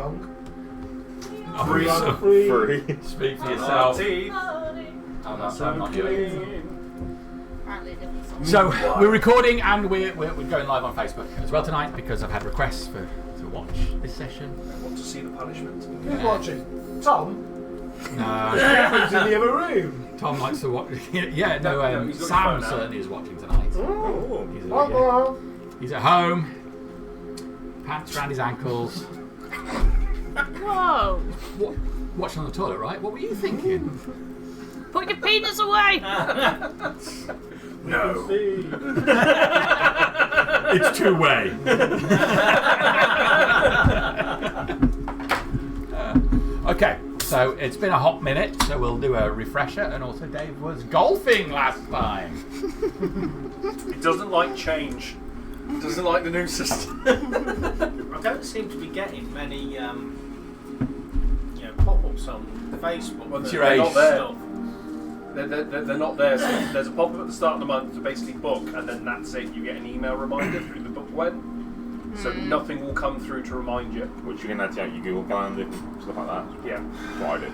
young. Free. Speak for yourself. I'm not young. Apparently different song. So we're recording and we're going live on Facebook as well tonight because I've had requests to watch this session. I want to see the punishment. Who's watching? Tom? No, He's in the other room. Tom likes to watch. Yeah, No, he's got his Sam phone out. certainly is watching tonight. Oh. He's at home, pants around his ankles. Whoa! Watching on the toilet, right? What were you thinking? Put your penis away! No. It's two-way. Okay, so it's been a hot minute, so we'll do a refresher. And also, Dave was golfing last time. He doesn't like change. Doesn't like the new system. I don't seem to be getting many pop-ups on Facebook. What's for your age? not stuff. They're not there. So there's a pop-up at the start of the month to basically book, and then that's it. You get an email reminder through the book when. So nothing will come through to remind you. Which you can add to your Google Calendar and stuff like that. Yeah. That's what I do.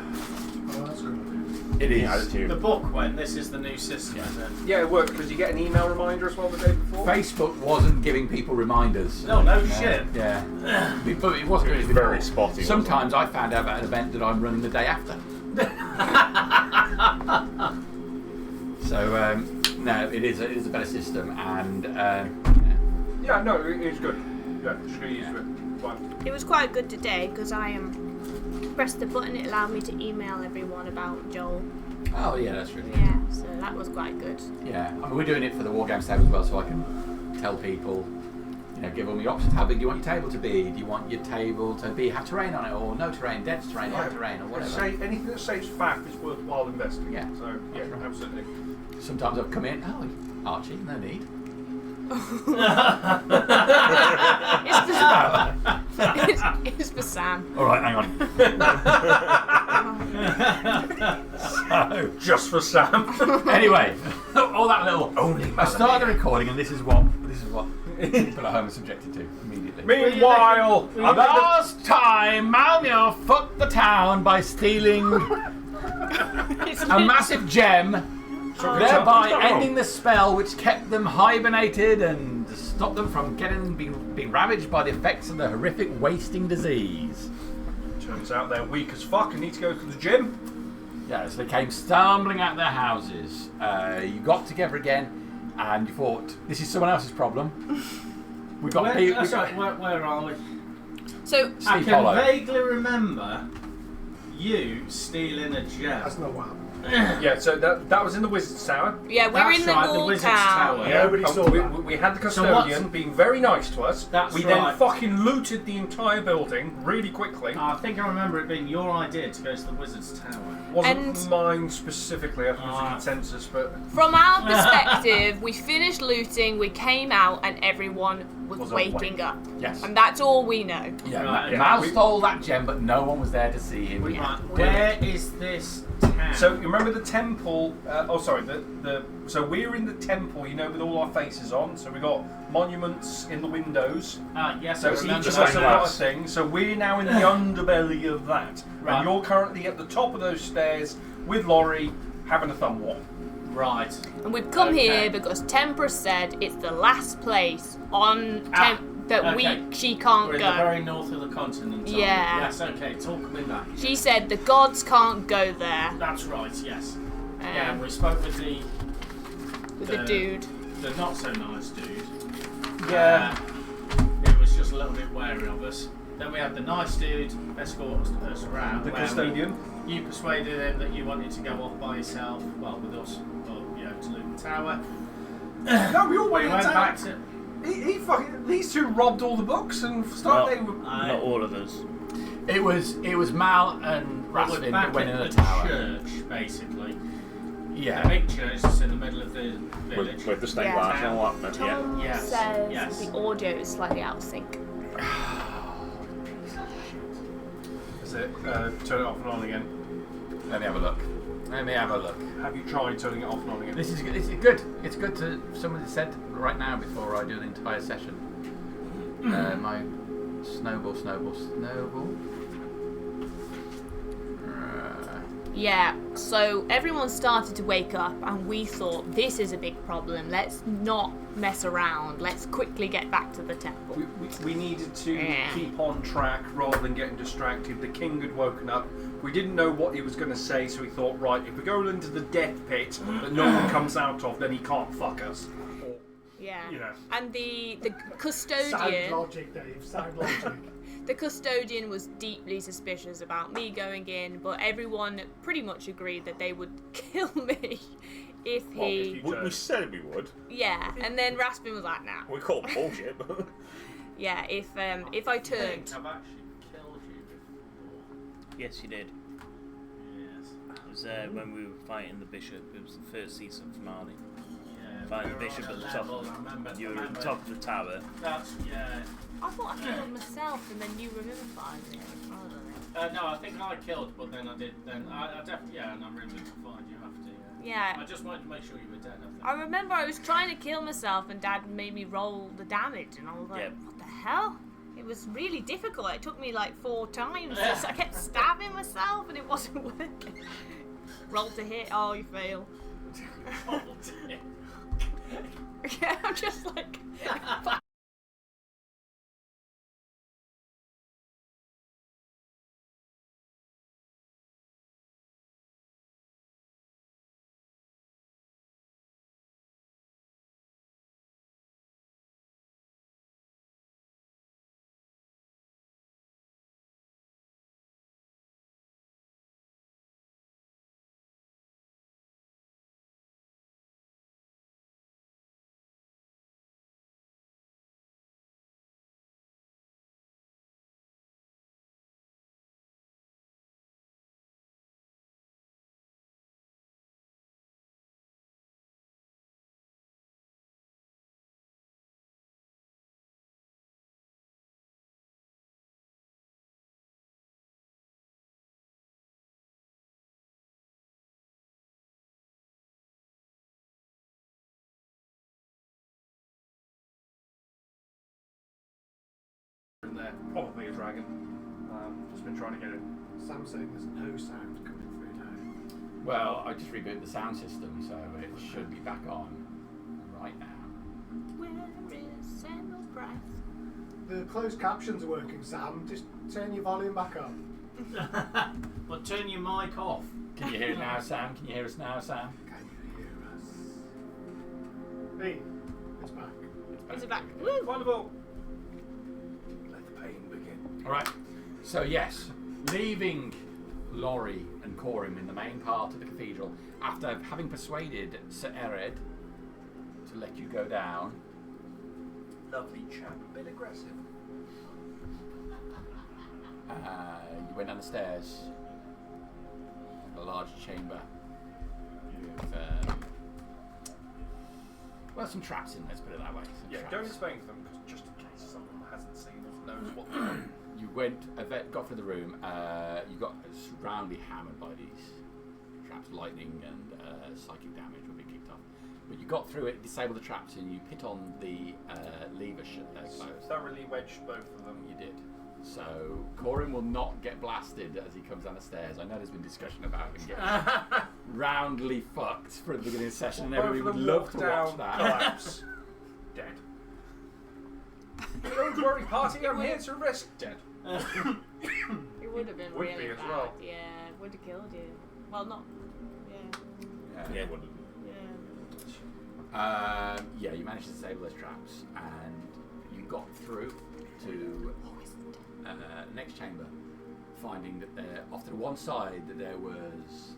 It You can add it is. to The you. book when this is the new system, is it? Yeah, it works because you get an email reminder as well the day before. Facebook wasn't giving people reminders. No shit. Yeah. But it wasn't It was really very before. spotty. Sometimes I found out about an event that I'm running the day after. So no, it is a better system, and Yeah, no, it's good. Yeah, just get used to it. Fine. It was quite good today because I pressed the button, it allowed me to email everyone about Joel. oh yeah, that's really good. Yeah, so that was quite good. Yeah, I mean, we're doing it for the War Games table as well, so I can tell people, give them your options. How big do you want your table to be? Do you want your table to have terrain on it, or no terrain, dead terrain, light terrain, or whatever? Anything that saves faff is worthwhile investing. Yeah. So yeah, absolutely. Sometimes I've come in, Archie, no need. It's for Sam. All right, hang on. So, Just for Sam. anyway, all that little. Only I started the recording, and this is what people at home are subjected to immediately. Meanwhile, Last time, Malmio fucked the town by stealing a massive gem, thereby ending the spell which kept them hibernated and stopped them from being ravaged by the effects of the horrific wasting disease. turns out they're weak as fuck and need to go to the gym. Yeah, so they came stumbling out of their houses. You got together again, and you thought, this is someone else's problem. We got Where are we? So I Steve can Hollow. vaguely remember you stealing a gem. That's not what happened. Yeah, so that was in the Wizard's Tower. yeah, we're That's in the right, the wall Wizard's tower. Tower. Nobody and saw we, that. we had the So custodian being very nice to us. That's we right. then fucking looted the entire building really quickly. I think I remember it being your idea to go to the Wizard's Tower. Wasn't And- mine specifically, I think it was a consensus, but From our perspective, we finished looting, we came out, and everyone was waking up. Yes. And that's all we know. Yeah, Right, yeah. Mal stole that gem, but no one was there to see him. Right, Yeah. where is this town? so you remember the temple? So we're in the temple, with all our faces on. So we got monuments in the windows. Yes, So I each remember of that. us have got a thing. So we're now in the underbelly of that, Right. and you're currently at the top of those stairs with Laurie having a thumb war. Right. And we've come Okay. here because Tempera said it's the last place on Ah, that okay. she can't We're in go. the very north of the continent. aren't we? Yeah. Yes, okay, talk me back. She said the gods can't go there. That's right, yes. Yeah, Um, we spoke with with the dude. the not so nice dude. Yeah. He was just a little bit wary of us. Then we had the nice dude escort us around. The where custodian. You persuaded him that you wanted to go off by yourself, well, with us, or, to loot the tower. No, we all We went went down. back to... He fucking. These two robbed all the books and started. Not all of us. It was Mal and We're Rasvin back that went in at the the tower. church, basically. The Yeah. big church that's in the middle of the village. With the stained Yeah. glass and all that. Yeah. Tom Yes, says yes. the audio is slightly out of sync. Is it? Turn it off and on again. Let me have a look. Have you tried turning it off and on again? This is good. It's good to. Somebody said right now before I do the entire session. My snowball. Yeah, so everyone started to wake up, and we thought, this is a big problem. Let's not mess around. Let's quickly get back to the temple. We needed to keep on track rather than getting distracted. The king had woken up. We didn't know what he was going to say, so we thought, right, if we go into the death pit that no one comes out of, then he can't fuck us. Yeah. You know. And the Sound custodian... logic, Dave. Sound logic. The custodian was deeply suspicious about me going in, but everyone pretty much agreed that they would kill me if he... We said we would. Yeah, and then Raspin was like, nah. We called bullshit, but... Yeah, if I turned... I've actually killed you before. Yes, you did. Yes. It was when we were fighting the bishop. It was the first season finale. Yeah, Fighting we the were bishop on at the a top. level, I remember. You were at the top of the tower. That's, yeah. I thought I killed myself and then you revivified me. I don't know. No, I think I killed, but then I did. Then I definitely, yeah, and I'm revivified you after. Yeah. I just wanted to make sure you were dead. I think. I remember I was trying to kill myself and Dad made me roll the damage and I was like, Yep. what the hell? It was really difficult. It took me like 4 times. I kept stabbing myself and it wasn't working. Roll to hit. Oh, you fail. Oh, dear. Yeah, I'm just like... In there, probably a dragon. Just been trying to get it. Sam's saying there's no sound coming through now. Well, I just rebooted the sound system, so it should be back on right now. Where is Samuel Price? The closed captions are working, Sam. Just turn your volume back up. But turn your mic off. Can you hear it now, Sam? Can you hear us now, Sam? Can you hear us? Hey, it's back. Is it back? Woo! Wonderful. Let the pain begin. All right. So yes, leaving Laurie and Corim in the main part of the cathedral after having persuaded Sir Ered to let you go down. Lovely chap, a bit aggressive. You went down the stairs. A large chamber. With, well, some traps in. Let's put it that way. Some Yeah, traps. don't explain them because just in case someone hasn't seen it, knows what they're doing. You got through the room. You got roundly hammered by these traps. Lightning and psychic damage will be kicked off. But you got through it, disabled the traps, and you put on the lever closed. Thoroughly wedged both of them. You did. So Corin will not get blasted as he comes down the stairs. I know there's been discussion about him getting roundly fucked for the beginning of the session, and everybody would love to watch that. Collapse. Dead. Don't worry, party. I'm here to risk dead. It would have been Would really be as bad. well. Yeah, it would have killed you. Well, not. Yeah. Yeah. Yeah, you managed to disable those traps, and you got through to the next chamber, finding that there, off to the one side, that there was,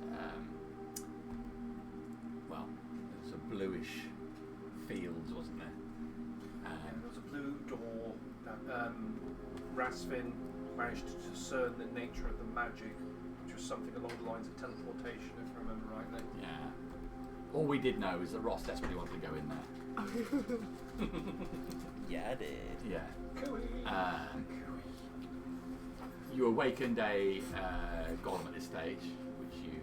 well, there was a bluish fields, wasn't there? There was a blue door that Rasvin managed to discern the nature of the magic, which was something along the lines of teleportation, if I remember rightly. Yeah. All we did know is that Ross desperately wanted to go in there. Yeah, I did. Yeah. You awakened a golem at this stage, which you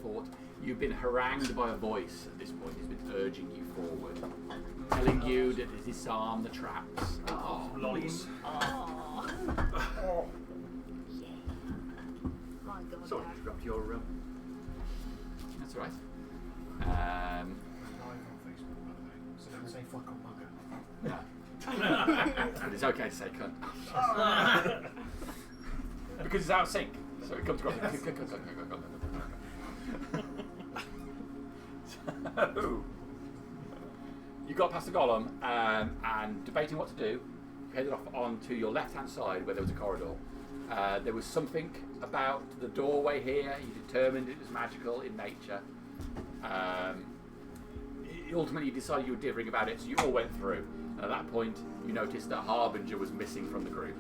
fought. You've been harangued by a voice at this point. He's been urging you forward, telling you to disarm the traps. Oh, lollies. Oh. Oh. My God. Sorry, Dad. to interrupt your That's all right. I'm live on Facebook, by the way, so don't say fuck up bugger. No. And it's okay to say cunt. Because it's out of sync. So it comes across. So, you got past the golem and debating what to do, you headed off onto your left-hand side where there was a corridor. There was something about the doorway here. You determined it was magical in nature. Ultimately, you decided you were differing about it, so you all went through. And at that point, you noticed that Harbinger was missing from the group.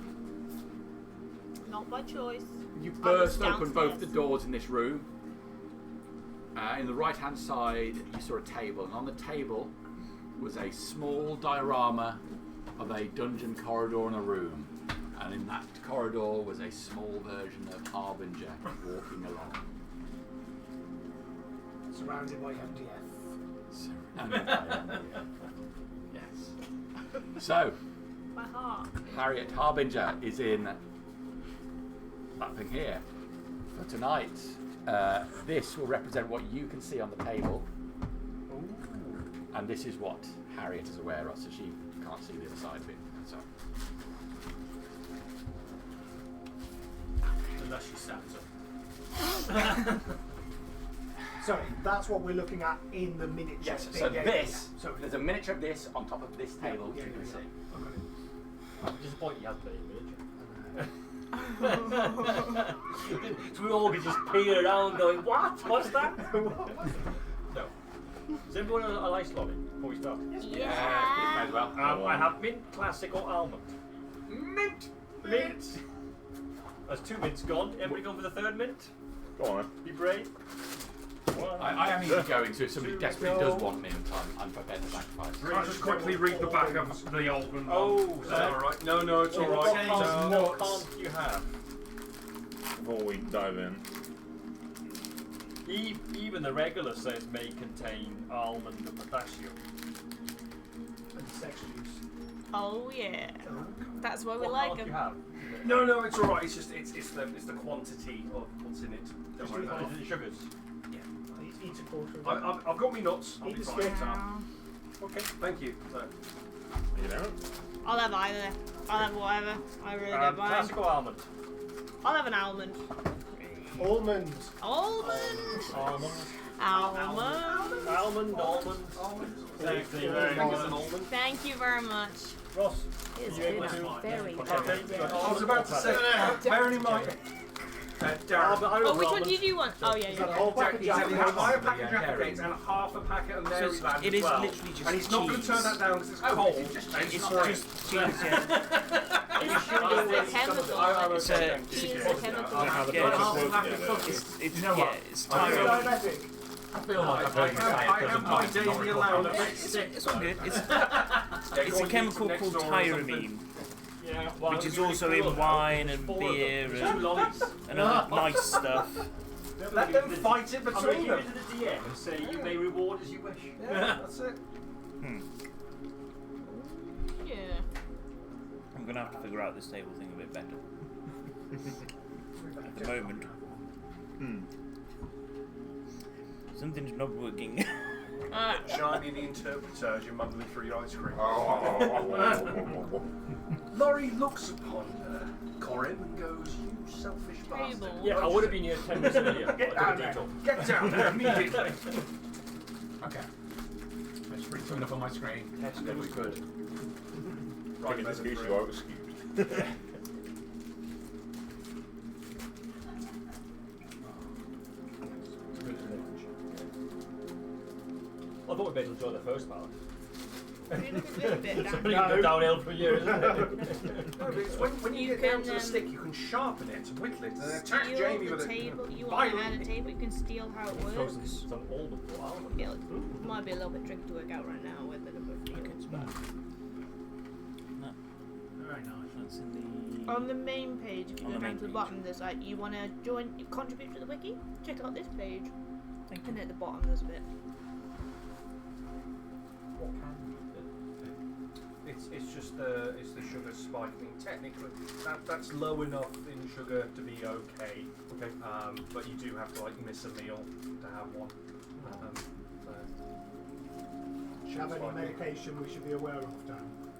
Not by choice. You I was burst open both the downstairs. doors in this room. In the right-hand side, you saw a table, and on the table was a small diorama of a dungeon corridor in a room. And in that corridor was a small version of Harbinger walking along. Surrounded by MDF. Yes. So, My heart. Harriet Harbinger is in that thing here. For tonight, this will represent what you can see on the table. And this is what Harriet is aware of, so she can't see the other side of it. So. Unless she stands up. Sorry, that's what we're looking at in the miniature. Yes, thing. so Yeah, this, yeah. So there's a miniature of this on top of this table, which yeah, you can yeah. see. I've got it. I'm disappointed you had played miniature. So we all could just peer around going, what? What's that? No. Does everyone have a nice lobby before we start? Yeah, may as well. I have mint, classic, or almond. Mint! Mint! There's 2 mints gone. Everybody going for the 3rd mint? Go on. Be brave. I am easy going, so if somebody desperately does want mint, I'm prepared to sacrifice. Can I just quickly read the back of the Almond one? Oh, is that alright? No, it's alright. What can't you have? Before we dive in. Even the regular says may contain almond and pistachio. And sex juice. Oh yeah. That's why we What like can't them. you have? No, it's alright. It's just it's the quantity of what's in it. Don't worry about Is it. it sugars? Eat a quarter of I've got me nuts. I'll Eat be the fine. skin. Okay, thank you. So, You know? I'll have either. I'll have whatever. I really don't mind. Classic or almond? I'll have an almond. almonds. Almond. Almond. Almond. Almond. Thank you very much. Thank you very much. Ross, It's are you able been to? very Okay, good. I was about to say, bearing in mind, Darren. Oh, which one did you want? Oh yeah, Is that a yeah. whole pack of Exactly, Jaffa have I a Cakes? packet of Jaffa Cakes and half a packet of Maryland it as is well. literally just And he's not going to cheese. turn that down because it's cold. It's not just great. cheese, yeah. It's a chemical. It's a- Cheese is a chemical. How the Yeah, process half a works, packet yeah, of cookies. It's, You know what? yeah, it's Are you tyrosine. diabetic? I feel like I've heard you say it I am my daily allowance. It's all good. It's a chemical called tyramine, Yeah, well, which is you also could in look. wine There's and 4 of beer them. 2 and lollies. other nice stuff. Let them fight it I'm going to between give them. it to the DM and say you may reward as you wish. Yeah, that's it. Yeah. I'm gonna have to figure out this table thing a bit better. At the moment, something's not working. Shiny the interpreter as you're mumbling through your ice cream. Oh. Laurie looks upon Corin and goes, "You selfish bastard." Table. Yeah, I would have been here 10 minutes earlier. Get down there. Get down there immediately. Okay. Let's bring something up on my screen. Yes, that was good. Right, in this case, you are excused. I thought we better enjoy the first part. Really bit It's down. only going downhill for you, isn't it? No, but it's when you You get down can, to the stick, you can sharpen it, whittle it, and attack Steal Jamie the with table. it. You want to add a table, you can steal how it works. Some almond or almond. Yeah, it might be a little bit tricky to work out right now whether the book feels, but Very nice. That's in the. on the main page, if you On go the down main to the page. bottom, there's like you want to contribute to the wiki. Check out this page, Thank and you. at the bottom there's a bit. What can you do? It's just the sugar spike. I mean, technically, that's low enough in sugar to be okay. Okay. But you do have to like miss a meal to have one. Do you have any medication we should be aware of, Dan?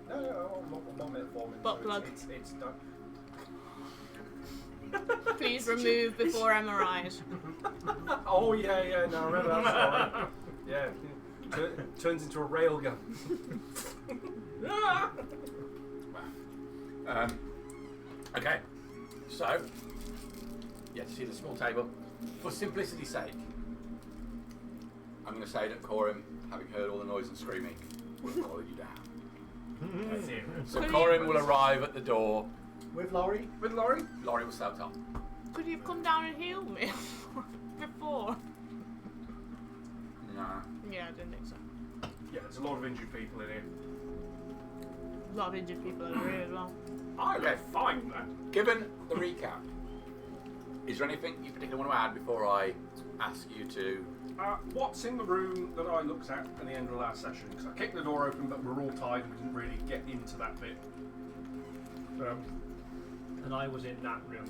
No, I'm not metformin. Butt so plug. It's done. Please remove before MRIs. Oh yeah, no, I remember that story. Yeah, turns into a railgun. Okay, so yeah, see the small table. For simplicity's sake, I'm going to say that Corin, having heard all the noise and screaming, will follow you down. So Corin will arrive at the door. With Laurie? With Laurie? Laurie will start up. Could you have come down and healed me before? Nah. Yeah, I didn't think so. Yeah, there's a lot of injured people in here. A lot of injured people over here as well. I Okay. will find that. Given the recap, is there anything you particularly want to add before I ask you to? What's in the room that I looked at the end of the last session? Because I kicked the door open, but we're all tired and we didn't really get into that bit. And I was in that room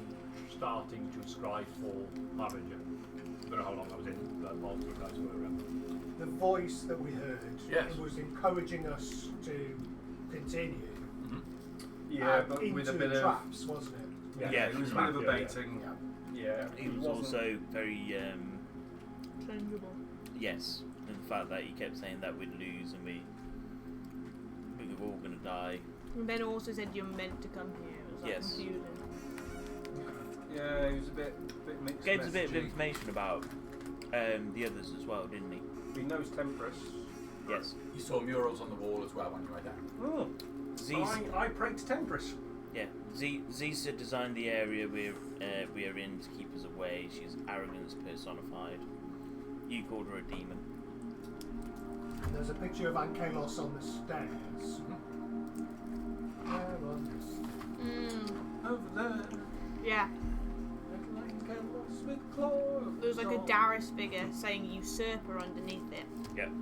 starting to scribe for Harbinger. I don't know how long I was in, but most of you guys were. The voice that we heard Yes. was encouraging us to continue. Yeah, and but into with a bit of traps, wasn't it? Yeah, it was a bit of a baiting. Yeah, He was also very, Changeable. yes, and the fact that he kept saying that we'd lose and we were all going to die. And Ben also said you're meant to come here. It was like Yes. confusing. Yeah, he was a bit mixed. Gave us a bit of messaging. information about the others as well, didn't he? He knows Temperance. Yes. You saw murals on the wall as well on your way down. Oh, Z's, I prayed to Temperance. yeah, Z's had designed the area we are in to keep us away. She's arrogance personified. You called her a demon. There's a picture of Ankelos on the stairs. There on the stairs. Over there. Yeah. With claws. There was like a Darius figure saying usurper underneath it. Yeah. Ooh,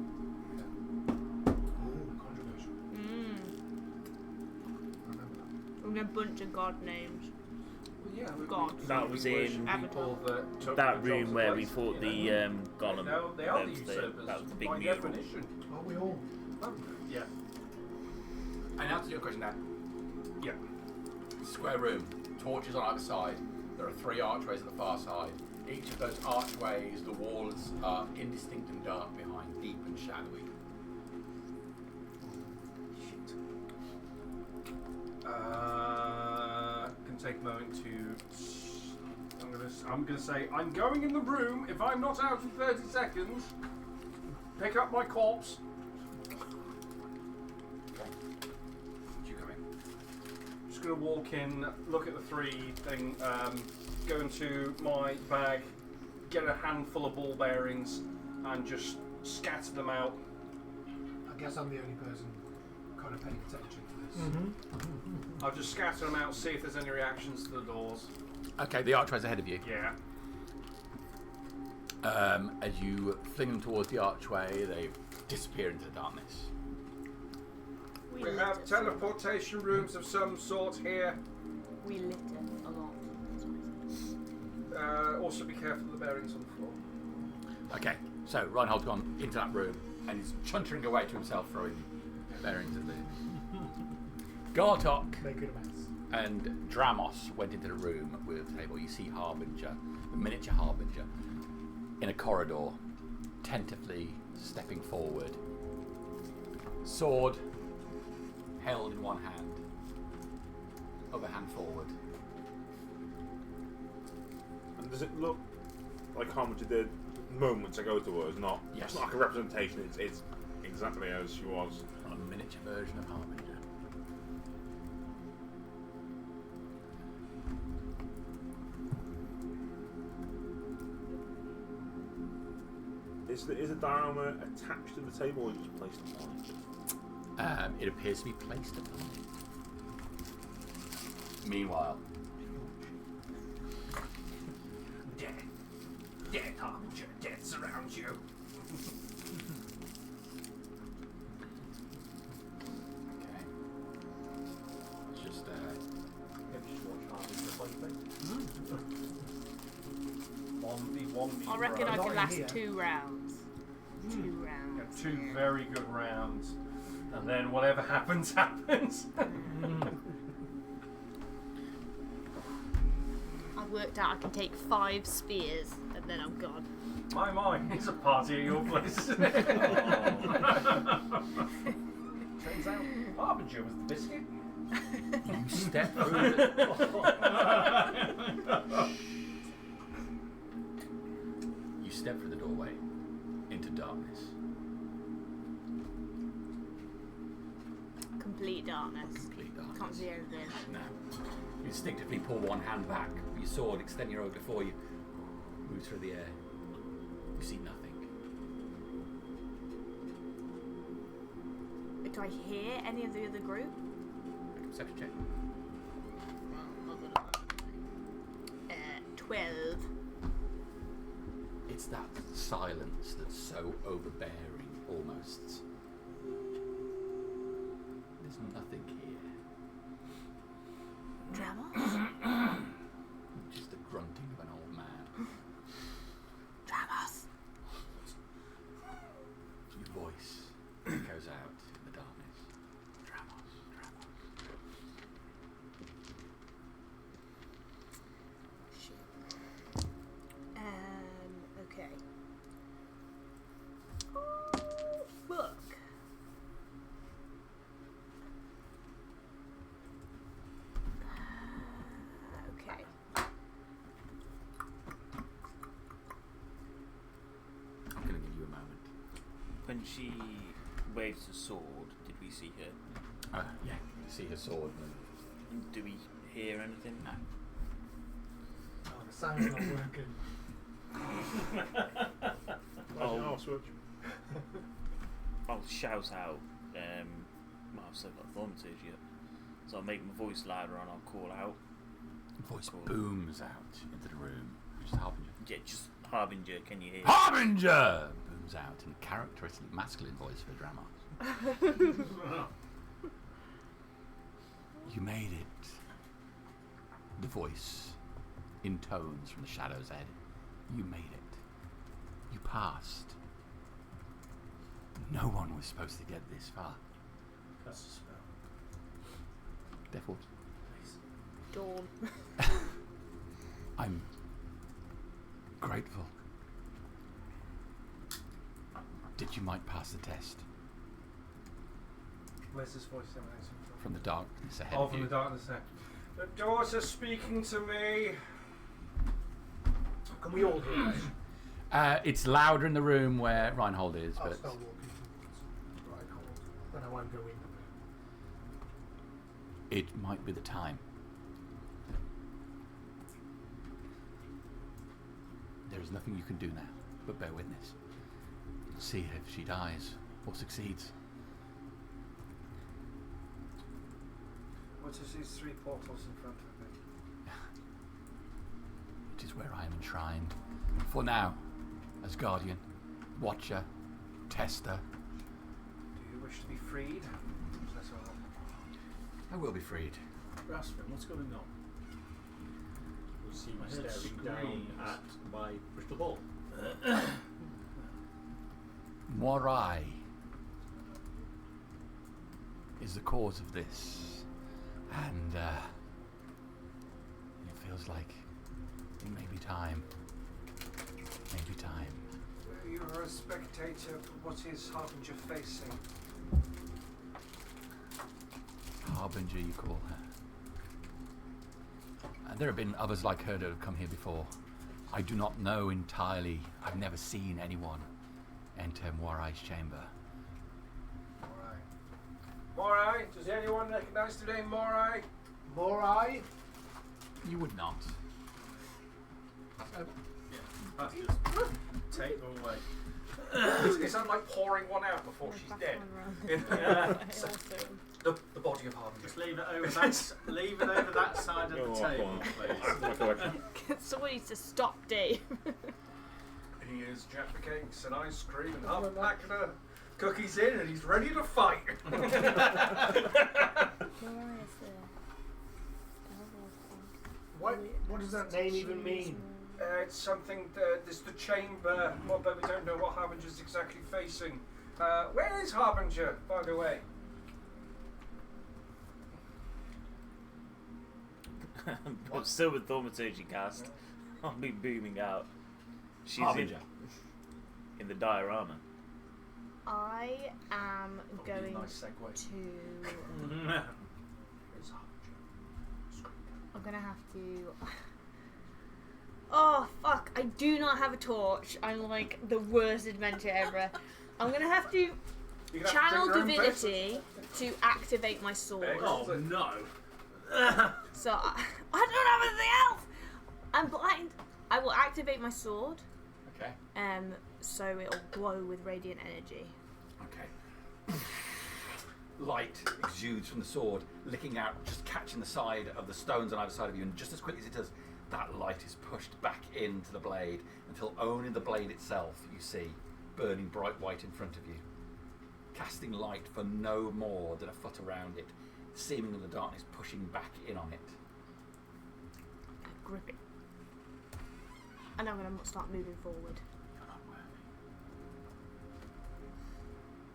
controversial. Remember that. And a bunch of god names. Yeah, God. That was in people that took that the room jobs where away we from, fought you the know. golem. No, they are the that usurpers. was the big by mural. definition. Are we all? Yeah. And answer your question now. Yeah. Square room, torches on either side. There are 3 archways at the far side. Each of those archways, the walls are indistinct and dark behind, deep and shadowy. Shit. Can take a moment to. I'm gonna say I'm going in the room. If I'm not out in 30 seconds, pick up my corpse. You come in. Just gonna walk in, look at the 3 thing, go into my bag, get a handful of ball bearings, and just scatter them out. I guess I'm the only person kind of paying attention to this. I'll just scatter them out, see if there's any reactions to the doors. Okay, the archway's ahead of you. Yeah. As you fling them towards the archway, they disappear into the darkness. We lit have it. teleportation rooms of some sort here. We lit it a lot. Also be careful of the bearings on the floor. Okay, so Reinhold's gone into that room and he's chuntering away to himself, throwing bearings at the Gartok Making a mess. and Dramos went into the room with the table. You see Harbinger, the miniature Harbinger, in a corridor, tentatively stepping forward. Sword held in one hand, other hand forward. And does it look like Harbinger did moments ago to us? Not, Yes. It's not like a representation, it's exactly as she was. A miniature version of Harbinger. Is the diorama attached to the table or just placed upon it? It appears to be placed upon it. Meanwhile, Death, Harbinger, death surrounds you. okay. It's just Maybe just watch Harbinger play things. 1v1v. I reckon I Not can in last here. 2 rounds. 2 very good rounds, and then whatever happens, happens. I've worked out I can take 5 spears and then I'm gone. My, it's a party at your place, isn't it? Turns out Harbinger was the biscuit. You step through You step through the doorway into darkness. Complete darkness. Complete darkness. Can't see anything. No. You instinctively pull one hand back, your sword extending your own before you, moves through the air. You see nothing. Do I hear any of the other group? Perception check. 12. It's that silence that's so overbearing, almost. There's nothing here. Drama? Just the grunting of an old man. Dramas. Your voice echoes out in the darkness. Dramos. Shit. Okay. Oh, fuck. Okay. I'm going to give you a moment. When she waves her sword, did we see her? Yeah, you see her sword move. And do we hear anything? No. Oh, the sound's not working. Oh, switch. I'll shout out. Well, I've still got thaumaturge yet, so I'll make my voice louder and I'll call out. Voice Cool. booms out into the room. Just Harbinger. Yeah, just Harbinger. Can you hear? Harbinger! Booms out in a characteristic masculine voice for drama. You made it. The voice intones from the shadow's head. You made it. You passed. No one was supposed to get this far. That's a spell. Default. Dawn. I'm grateful. Did you might pass the test? Where's this voice emanating from? From the darkness ahead Oh, of from you. the darkness there. The daughter speaking to me. Can we all hear this? It's louder in the room where Reinhold is, I'll but start walking towards Reinhold. Then I won't go in the room. it might be the time. There is nothing you can do now, but bear witness. See if she dies or succeeds. What is these 3 portals in front of me? It is where I am enshrined. For now, as guardian, watcher, tester, Do you wish to be freed? That's all. I will be freed. Rasfin, what's going on? You see me I heard staring down screams. at my crystal ball. Morai is the cause of this, and it feels like it may be time. Maybe time. You are a spectator, but what is Harbinger facing? Harbinger, you call her. And there have been others like her that have come here before. I do not know entirely. I've never seen anyone enter Morai's chamber. Morai? Does anyone recognise the name Morai? Morai? You would not. That's just take them away. Is that like pouring one out before she's dead? The body of Harbinger. Just leave it over that. Leave it over that side of Go the on, table, please. Somebody needs to stop Dave. He is Jack the Cakes and ice cream and half a packet of cookies in, and he's ready to fight. What does that name even mean? It's something. There's the chamber, but we don't know what Harbinger's exactly facing. Where is Harbinger, by the way? I'm still with thaumaturgy cast. I'll be booming out. She's Harbinger. in the diorama. I am Probably a going nice segue. to. Where's Harbinger? I'm gonna have to. Oh fuck! I do not have a torch. I'm like the worst adventure ever. I'm gonna have to You can have to channel drink your own divinity to activate my sword. Oh, no. So I don't have anything else. I'm blind. I will activate my sword. Okay. So it'll glow with radiant energy. Okay. Light exudes from the sword, licking out, just catching the side of the stones on either side of you, and just as quickly as it does, that light is pushed back into the blade until only the blade itself you see, burning bright white in front of you, casting light for no more than a foot around it, seeming the darkness pushing back in on it. I grip it. And I'm gonna start moving forward. You're not worthy.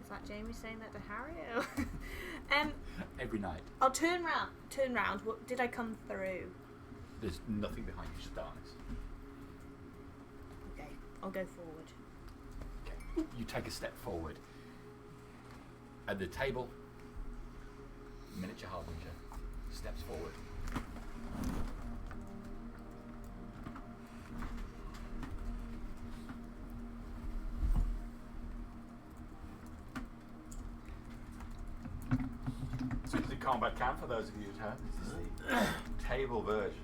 Is that Jamie saying that to Harry? Every night, I'll turn round. Turn round. What did I come through? there's nothing behind you, just darkness. Okay, I'll go forward. Okay. You take a step forward. At the table, miniature Harbinger steps forward. So this is a combat camp for those of you at home. This is the table version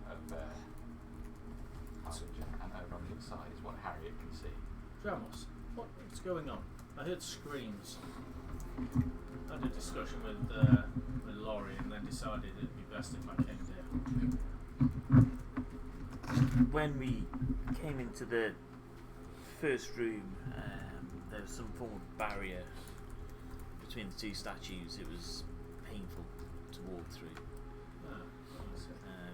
of Harbinger, and over on the other side is what Harriet can see. Ramos, what's going on? I heard screams. I had a discussion with Laurie and then decided it'd be best if I came there. When we came into the first room, there was some form of barrier between the two statues. It was painful to walk through.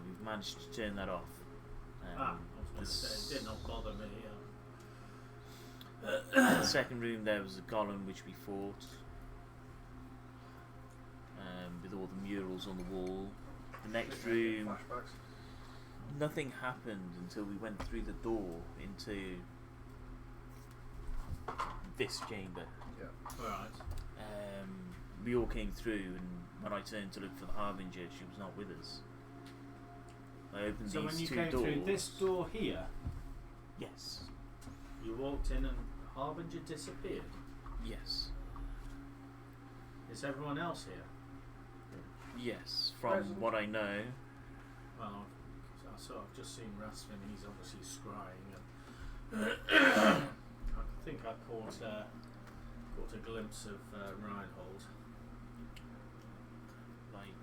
We've managed to turn that off. I was going to say, it did not bother me. In the second room there was a golem which we fought, with all the murals on the wall. The next room, Flashbacks. nothing happened until we went through the door into this chamber. Yeah. Alright. We all came through, and when I turned to look for the Harbinger, she was not with us. I opened So these when you two came doors. through this door here, Yes. you walked in and Harbinger disappeared. Yes. Is everyone else here? Yes. From Present. what I know, Well, I've just seen Rasmin. He's obviously scrying. And I think I caught a glimpse of Reinhold.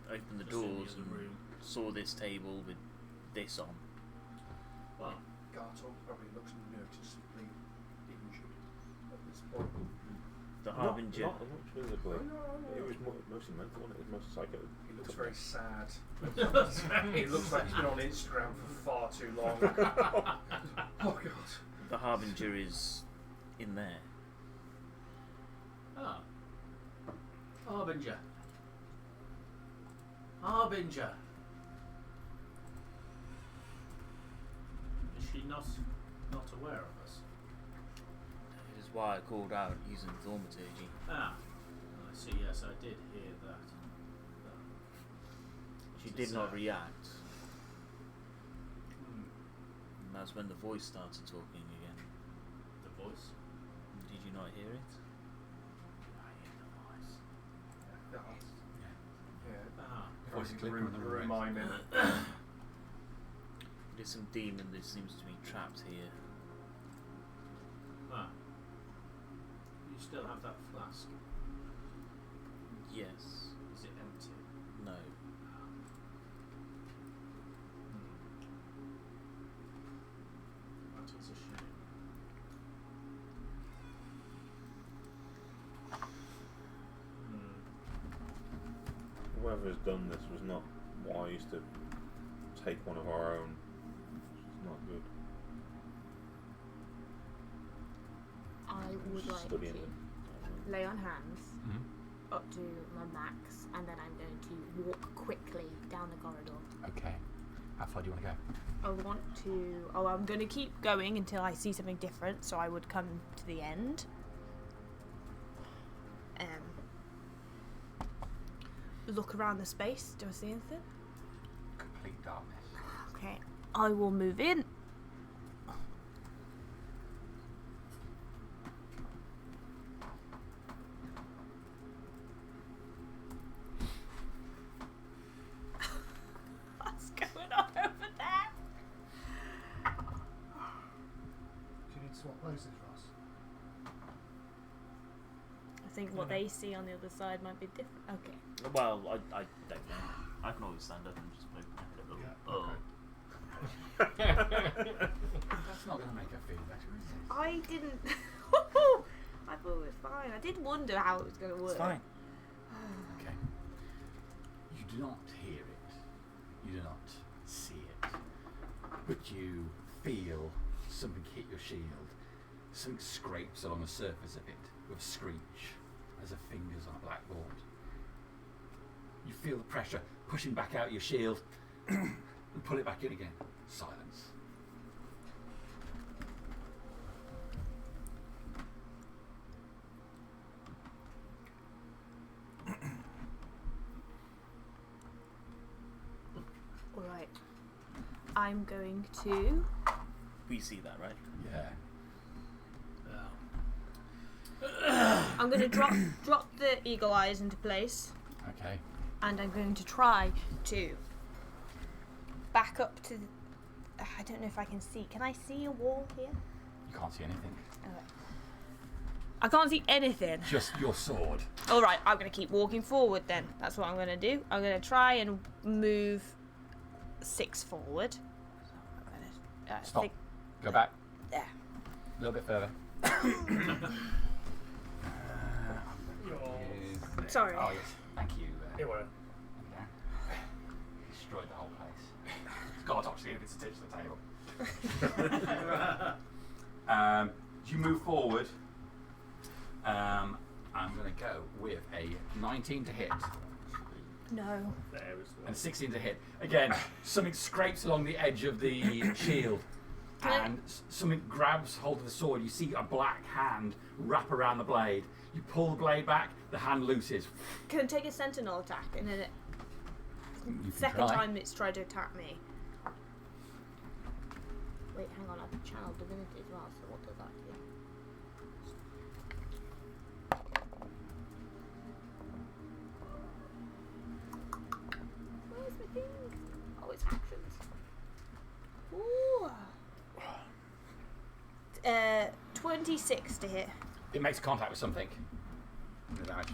I opened the Just in the doors other and room. saw this table with this on. Well, Gartle probably looks noticeably injured at this point. The Harbinger. Not physically. It was mostly mental, wasn't it? It was mostly psycho. He looks very sad. He looks like he's been on Instagram for far too long. Oh god. The Harbinger is in there. ah. Harbinger. Harbinger. Is she not aware of us? That is why I called out using thaumaturgy. Ah. I see. Yes, I did hear that. She Which did is, not react. Hmm. And that's when the voice started talking again. The voice. Did you not hear it? I hear the voice. Yeah. Ah. Voice clicking on the right. Remind him. There's some demon that seems to be trapped here. Ah. You still have that flask. Yes. Is it empty? No. That is a shame. Whoever's done this was not wise to take one of our own. It's not good. I would like Studying to. them. lay on hands Mhm. up to my max, and then I'm going to walk quickly down the corridor. Okay. How far do you want to go? I want to. Oh, I'm going to keep going until I see something different. So I would come to the end. Look around the space. Do I see anything? Complete darkness. Okay. I will move in. What's going on over there? Do you need to swap places, Ross? I think what they see on the other side might be different. Okay. Well, I don't know. I can always stand up and just move my head a little. That's not going to make her feel better, is it? I didn't. I thought it was fine. I did wonder how it was going to work. It's fine. Okay. You do not hear it. You do not see it. But you feel something hit your shield. Something scrapes along the surface of it with a screech as if fingers on a blackboard. You feel the pressure pushing back out your shield and pull it back in again. Silence. Alright. I'm going to. We see that, right? Yeah. I'm going to drop the eagle eyes into place, Okay. and I'm going to try to back up to. I don't know if I can see. Can I see a wall here? You can't see anything. Okay. I can't see anything. Just your sword. All right, I'm going to keep walking forward then. That's what I'm going to do. I'm going to try and move 6 forward. So I'm gonna, Stop. Go back. There. A little bit further. Sorry. Oh, yes. Thank you. You were. Destroyed the whole place. God, obviously, if it's a tip to the table. You move forward. I'm going to go with a 19 to hit No. There as well. and 16 to hit. Again, something scrapes along the edge of the shield. And something grabs hold of the sword. You see a black hand wrap around the blade. You pull the blade back, the hand looses. Can I take a sentinel attack? And then You can second try. time it's tried to attack me. Wait, hang on. I've channeled divinity as well, so what does that do? Where's my thing? Oh, it's actions. Ooh. 26 to hit. It makes contact with something. The damage.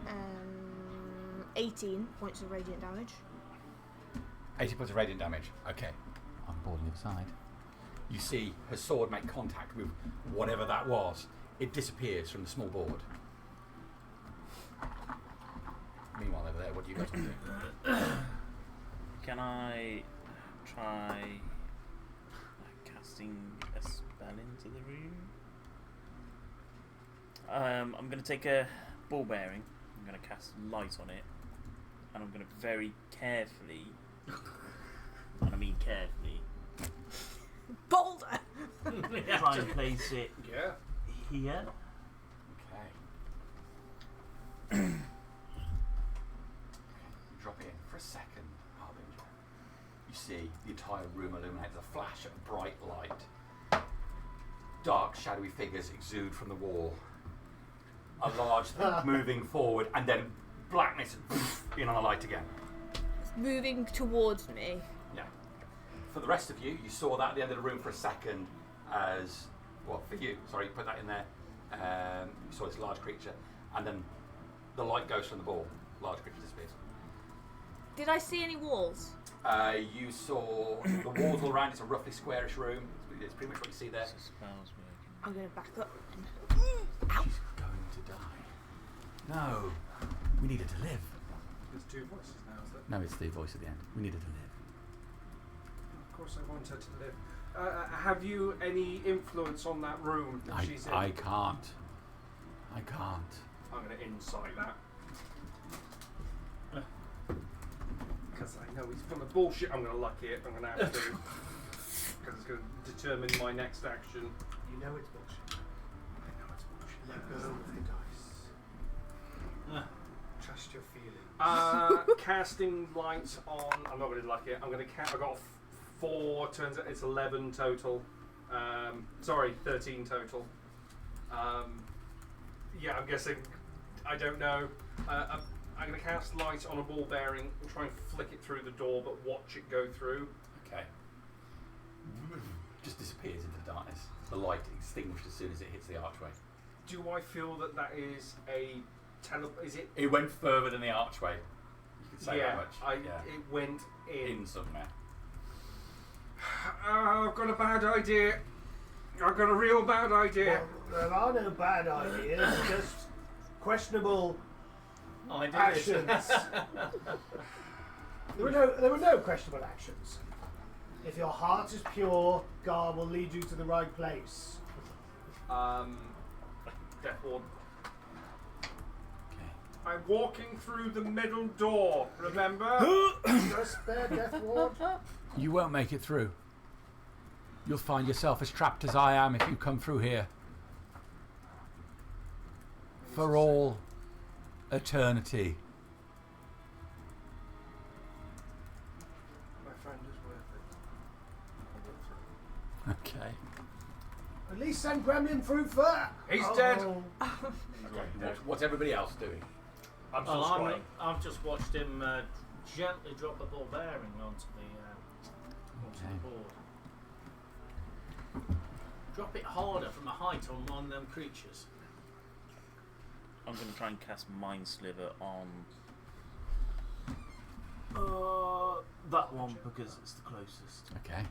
Um, 18 points of radiant damage. 80 points of radiant damage. Okay. On board on the other side. You see her sword make contact with whatever that was. It disappears from the small board. Meanwhile, over there, what do you guys want to do? Can I try casting a spell into the room? I'm going to take a ball bearing. I'm going to cast light on it, and I'm going to very carefully, and I mean carefully, Boulder! try and place it Yeah. here. Okay. Drop it in for a second, Harbinger. You see the entire room illuminated with a flash of bright light. Dark, shadowy figures exude from the wall. A large thing moving forward, and then blackness in on the light again. It's moving towards me. Yeah. For the rest of you, you saw that at the end of the room for a second as, well, for you, sorry, put that in there. You saw this large creature, and then the light goes from the ball. Large creature disappears. Did I see any walls? You saw the walls all around. It's a roughly squarish room. It's pretty much what you see there. So spells working. I'm going to back up. She's going to die. No, we need her to live. There's 2 voices now, is there? No, it's the voice at the end. We need her to live. Of course I want her to live. have you any influence on that room that she's in? I can't. I can't. I'm going to insight that. Because I know he's full of bullshit. I'm going to luck it. I'm going to have to. Because it's going to determine my next action. You know it's bullshit. I know it's bullshit. Let go of the dice. Trust your feelings. Casting lights on. I'm not going to luck it. I'm going to count. I got 4. Turns out it's 11 total. Sorry, 13 total. Yeah, I'm guessing. I don't know. I'm going to cast light on a ball bearing and try and flick it through the door, but watch it go through. Okay. Just disappears into the darkness. The light extinguished as soon as it hits the archway. Do I feel that that is a is it? It went further than the archway. You could say that much. It went in. In somewhere. I've got a bad idea. I've got a real bad idea. Well, there are no bad ideas, just questionable actions. There were no questionable actions. If your heart is pure, God will lead you to the right place. Death Ward. Okay. I'm walking through the middle door, remember? Just there, Death Ward. You won't make it through. You'll find yourself as trapped as I am if you come through here. For all eternity. My friend is worth it. Okay. At least send Gremlin through first. He's dead. Okay. What's everybody else doing? I'm still Well, scrying. I've just watched him gently drop a ball bearing onto the board. Drop it harder from the height on one of them creatures. I'm going to try and cast Mind Sliver on that one because it's the closest. Okay.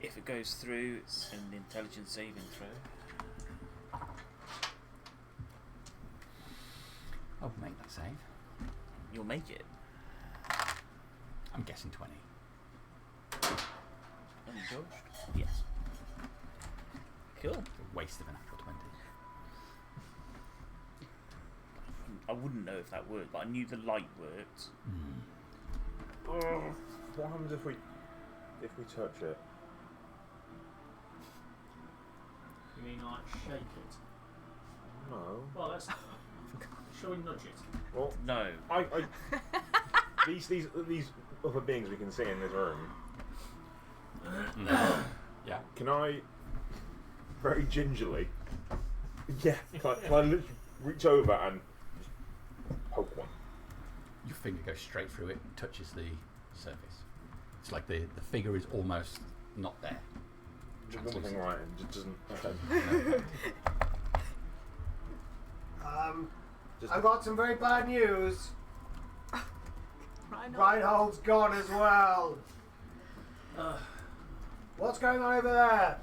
If it goes through, it's an intelligence saving throw. I'll make that save. You'll make it. I'm guessing 20. Undodged? Yes. Cool. A waste of a natural 20. I wouldn't know if that worked, but I knew the light worked. What happens if we touch it? You mean like shake it? No. Well, let's. Shall we nudge it? Well, No. I these other beings we can see in this room. Yeah. Can I very gingerly? Yeah. Can I literally reach over and just poke one? Your finger goes straight through it and touches the surface. It's like the figure is almost not there. Just one thing right, and just doesn't. Just I've got some very bad news. Reinhold's gone as well. What's going on over there?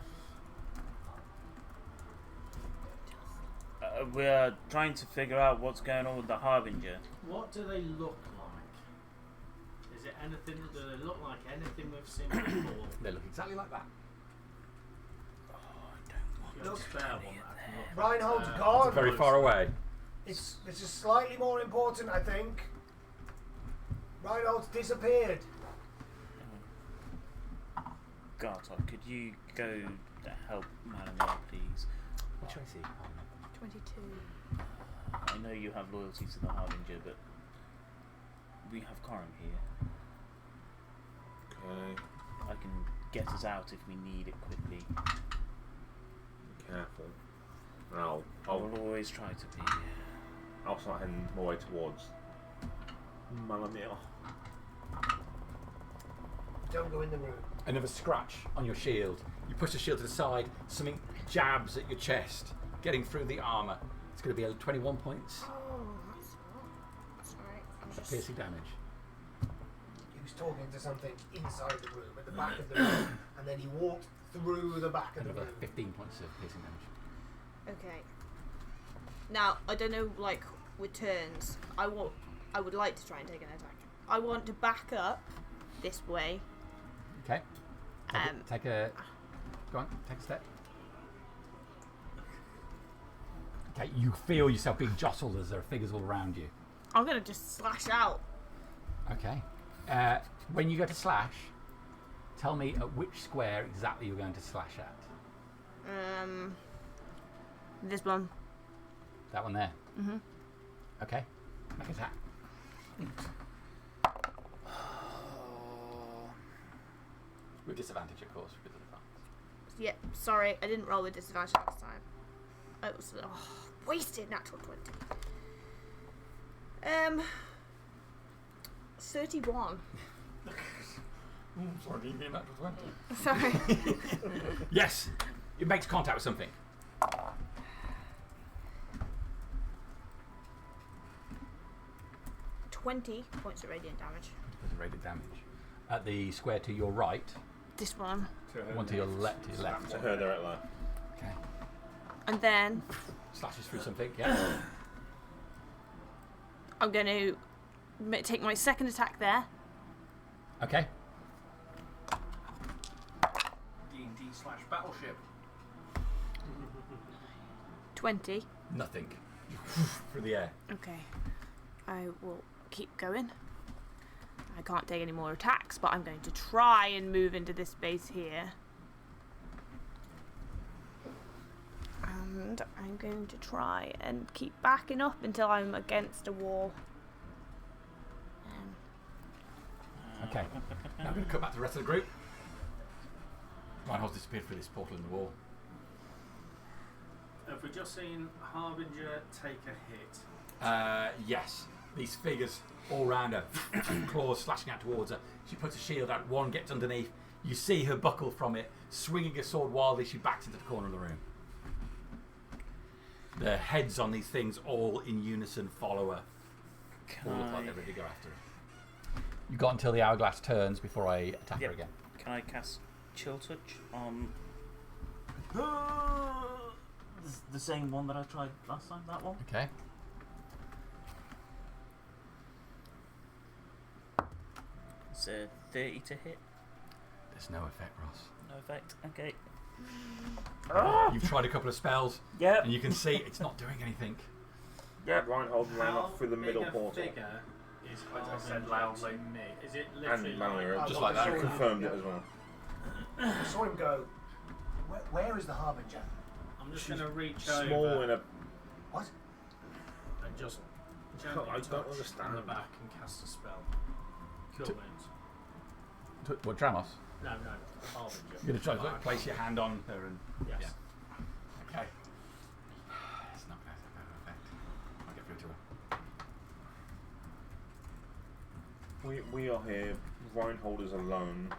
We're trying to figure out what's going on with the Harbinger. What do they look like? Is it anything? Do they look like anything we've seen before? They look exactly like that. Look, spare one. I can look Reinhold's at, gone. Very far away. This is slightly more important, I think. Reinhold's disappeared. Gartar, could you go to help Malamar, please? What should I see? 22. I know you have loyalty to the Harbinger, but we have Coram here. Okay. I can get us out if we need it quickly. Be careful. And I will always try to be. I'll start heading my way towards Malamir. Don't go in the room. Another scratch on your shield. You push the shield to the side, something jabs at your chest, getting through the armour. It's going to be 21 points Oh, that's alright. of piercing damage. He was talking to something inside the room, at the back of the room, and then he walked through the back of the Another room. 15 points of piercing damage. Okay. Now, I don't know, like, with turns, I would like to try and take an attack. I want to back up this way. Okay. Take a. Go on, take a step. Okay, you feel yourself being jostled as there are figures all around you. I'm gonna just slash out. Okay. When you go to slash, tell me at which square exactly you're going to slash at. This one. That one there? Mm-hmm. Okay. Make attack. With disadvantage, of course, because of the fact. Yeah, sorry, I didn't roll with disadvantage last time. It was wasted natural 20. 31. Sorry, you mean natural 20? Sorry. Yes! It makes contact with something. 20 points of radiant damage. Points of radiant damage. At the square to your right. This one. One to your left. To your left. To her direct line. Okay. And then Slashes through something, yeah. I'm going to take my second attack there. Okay. D&D/Battleship. 20. Nothing. Through the air. Okay. I will keep going. I can't take any more attacks, but I'm going to try and move into this space here. And I'm going to try and keep backing up until I'm against a wall. Okay. Now I'm going to cut back to the rest of the group. Reinhold's disappeared through this portal in the wall. Have we just seen Harbinger take a hit? Yes. These figures all round her, claws slashing out towards her. She puts a shield out, one gets underneath. You see her buckle from it, swinging a sword wildly. She backs into the corner of the room. The heads on these things all in unison follow her. All look like they're ready to go after her. You've got until the hourglass turns before I attack her again. Can I cast Chill Touch on the same one that I tried last time? That one? Okay. It's 30 to hit. There's no effect, Ross. No effect. Okay. You've tried a couple of spells, Yep. and you can see it's not doing anything. Yep. Reinhold ran How off through the middle big a portal. figure is Harbinger to me? Is it literally And Mallory like- just like that. confirmed it as well. I saw him go. Where is the Harbinger? I'm just going to reach Small over in a. What? and just gently I don't touch on understand. the back and cast a spell. Cure wounds. What, Dramos? No, Harbinger. You're going to try to place your hand on her and... Yes. Yeah. Okay. It's not going to have an effect. I'll get through to her. We are here. Reinhold is alone.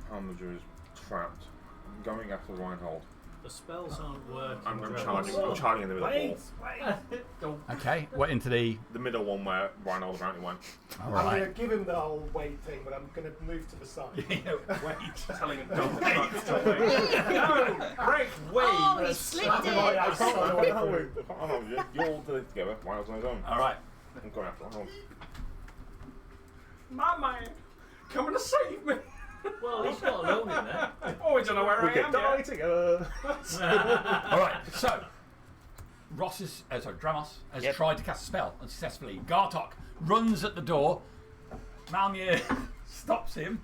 Harbinger is trapped. I'm going after Reinhold. The spells aren't working. I'm Drell. charging in the middle Wait, wall. Don't. Okay, what into the... The middle one where Reinhold apparently went. I'm Alright. going to give him the whole weight thing, but I'm going to move to the side. Wait. Telling him don't No! Break way! Oh, he slipped it! I can't run away from him. You're all together. Reinhold's on his own. Alright. I'm going after Reinhold. My man! Coming to save me! Well, he's not alone in there. Oh, I don't know where We I can am die yet. together. Alright, so... Dramos has tried to cast a spell unsuccessfully. Gartok runs at the door. Malmir stops him.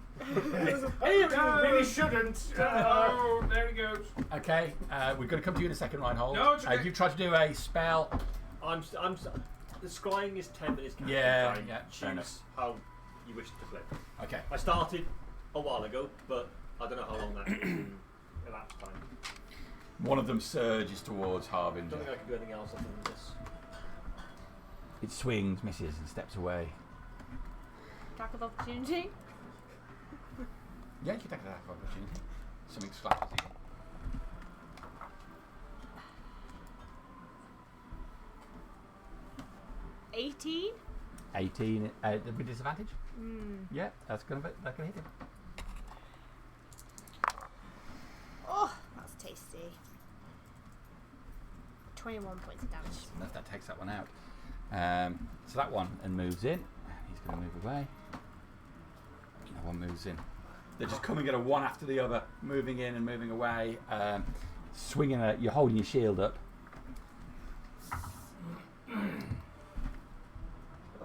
Hey, really shouldn't. Oh, there he goes. Okay, we're going to come to you in a second, Reinhold. No, it's okay. You've tried to do a spell. The scrying is 10 minutes. Yeah, Fine. yeah, fair enough. Choose how you wish to play. Okay. I started a while ago, but I don't know how long that elapsed time. One of them surges towards I Harbinger. don't think I can do anything else other than this. It swings, misses, and steps away. Attack of opportunity. Yeah, you can take an attack of opportunity. Something slashes at you. 18. 18 with disadvantage? Yeah, that's gonna hit him. Oh, that's tasty. 21 points of damage. Enough, that takes that one out. So that one and moves in. He's going to move away. That one moves in. They're just coming at a one after the other, moving in and moving away, swinging. You're holding your shield up. The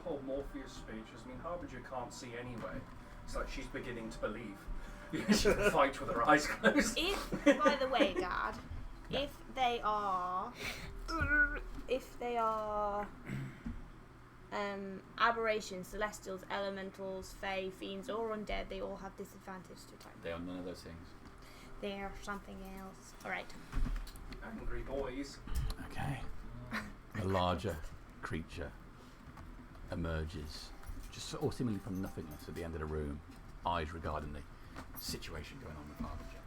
whole Morpheus speech, I mean, Harbinger can't see anyway. It's like she's beginning to believe. She can fight with her eyes closed. If, by the way, Dad, if they are aberrations, celestials, elementals, fae, fiends, or undead, they all have disadvantage to attack. They are none of those things. They're something else. Alright. Angry boys. Okay. A larger creature emerges, just or seemingly from nothingness at the end of the room, eyes regarding the situation going on with Harbinger.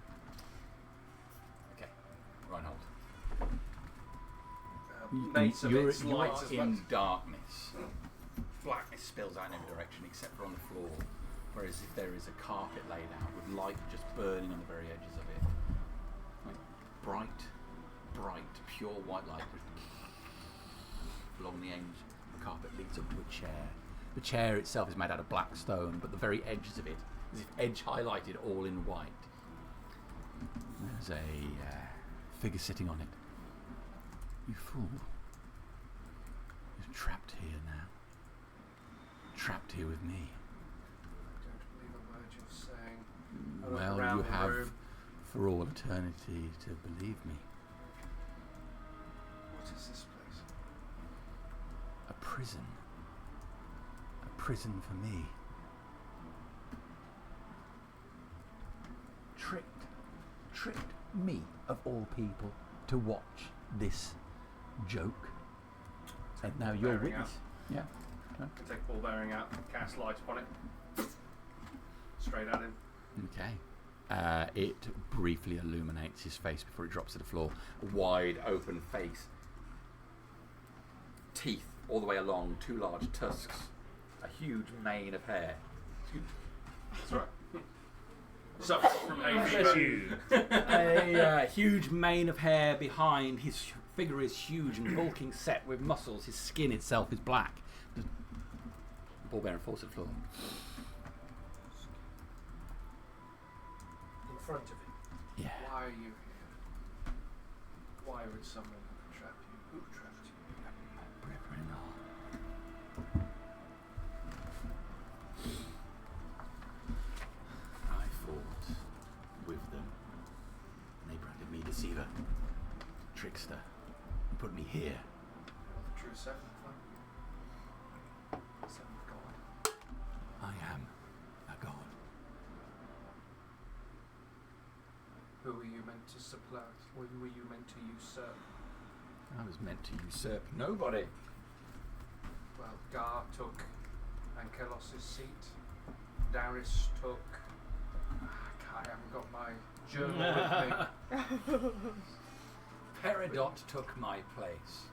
Okay, Reinhold. Mates of You're its light as in well. darkness. Blackness spills out in every direction except for on the floor, whereas if there is a carpet laid out with light just burning on the very edges of it, like bright, pure white light along the end of the carpet leads up to a chair. The chair itself is made out of black stone, but the very edges of it, as if edge highlighted, all in white. There's a figure sitting on it. You fool. You're trapped here now. Trapped here with me. I don't believe a word you're saying. I look Well, around you the have room. for all eternity to believe me. What is this place? A prison. A prison for me. Tricked me, of all people, to watch this joke. And now you're bearing witness. Yeah. Can take ball bearing out, cast light upon it. Straight at him. Okay. It briefly illuminates his face before it drops to the floor. A wide open face. Teeth all the way along, 2 large tusks. A huge mane of hair. That's right. Suffers from hay fever. A huge mane of hair behind. His figure is huge and bulking, set with muscles. His skin itself is black. The ball bearing falls to the floor. In front of him. Yeah. Why are you here? Why would someone trap you? Who trapped you? I fought with them. And they branded me deceiver, trickster, and put me here. You're the true seventh one. Seventh god. I am a god. Who were you meant to supplant? Or who were you meant to usurp? I was meant to usurp nobody. Well, Gar took Ankelos' seat. Darius took... I haven't got my journal with me. Peridot took my place.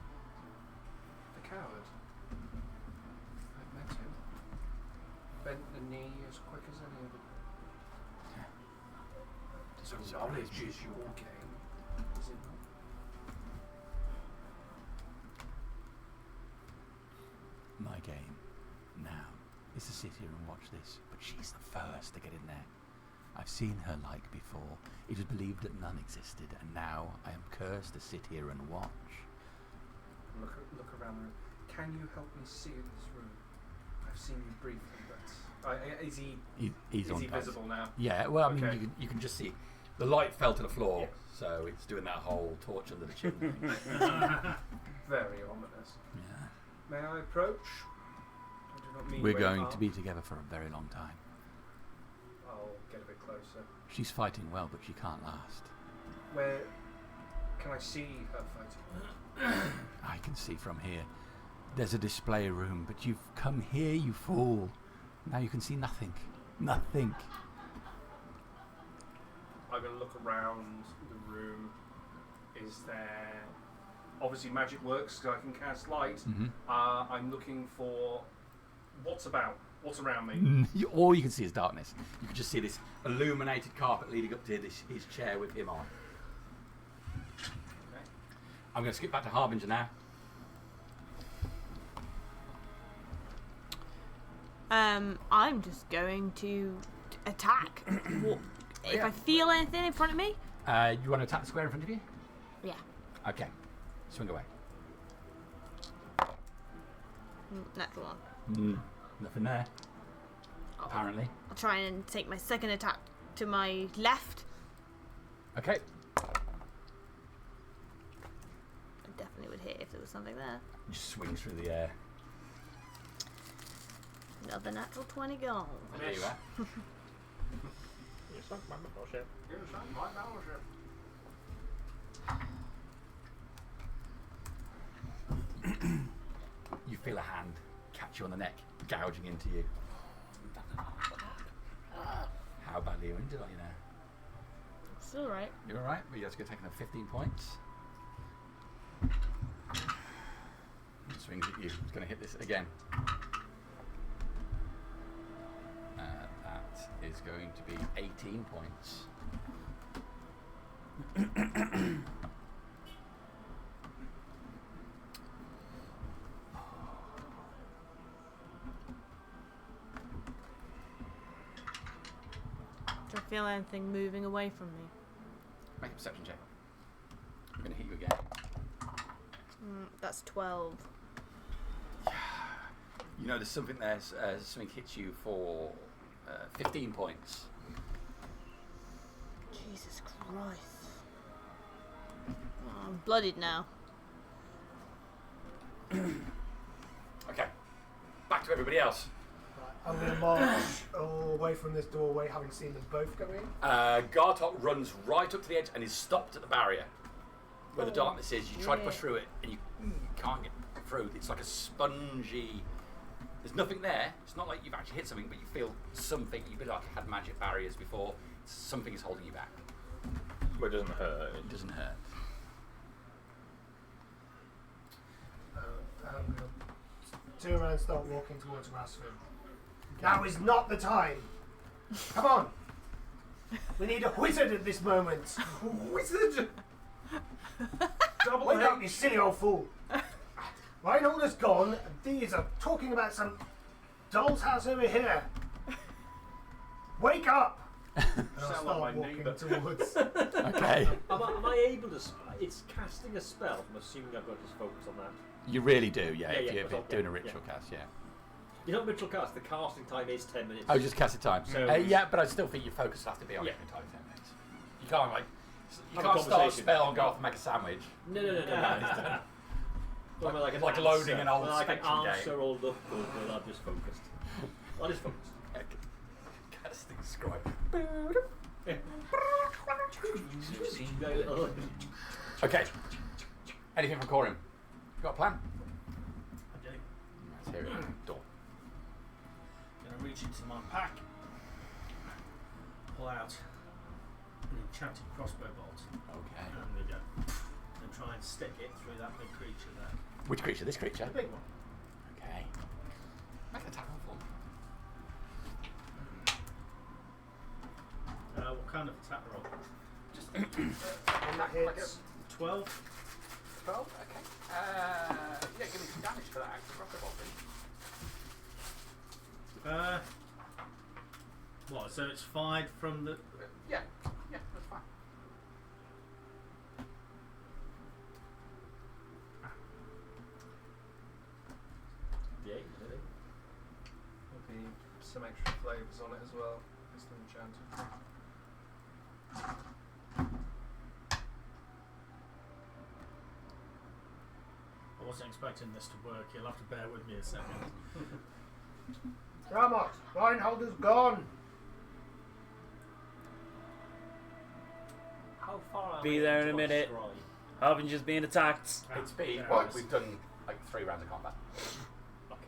The coward. I've met him. Bent the knee as quick as any of them. So knowledge is your game, is it not? My game now is to sit here and watch this, but she's the first to get in there. I've seen her like before. It was believed that none existed, and now I am cursed to sit here and watch. Look around the room. Can you help me see in this room? I've seen you briefly, but is he He's on visible now? Yeah, well, I mean, Okay. you can just see. The light fell to the floor, Yes. so it's doing that whole torch under the chimney. Very ominous. Yeah. May I approach? I do not mean We're wave going to arm. be together for a very long time. I'll get a bit closer. She's fighting well, but she can't last. Where can I see her fighting? I can see from here. There's a display room, but you've come here, you fool. Now you can see nothing. Nothing. I'm going to look around the room. Is there... Obviously magic works, so I can cast light. Mm-hmm. I'm looking for... What's about? What's around me? All you can see is darkness. You can just see this illuminated carpet leading up to his chair with him on. Okay. I'm going to skip back to Harbinger now. I'm just going to attack. If I feel anything in front of me. You want to attack the square in front of you? Yeah. Okay. Swing away. Natural one. Nothing there. Apparently. I'll try and take my second attack to my left. Okay. I definitely would hit if there was something there. Just swings through the air. Another natural 20 gone. There you are. You sunk my battleship. You feel a hand catch you on the neck, gouging into you. How badly are you injured, are you now? It's alright. You're alright, but you have to go take another 15 points. Swings at you. It's going to hit this again. That is going to be 18 points. Do I feel anything moving away from me? Make a perception check. I'm going to hit you again. That's 12. You know, there's something there. Something hits you for 15 points. Jesus Christ. Oh, I'm bloodied now. Okay. Back to everybody else. I'm going to march away from this doorway, having seen them both go in. Gartok runs right up to the edge and is stopped at the barrier where the darkness is. You try to push through it and you can't get through. It's like a spongy. There's nothing there. It's not like you've actually hit something, but you feel something. You've been like had magic barriers before. Something is holding you back. Well, it doesn't hurt. It doesn't hurt. I'm going to turn around and start walking towards Rasfin. Now is not the time. Come on. We need a wizard at this moment. Wizard! Double Wake up, H. you silly old fool. Reinholder's gone. These are talking about some doll's house over here. Wake up! And I'll Sound like start my walking neighbour. towards. Okay. Am I able to? It's casting a spell. I'm assuming I've got to just focus on that. You really do, yeah. Yeah, if yeah, you're that's all, doing yeah, a ritual yeah. cast, yeah. You know, ritual cast. The casting time is 10 minutes. Oh, just cast the time. So- Yeah, but I still think your focus has to be on Yeah. it for 10 minutes. You can't like. You Have a can't start a conversation. spell and go off and make a sandwich. No. Well, Like- an like answer. loading an old Well, like an Spectrum game. answer or look good, but I'm just focused. I'm just focused. Casting scribe. Okay. Anything from Corin? You got a plan? I do. Let's hear it. Door. Gonna reach into my pack, pull out an enchanted crossbow bolt, Okay. and we go, and try and stick it through that big creature there. Which creature? This creature? The big one. Okay. Make an attack roll for me. What kind of attack roll? Just And that hits. 12. 12? Okay. Yeah, give me some damage for that active rocket ball, please. What? So it's 5 from the. Yeah, that's fine. Yeah, There'll be some extra flavours on it as well. It's the enchanted. I wasn't expecting this to work. You'll have to bear with me a second. Ramot, Reinholder's gone. How far am Be I there into in a my minute. stride? Harbinger's being attacked. It's been, there well, it is. we've done like 3 rounds of combat. Okay.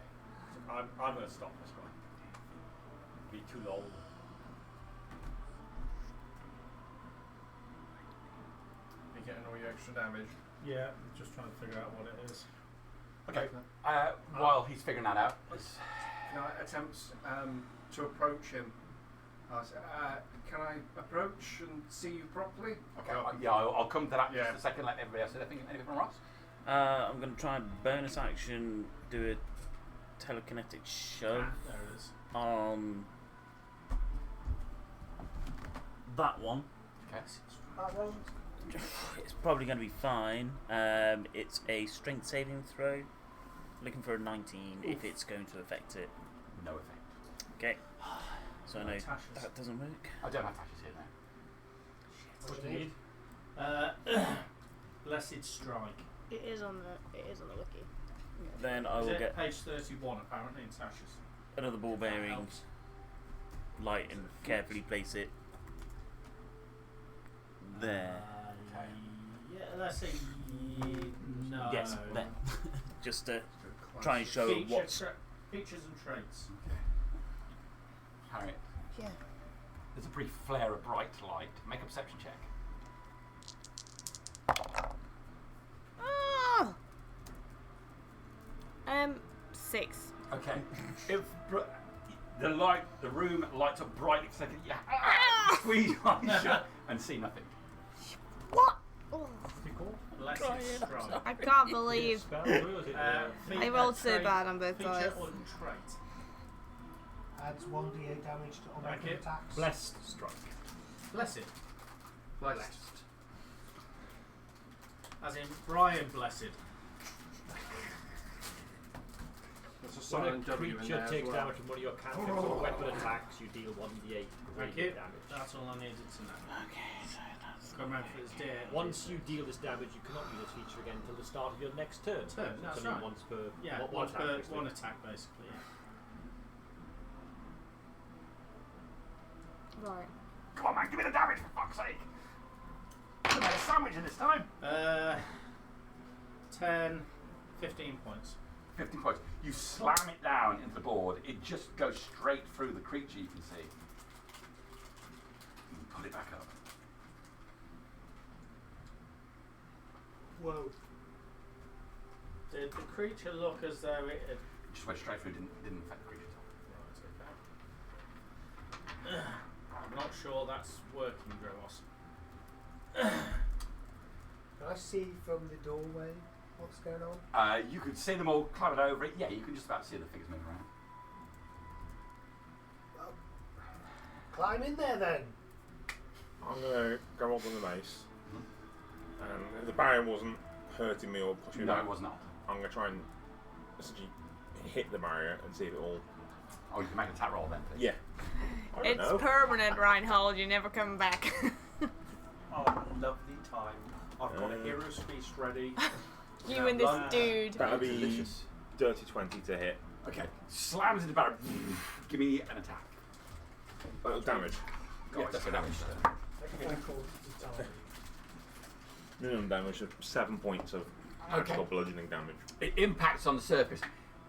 So I'm going to stop this one. Be too long. You're getting all your extra damage. Yeah, I'm just trying to figure out what it is. Okay. While he's figuring that out, Can I attempt to approach him? Can I approach and see you properly? okay, yeah, I'll come to that in Yeah. just a second. Let everybody else. Anything from Ross? I'm going to try and bonus action do a telekinetic shove There it is. on That one. Okay. That one. It's probably going to be fine. It's a strength saving throw. Looking for a 19 if it's going to affect it. No effect. Okay. So I know Tasha's. that doesn't work. I don't have Tasha's here now. What do you need? Blessed Strike. It is on the wiki. Then I Is will it get page 31 apparently in Tasha's? another ball That bearing, helps. light, and carefully place it there. Yeah, let's say no. Yes, there. Just to try and show what's. Features and traits. Harriet, Yeah. there's a brief flare of bright light. Make a perception check. Oh! 6. Okay. If the room lights up brightly for a second, you squeeze your eyes shut and see nothing. What? Oh, Blessed Strike. I can't believe Spell, who was it? I rolled so bad on both Feature dice. or trait. Adds 1d8 damage to all Like weapon it. attacks. Blessed strike. Blessed. Blessed. As in Brian Blessed. There's a When a silent W in creature there as takes well. damage from one of your cantrips or weapon attacks, you deal 1d8 Thank you. radiant damage. That's all I needed to know. Okay, so that's. Come round for his dear. Once you deal this damage, you cannot use this feature again until the start of your next turn. Turn, that's It's only right. once per Yeah, one one attack, per basically. one attack basically. Yeah. Right. Come on, man, give me the damage for fuck's sake! I made a sandwich in this time. 10, 15 points. 50 points. You slam it down into the board. It just goes straight through the creature. You can see. You pull it back up. Whoa. Did the creature look as though it had... It just went straight through. Didn't affect the creature at all. Right, okay. I'm not sure that's working, Drovos. Can I see from the doorway what's going on? You could see them all climbing over it. Yeah, you can just about see the figures moving around. Climb in there then. I'm gonna go up on the mace, and if the barrier wasn't hurting me or pushing me No, back, it was not. I'm gonna try and essentially hit the barrier and see if it all. Oh, you can make an attack roll then, please. Yeah. I don't It's know. permanent, Reinhold. You never come back. Oh, lovely time. I've got a hero's feast ready. You and this Love- dude. That'll be Delicious. dirty 20 to hit. Okay. Slams into the barrel. Give me an attack. Damage. Yeah, that's a damage. Minimum damage of 7 points of actual bludgeoning damage. It impacts on the surface.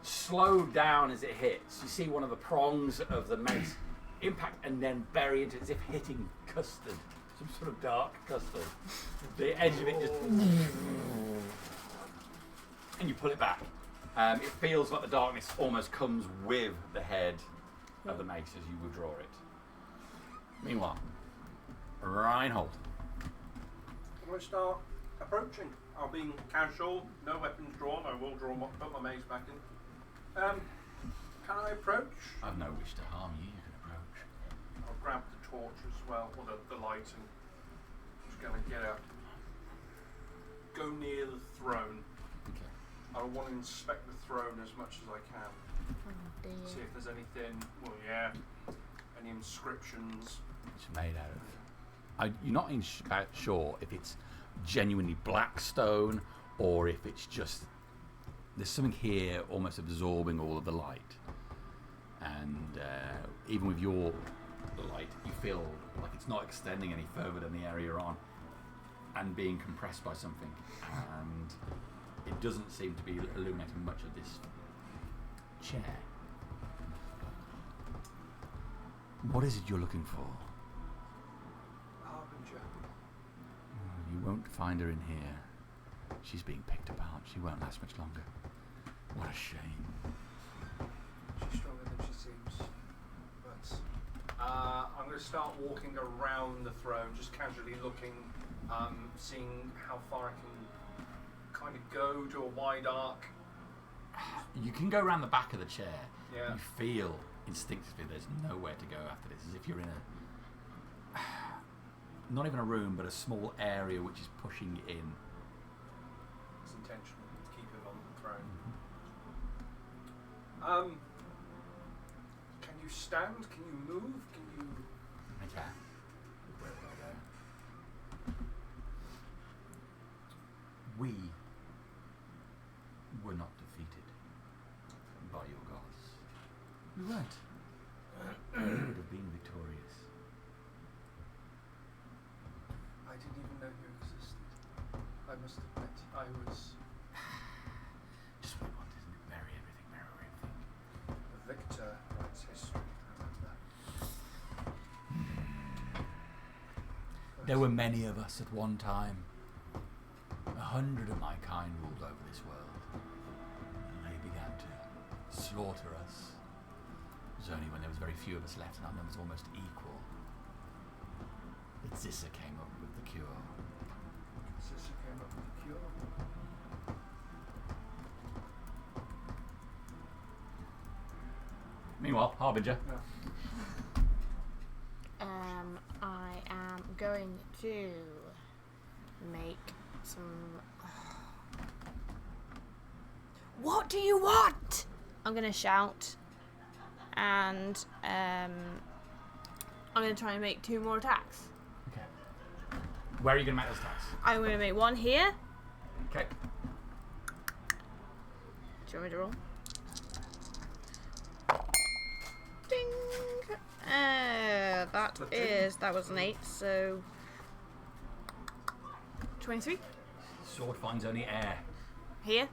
Slow down as it hits. You see one of the prongs of the mace impact and then bury into it as if hitting custard. Some sort of dark custard. The edge of it just... And you pull it back. It feels like the darkness almost comes with the head of the mace as you withdraw it. Meanwhile, Reinhold. I'm going to start approaching. I'll be casual, no weapons drawn. I will put my mace back in. Can I approach? I've no wish to harm you. You can approach. I'll grab the torch as well, or the light, and just going to get up. Go near the throne. Okay. I want to inspect the throne as much as I can. See if there's anything. Well, yeah. Any inscriptions. It's made out of. You're not about sure if it's genuinely black stone or if it's just there's something here almost absorbing all of the light, and even with your light, you feel like it's not extending any further than the area you're on, and being compressed by something, and it doesn't seem to be illuminating much of this chair. What is it you're looking for? Harbinger. You won't find her in here. She's being picked apart. She won't last much longer. What a shame. She's stronger than she seems. But I'm going to start walking around the throne, just casually looking, seeing how far I can kind of go to a wide arc. You can go around the back of the chair. Yeah. You feel instinctively there's nowhere to go after this, as if you're in not even a room, but a small area which is pushing in. It's intentional to keep him on the throne. Can you stand? Can you move? Can you... I can. Where would I go? We were not defeated by your gods. We weren't. We would have been victorious. I didn't even know you existed. I must admit, I was... Just what we want, isn't it? Bury everything, bury everything. The victor writes history, remember? There were many of us at one time. 100 of my kind ruled over this world. And they began to slaughter us. It was only when there was very few of us left and our numbers almost equal that Zissa came up with the cure. Sister came up with the cure. Meanwhile, Harbinger. No. I am going to make some. What do you want? I'm gonna shout, and I'm gonna try and make 2 more attacks. Okay. Where are you going to make those attacks? I'm gonna make 1 here. Okay. Do you want me to roll? Ding! That was an 8, so 23 Sword finds only air. here.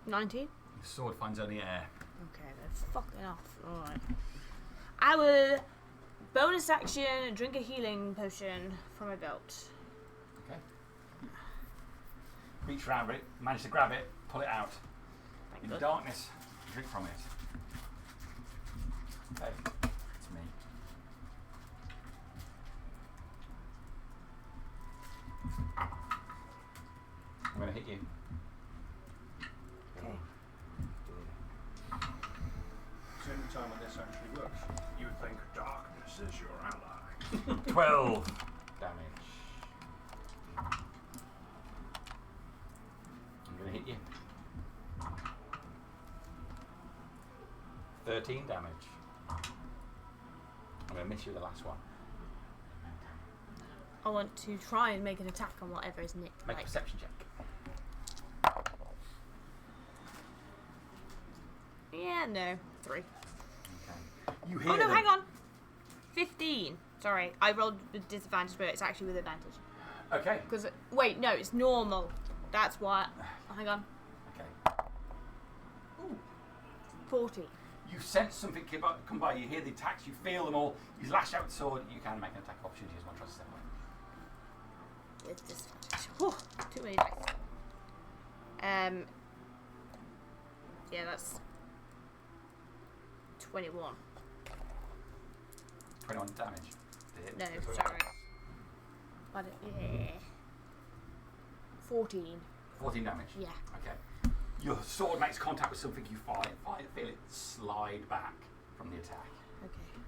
$19. The sword finds only air. Okay, they're fucking off. Alright. I will bonus action drink a healing potion from my belt. Okay. Reach around it, manage to grab it, pull it out. In the darkness, drink from it. Okay, it's me. I'm going to hit you. Okay. It's the only time when this actually works. You would think darkness is your ally. 12 damage. I'm going to hit you. 13 damage. I'm going to miss you with the last one. I want to try and make an attack on whatever is nicked. Make a Like, perception check. yeah, no. 3. Okay. You hear Oh no, them. hang on. 15. Sorry, I rolled with disadvantage, but it's actually with advantage. Okay. Because wait, no, it's normal. That's why. Hang on. Okay. Ooh. 40. You sense something come by, you hear the attacks, you feel them all, you lash out the sword, you can make an attack opportunity as one tries to step away. With disadvantage. Whew, too many dice. Yeah, that's 21. 21 damage. No, sorry. Yeah. 14. 14 damage. Yeah. Okay. Your sword makes contact with something, you feel it slide back from the attack. Okay.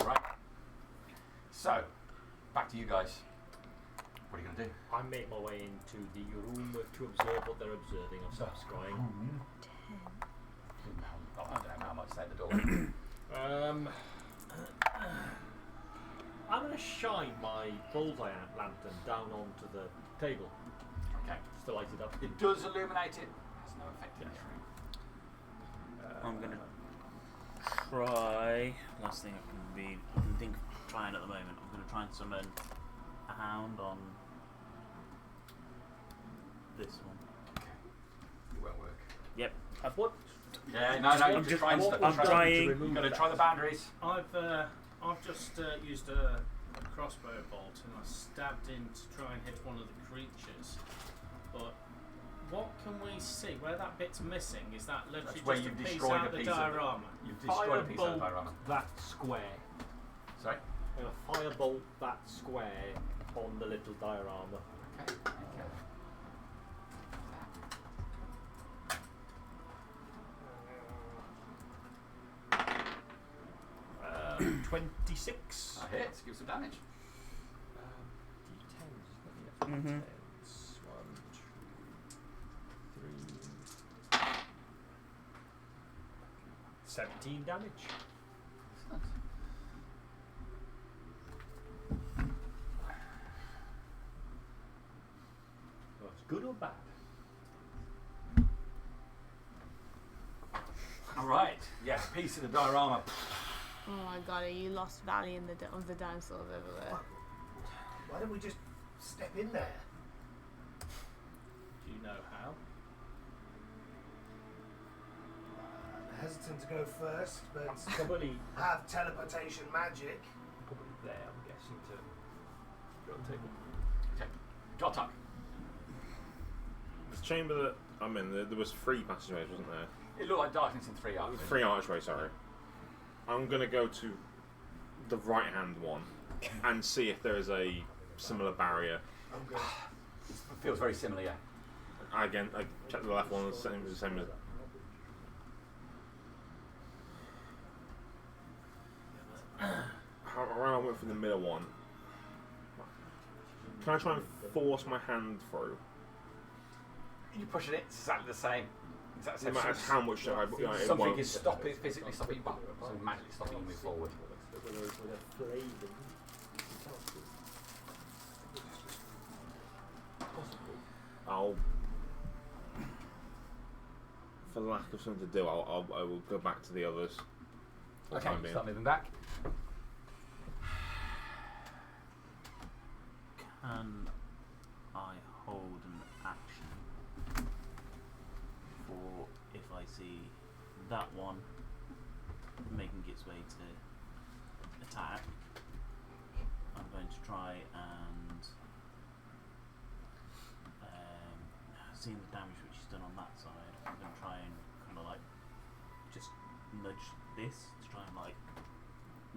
Right. So, back to you guys. What are you going to do? I make my way into the room to observe what they're observing. I'll start scrying. 10. I don't know how much at the door. I'm going to shine my bullseye lantern down onto the table. Okay. Just to light it up. It does illuminate it. Has no effect in this room. I'm gonna try. Last thing I can think of trying at the moment. I'm gonna try and summon a hound on this one. Okay. It won't work. Yep. I've what? Yeah, no, you're just trying to. I'm trying. You're going to try the boundaries. I've just used a crossbow bolt and I stabbed in to try and hit one of the creatures. But what can we see? Where that bit's missing? Is that literally That's where just a you've piece destroyed out a of the piece of it. diorama? You've destroyed a piece of the diorama. That square. Sorry? I'm going to firebolt that square on the little diorama. Okay. 26. That hits. Give some damage. D10s, isn't it? Mhm. 10s. 1, 2, 3. 17 damage. Excellent. Well, it's good or bad? All right. Yeah, piece of the diorama. Oh my god, you lost value in of the dinosaurs over there. Why don't we just step in there? Do you know how? I'm hesitant to go first, but Probably have teleportation magic. there, I'm guessing, to go and take them. Okay. Gotok. The chamber that I'm in, there was 3 passageways, wasn't there? It looked like darkness in 3 arcs. 3 archways, sorry. I'm going to go to the right-hand one and see if there is a similar barrier. I'm good. It feels very similar, yeah. Again, I checked the left one, the same as. Around I went for the middle one. Can I try and force my hand through? You pushing it, it's exactly the same. Exactly No the same. matter how much I it Something won't. is physically stopping you, something magically stopping you move forward. I'll, for lack of something to do, I will go back to the others. For the Okay, time being. start moving back. Can I hold an action for if I see that one making its way to attack? I'm going to try and seeing the damage which is done on that side, I'm going to try and kind of like just nudge this to try and like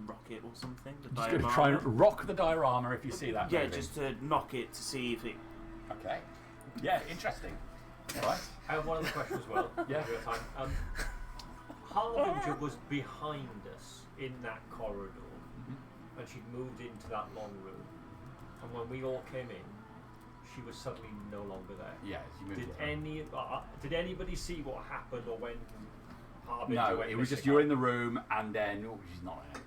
rock it or something. The Just going to try and rock the diorama if you see that. yeah, moving. just to knock it to see if it. Okay. Yeah, interesting. All right. I have one other question as well. Yeah. Your time. Harbinger was behind us in that corridor, and she'd moved into that long room. And when we all came in, she was suddenly no longer there. Yeah, you moved Did anybody see what happened or when Harbinger No, went it was just missing? you're in the room and then she's not there.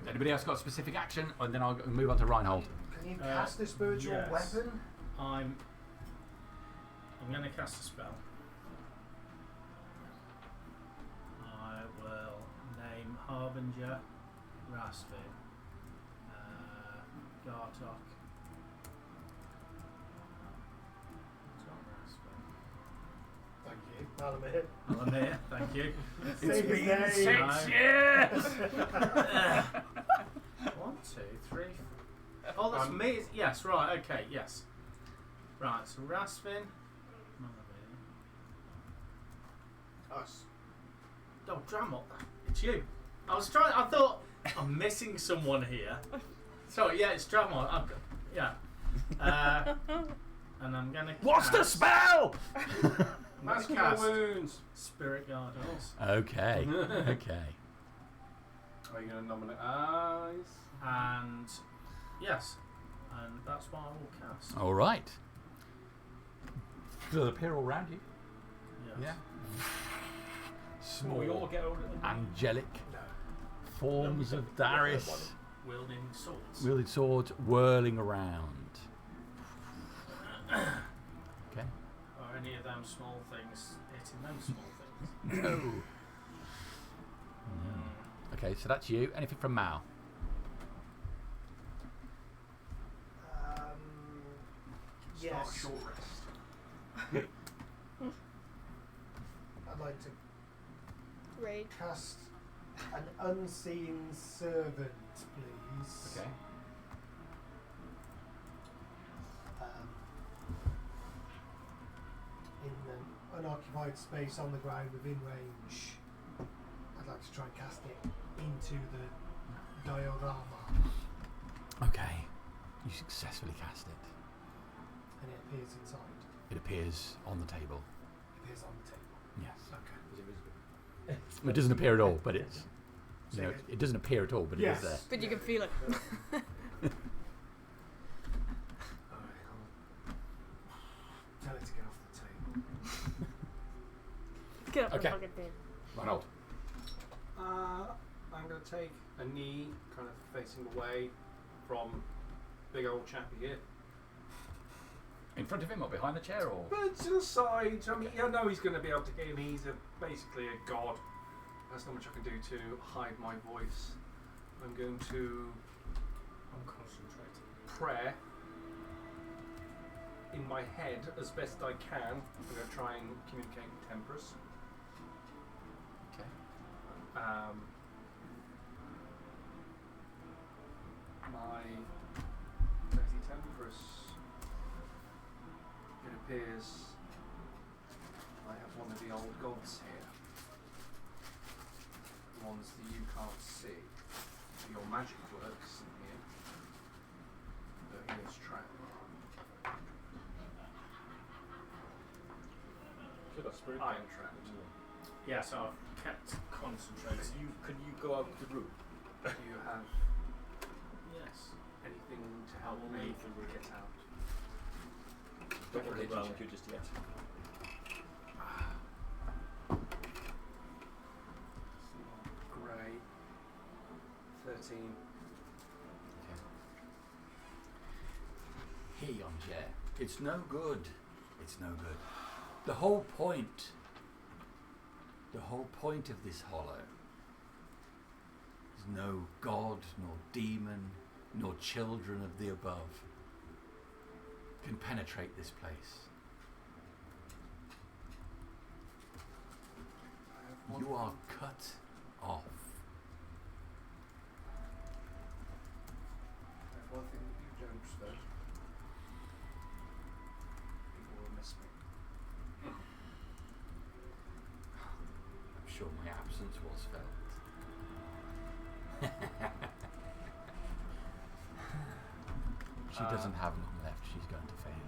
Yeah. Anybody else got a specific action? And then I'll move on to Reinhold. Can you cast a spiritual yes. weapon? I'm going to cast a spell. I will name Harbinger, Rasvin, Gartok. It's not Rasvin. Thank you. Alamir. Alamir, thank you. Say his name. 6 years! 1, 2, 3. Oh, that's me. Yes, right. Okay. Yes. Right. So Rasvin. Us. Oh, Dramot. It's you. I thought I'm missing someone here. So yeah, it's Dramot. Yeah. And I'm gonna. What's the spell? I'm gonna Masking cast your wounds. Spirit Guardians. Okay. Okay. Are you going to nominate eyes? And yes, and that's what I will cast. All right. They'll appear all around you. Yes. Yeah. Will we all Small, get over it? angelic forms of Darius, Wielding swords. wielded swords whirling around. Okay. Are any of them small things hitting them small things? No. Okay, so that's you. Anything from Mal? Yes. Short rest. I'd like to Raid. cast an unseen servant, please. Okay. In an unoccupied space on the ground within range. I'd like to try and cast it into the diorama, Okay. You successfully cast it. and it appears inside. It appears on the table. It appears on the table. Yes. Okay. It's invisible. It doesn't appear at all, but it's. Say again? It doesn't appear at all, but Yes. it is there. But you can feel it. Alright, tell it to get off the table. Get up Okay. and fucking do. Ronald. I'm going to take a knee, kind of facing away from big old chappy here. In front of him or behind the chair or? But to the side. I mean, I know he's going to be able to hear me. He's basically a god. There's not much I can do to hide my voice. I'm going to I'm concentrating. pray in my head as best I can. I'm going to try and communicate with Temperus. Okay. My Lady Temperus. It appears I have one of the old gods here. Ones that you can't see. Your magic works in here. But here's trapped. Should I spirit? I am trapped. Yeah, so I've kept concentrating. Can you go out the room? Do you have Yes. anything to help will me leave the room. get out? Don't want to ground you just yet. Grey. 13. Here, young chair. It's no good. It's no good. The whole point of this hollow is no god, nor demon, nor children of the above can penetrate this place. You are cut off. I have one thing that you don't, though. People will miss me. I'm sure my absence was felt. She doesn't have long left. She's going to fail.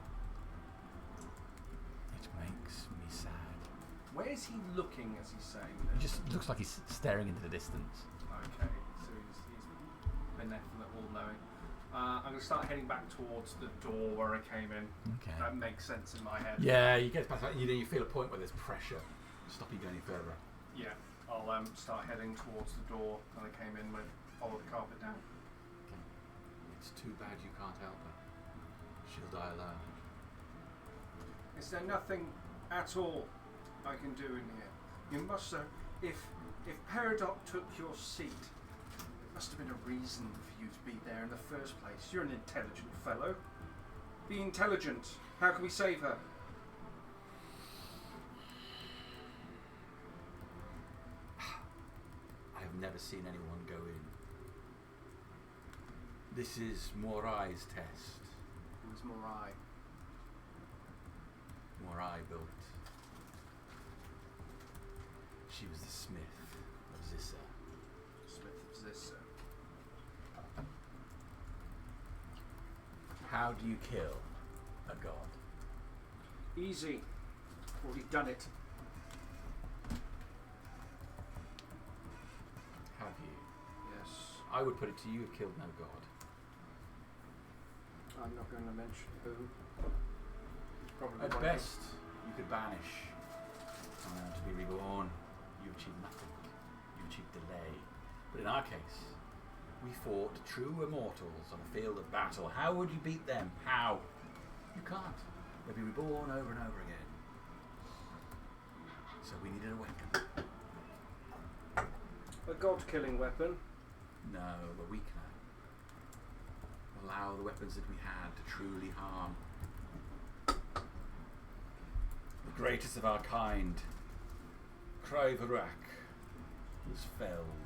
It makes me sad. Where is he looking as he's saying He this? just looks like he's staring into the distance. Okay, so he's benevolent, all-knowing. I'm going to start heading back towards the door where I came in. Okay. That makes sense in my head. Yeah, you get past that. You feel a point where there's pressure. Stop you going any further. Yeah. I'll start heading towards the door that I came in with. Follow the carpet down. It's too bad you can't help her. She'll die alone. Is there nothing at all I can do in here? You must, sir. If Peridot took your seat, there must have been a reason for you to be there in the first place. You're an intelligent fellow. Be intelligent. How can we save her? I have never seen anyone go in. This is Morai's test. Who's Morai? Morai built. She was the smith of Zissa. Smith of Zissa. How do you kill a god? Easy. Already done it. Have you? Yes. I would put it to you, have killed no god. I'm not going to mention who. Probably At one best, you could banish to be reborn. You achieve nothing. You achieve delay. But in our case, we fought true immortals on a field of battle. How would you beat them? How? You can't. They'll be reborn over and over again. So we needed a weapon. A god-killing weapon. No, a weakener. Allow the weapons that we had to truly harm. The greatest of our kind, Kryvarak, was felled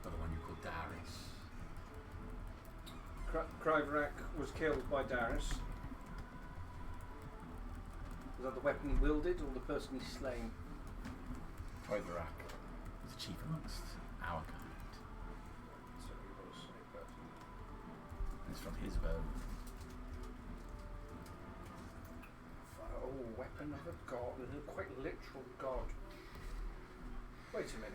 by the one you call Darius. Kryvarak was killed by Darius. Was that the weapon he wielded or the person he slain? Kryvarak was the chief amongst our kind. So he was a person. It's from his bow. Oh, weapon of a god, and a quite literal god. Wait a minute.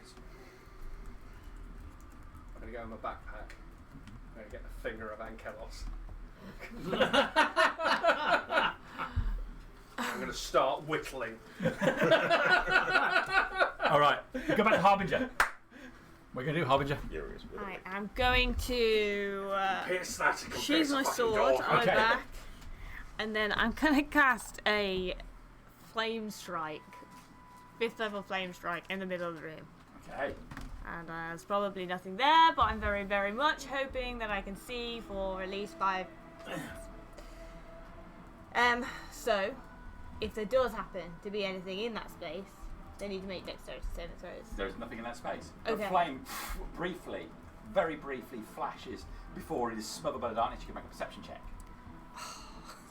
I'm going to go in my backpack. I'm going to get the finger of Ankelos. I'm going to start whittling. Alright, go back to Harbinger. What are you going to do, Harbinger? Furious with I it. am going to Pierce that. sheathe my sword on my back, and then I'm going to cast a flame strike, 5th level flame strike in the middle of the room. Okay. And there's probably nothing there, but I'm very, very much hoping that I can see for at least 5 minutes. So, if there does happen to be anything in that space, they need to make dexterity saving throws. There's nothing in that space. Okay. The flame briefly, very briefly flashes before it is smothered by the darkness. You can make a perception check.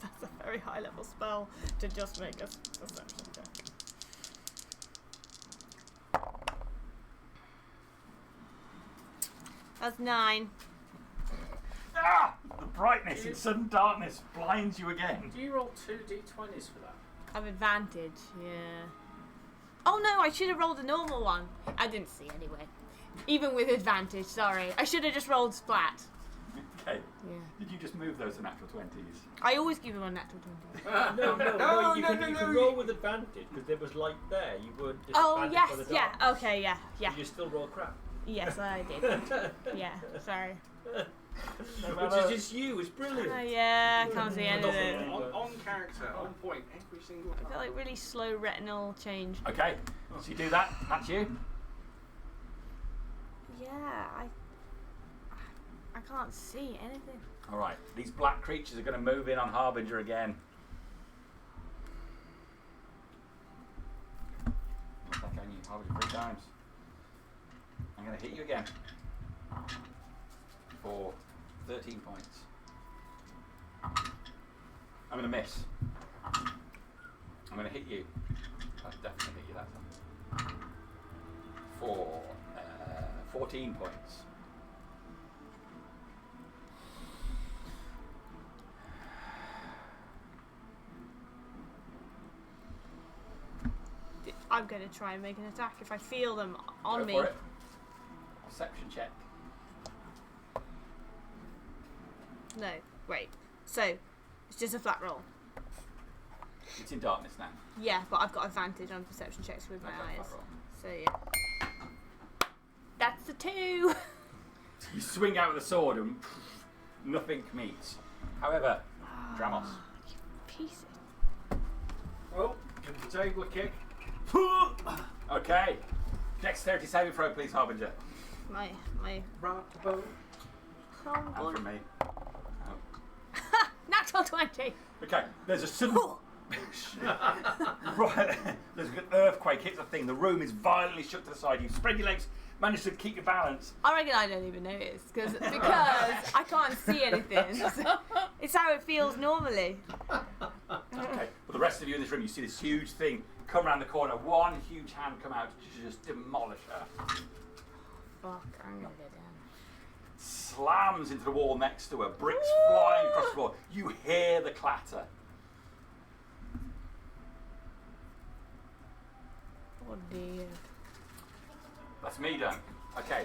That's a very high level spell to just make a perception check. That's 9. Ah! The brightness in sudden darkness blinds you again. Do you roll 2 d20s for that? I have advantage, yeah. Oh no, I should have rolled a normal one. I didn't see anyway. Even with advantage, sorry. I should have just rolled splat. Okay. Yeah. Did you just move those to natural 20s? I always give him a natural 20. No, you can roll with advantage because there was light there. You weren't disadvantaged Oh, by yes, the yeah, dark. okay, yeah. You still roll crap. Yes, I did. Yeah, sorry. Which is just you, it's brilliant. Yeah, I can't see anything. On character, on point, every single I time. feel like really slow retinal change. Okay. So you do that. That's you. Yeah, I can't see anything. Alright. These black creatures are going to move in on Harbinger again. What's that going you? Harbinger 3 times. I'm going to hit you again. For 13 points. I'm going to miss. I'm going to hit you. I'll definitely hit you that time. For 14 points. I'm going to try and make an attack if I feel them on Go me. for it. Perception check. No, wait. So, it's just a flat roll. It's in darkness now. Yeah, but I've got advantage on perception checks with my Okay, eyes. flat roll. So, yeah. That's a 2! You swing out with a sword and nothing meets. However, Dramos. You piece Oh, give the table a kick. Okay. Dexterity saving throw, please, Harbinger. My Rock the boat. And humble. from me. Natural 20! Okay, there's a sudden. Right, there's an earthquake hits the thing. The room is violently shook to the side. You spread your legs, manage to keep your balance. I reckon I don't even notice because I can't see anything. It's how it feels normally. Okay, but the rest of you in this room, you see this huge thing come around the corner. One huge hand come out to just demolish her. Fuck, I'm gonna go down. Slams into the wall next to her. Bricks flying across the floor. You hear the clatter. Oh dear. That's me done. Okay,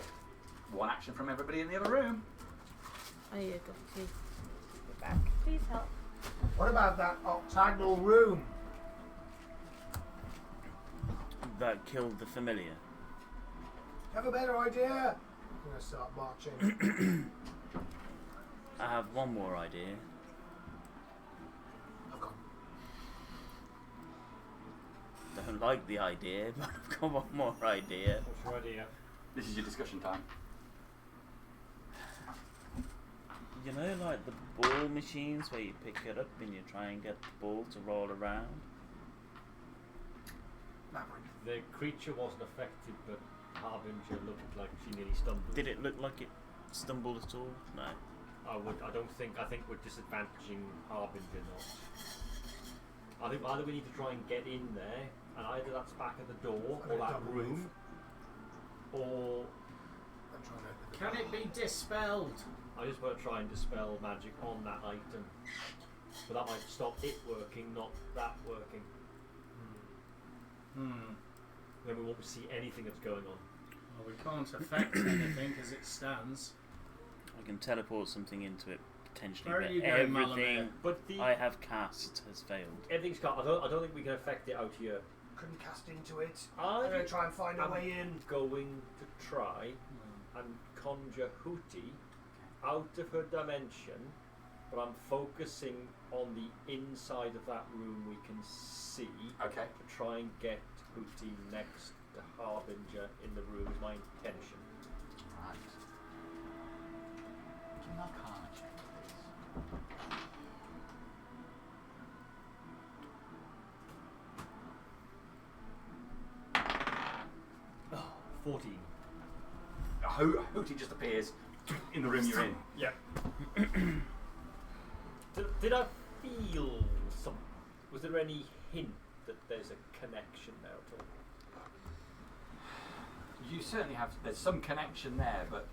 one action from everybody in the other room. I need a cup of tea. Get back. Please help. What about that octagonal room? That killed the familiar. Have a better idea? I'm gonna start marching. I have one more idea. I've gone. Don't like the idea, but I've got one more idea. What's your idea? This is your discussion time. You know, like the ball machines where you pick it up and you try and get the ball to roll around? The creature wasn't affected, but Harbinger looked like she nearly stumbled. Did it look like it stumbled at all? No. I think we're disadvantaging Harbinger not. I think either we need to try and get in there, and either that's back at the door or that room, or I'm trying to open the Can it be dispelled? I just want to try and dispel magic on that item. But that might stop it working, not that working. Then we won't see anything that's going on. Well, we can't affect anything as it stands. I can teleport something into it potentially, Where are but you going, everything But I have cast has failed. everything's got. I don't think we can affect it out here. Couldn't cast into it. I'm I'm going to try and find a I'm way in. going to try and conjure Hooty out of her dimension, but I'm focusing on the inside of that room we can see Okay. to try and get Hooty next to Harbinger in the room is my intention. Right. Give me an Arcana check, please. 14. Hooty just appears in the room you're in. Yeah. Did I feel some? Was there any hint that there's a connection there at all? You certainly have. There's some connection there, but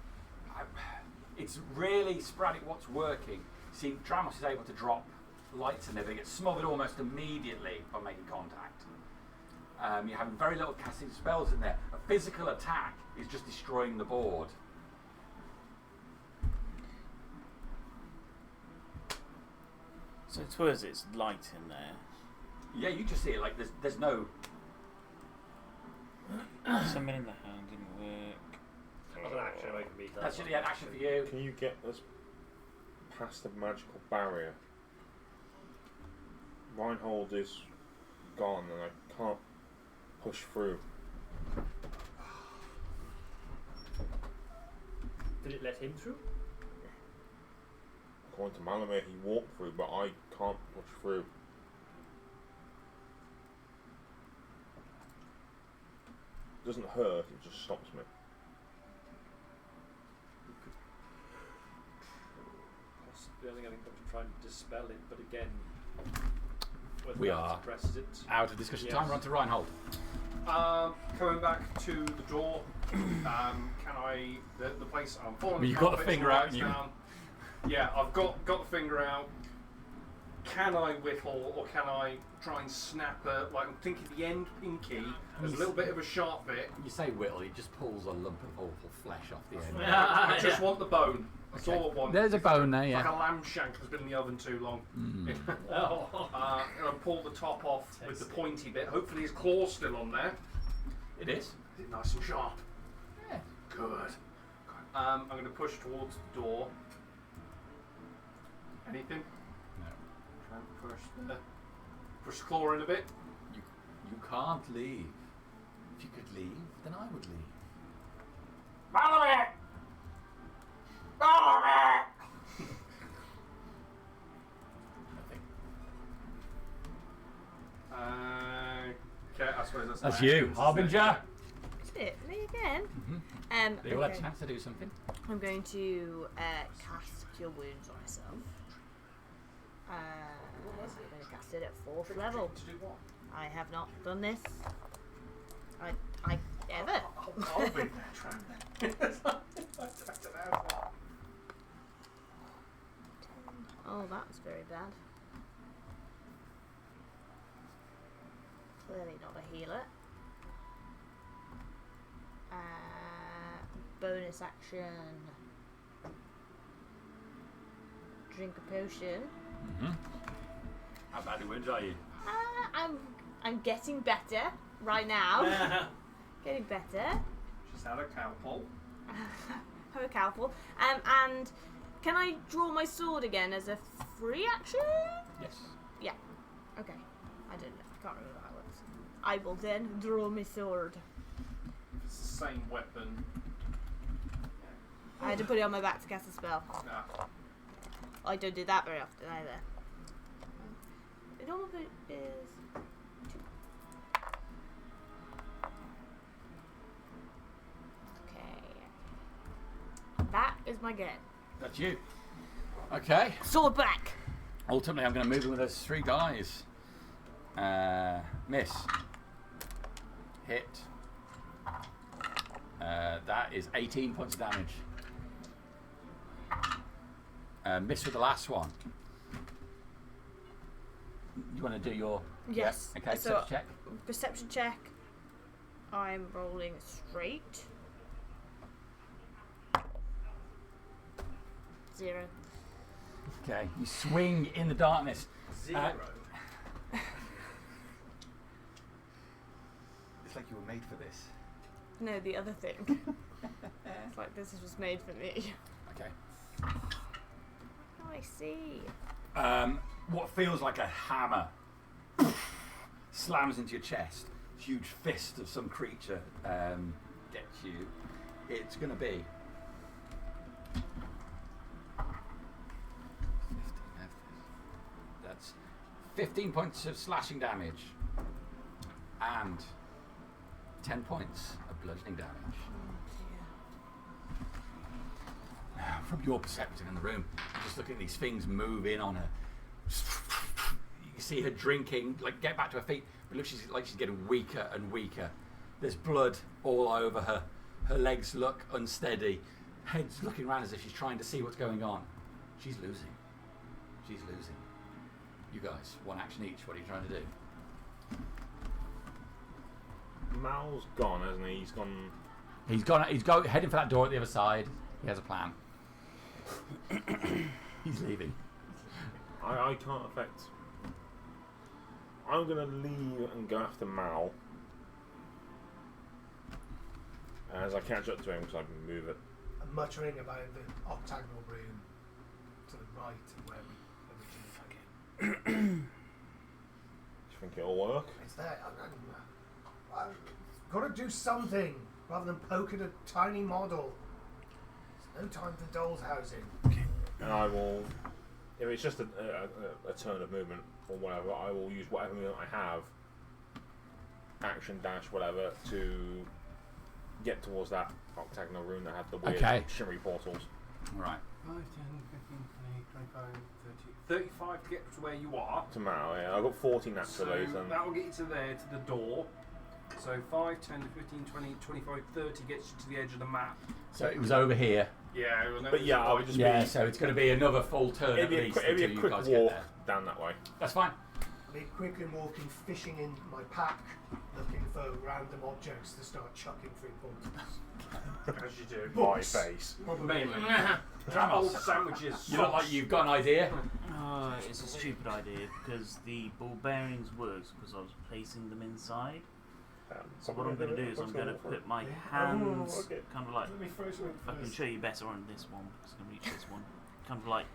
it's really sporadic what's working. See, Dramos is able to drop lights in there, but it gets smothered almost immediately by making contact. You're having very little casting spells in there. A physical attack is just destroying the board. So I suppose it's light in there. Yeah, you just see it like there's no. Summon in the hand didn't work. That's an action away from me. That's just an action for you. Can you get us past the magical barrier? Reinhold is gone and I can't push through. Did it let him through? According to Malamir, he walked through, but I can't push through. It doesn't hurt, it just stops me. Possibly, I think I'm going to try and dispel it, but again, whether We that are suppresses it. Out of discussion Yes. time. We're on to Reinhold. Coming back to the door, can I the place I'm falling? Well, you've got the carpets, finger all out lights and you- down. Yeah, I've got the finger out. Can I whittle or can I try and snap a, like I'm thinking the end pinky, there's a little bit of a sharp bit. You say whittle, he just pulls a lump of awful flesh off the end. I just want the bone. That's all I want. There's a bone there, Like yeah. a lamb shank that's been in the oven too long. Mm. And I'll pull the top off with the pointy bit. Hopefully his claw's still on there. It is. Is it nice and sharp? Yeah. Good. I'm going to push towards the door. Anything? No. Try and push the claw in a bit. You can't leave. If you could leave, then I would leave. Malamir! Malamir! Nothing. Okay, I suppose that's That's my you, action. Harbinger. Is it me again? They all had a Okay. chance to do something. I'm going to cast Cure Wounds on myself. I'm going to cast it at 4th level. To do what? I have not done this. I ever. I'll be there trying to. Oh, that was very bad. Clearly not a healer. Bonus action. Drink a potion. How badly wounded are you? I'm getting better right now. Getting better. She's had a cowpole. Have a cowpole. And can I draw my sword again as a free action? Yes. Yeah. Okay. I don't know. I can't remember how it works. I will then draw my sword. It's the same weapon. I had to put it on my back to cast a spell. Nah. I don't do that very often either. The normal bit is 2. Okay. That is my game. That's you. Okay. Sword back. Ultimately, I'm going to move in with those 3 guys. Miss. Hit. That is 18 points of damage. Miss with the last one. You want to do your... Yes. Yeah. Okay, So, perception check. perception check. I'm rolling straight. 0. Okay, you swing in the darkness. 0. It's like you were made for this. No, the other thing. It's like this was made for me. Okay. Oh, I see. What feels like a hammer slams into your chest. Huge fist of some creature gets you. It's going to be 15. That's 15 points of slashing damage and 10 points of bludgeoning damage. Now, from your perspective in the room, you're just looking at these things move in on her. You see her drinking, like get back to her feet, but looks like she's getting weaker and weaker. There's blood all over her. Her legs look unsteady. Head's looking around as if she's trying to see what's going on. She's losing. She's losing. You guys, one action each. What are you trying to do? Mal's gone, hasn't he? He's gone. He's heading for that door at the other side. He has a plan. He's leaving. I can't affect. I'm gonna leave and go after Mal. As I catch up to him, because I can move it. I'm muttering about the octagonal room to the right of where we originally came. Do you think it'll work? It's there. I've got to do something rather than poke at a tiny model. There's no time for doll's housing. And I will, if it's just a turn of movement or whatever, I will use whatever movement I have, action dash whatever, to get towards that octagonal room that had the weird shimmery portals. Right. 5, 10, 15, 20, 25, 30. 35 to get to where you are. To Mal, yeah. I've got 40 naturally. So that will get you to there, to the door. So 5, 10, 15, 20, 25, 30 gets you to the edge of the map. So it was over here. Yeah, it was but yeah, I would just be... so it's going to be another full turn at least. It'd be a quick walk down that way. That's fine. I'll be quickly walking, fishing in my pack, looking for random objects to start chucking through portals. As you do. My face. Mainly. Old sandwiches. You look like you've got an idea. It's a stupid idea because the ball bearings works because I was placing them inside. So what I'm going to do is I'm going to put my hands kind of like, I can show you better on this one because I can reach this one, kind of like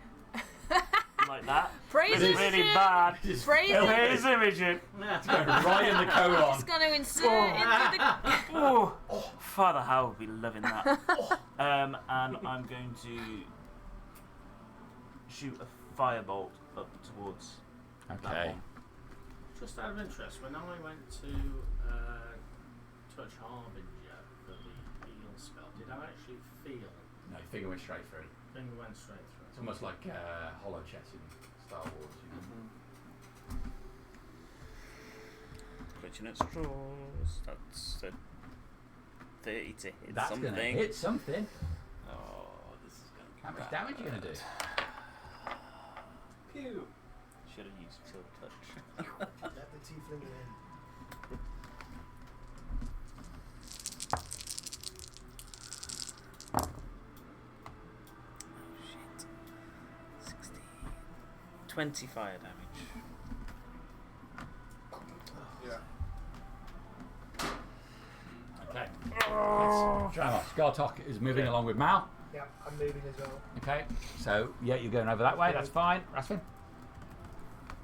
that. Praise it's really bad. Praise imaging. It's going right in the colon. It's going to insert into the... Father Hal would be loving that. And I'm going to shoot a firebolt up towards that one. Just out of interest, when I went to touch Harbinger for the heal spell, did I actually feel? No, your finger went straight through. Finger went straight through. It's almost like hollow chess in Star Wars. You know? Clutching at straws. That's a 30 to hit That's something. That's going to hit something. Oh, this is going to be How much bad. damage are you going to do? Pew. Should have used Chill Touch. Let the tiefling in. Oh shit. 16. 20 fire damage. Yeah. Okay. Skartok is moving along with Mal. Yeah, I'm moving as well. Okay. So, yeah, you're going over that way. That's fine. Rasfin?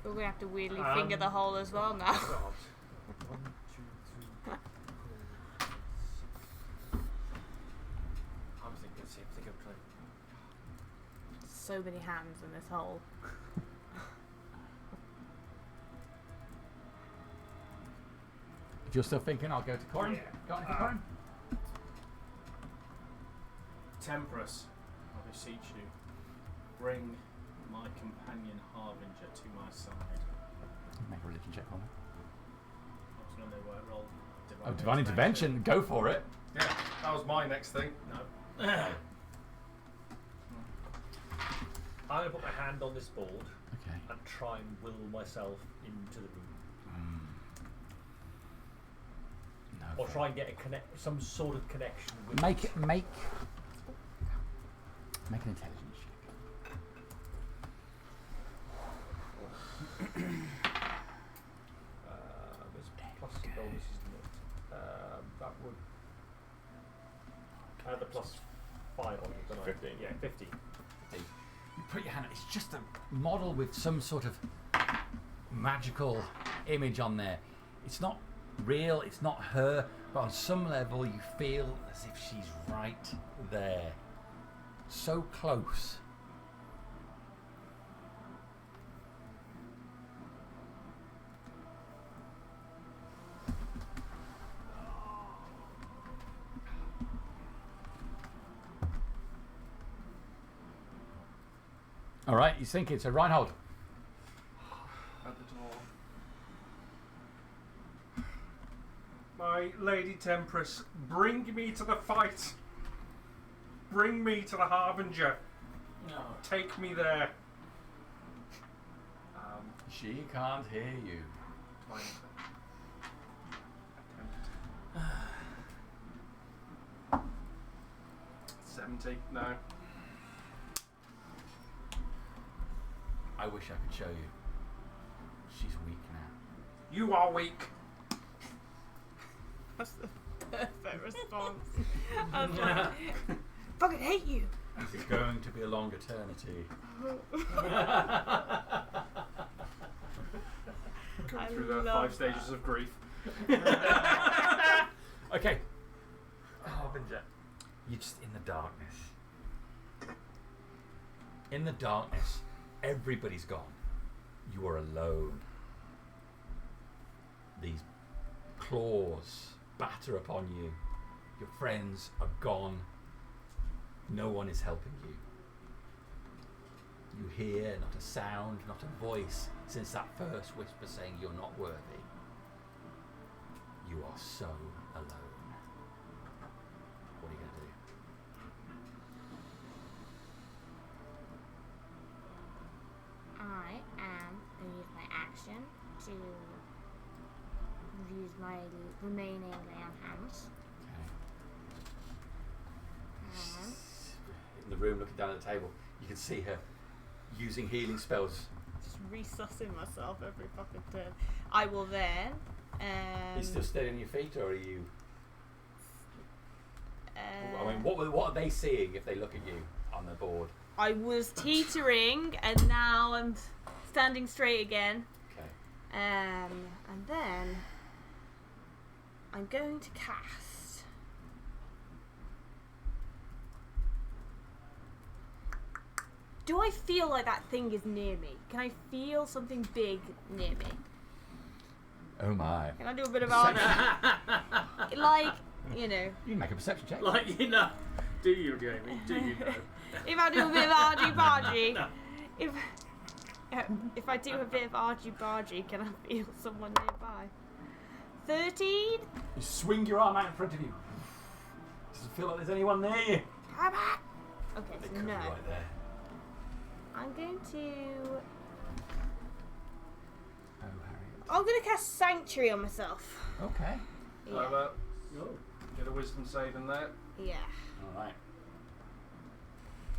We're going to have to weirdly finger the hole as well now. 1, 2, 3, 4. I'm thinking, see if they go play. So many hands in this hole. If you're still thinking, I'll go to Corin. Yeah. Got anything, Corin? Temperance, I beseech you, bring my companion Harbinger to my side. Make a religion check on that. I was going to roll Divine Intervention. Go for it. Yeah, that was my next thing. No. I'm going to put my hand on this board Okay. and try and will myself into the room. No. or try and get some sort of connection with Make an intelligence check. There's plus bonus, isn't it? That would add the plus 5 on it, don't I? 15. Yeah, 50. You put your hand. It's just a model with some sort of magical image on there. It's not real. It's not her. But on some level, you feel as if she's right there, so close. All right, you think it's a Reinhold. At the door. My Lady Tempress, bring me to the fight. Bring me to the Harbinger. No. Take me there. She can't hear you. 70, no. I wish I could show you. She's weak now. You are weak. That's the perfect response. I was like, fucking hate you. This is going to be a long eternity. Going through the 5 stages of grief. Okay. Harbinger. You're just in the darkness. In the darkness, everybody's gone. You are alone. These claws batter upon you. Your friends are gone. No one is helping you. You hear not a sound, not a voice, since that first whisper saying you're not worthy. You are so alone. What are you going to do? I am going to use my action to use my remaining lay on hands. Okay. In the room, looking down at the table, you can see her using healing spells. Just resussing myself every fucking turn. I will then. Are you still steady on your feet, or are you? I mean, what are they seeing if they look at you on the board? I was teetering, and now I'm standing straight again. Okay. And then I'm going to cast. Do I feel like that thing is near me? Can I feel something big near me? Oh my. Can I do a bit of archery? Like, you know. You can make a perception check. Like, you know. Do you, Jamie? Do you know? If I do a bit of argy-bargy, No. if I do a bit of argy-bargy, can I feel someone nearby? 13? You swing your arm out in front of you. Does it feel like there's anyone near you? Come back! Okay, They so could no. be right there. I'm going to... Oh, Harriet. I'm going to cast Sanctuary on myself. Okay. Yeah. Get a wisdom save in there. Yeah. All right.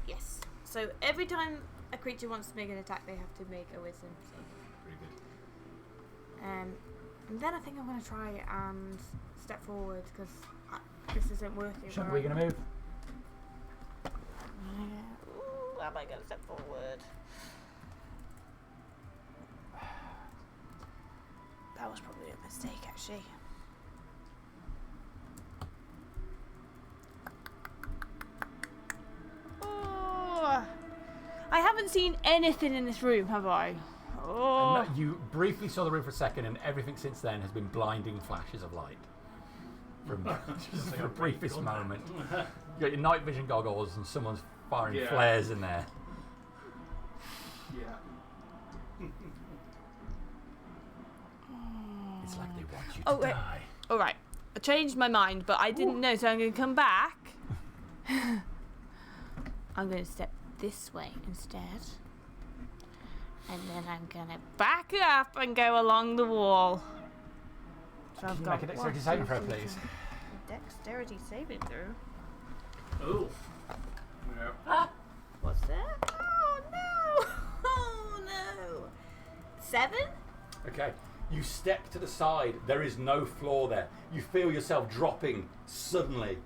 Yes. So every time a creature wants to make an attack, they have to make a wisdom save. Pretty good. And then I think I'm going to try and step forward because this isn't working. Sean, are we going to move? Ooh, am I going to step forward? That was probably a mistake, actually. Oh, I haven't seen anything in this room, have I? Oh. And you briefly saw the room for a second, and everything since then has been blinding flashes of light. From just the briefest moment. You got your night vision goggles, and someone's firing Yeah. flares in there. Yeah. It's like they want you to Oh, wait. die. All right. I changed my mind, but I didn't know, so I'm going to come back. I'm going to step this way instead. And then I'm going to back up and go along the wall. I've Can you got make a dexterity 1, saving 2, throw, 3, please? 4. Dexterity saving throw. Ooh. Yeah. What's that? Oh no! Oh no! 7? Okay. You step to the side. There is no floor there. You feel yourself dropping suddenly.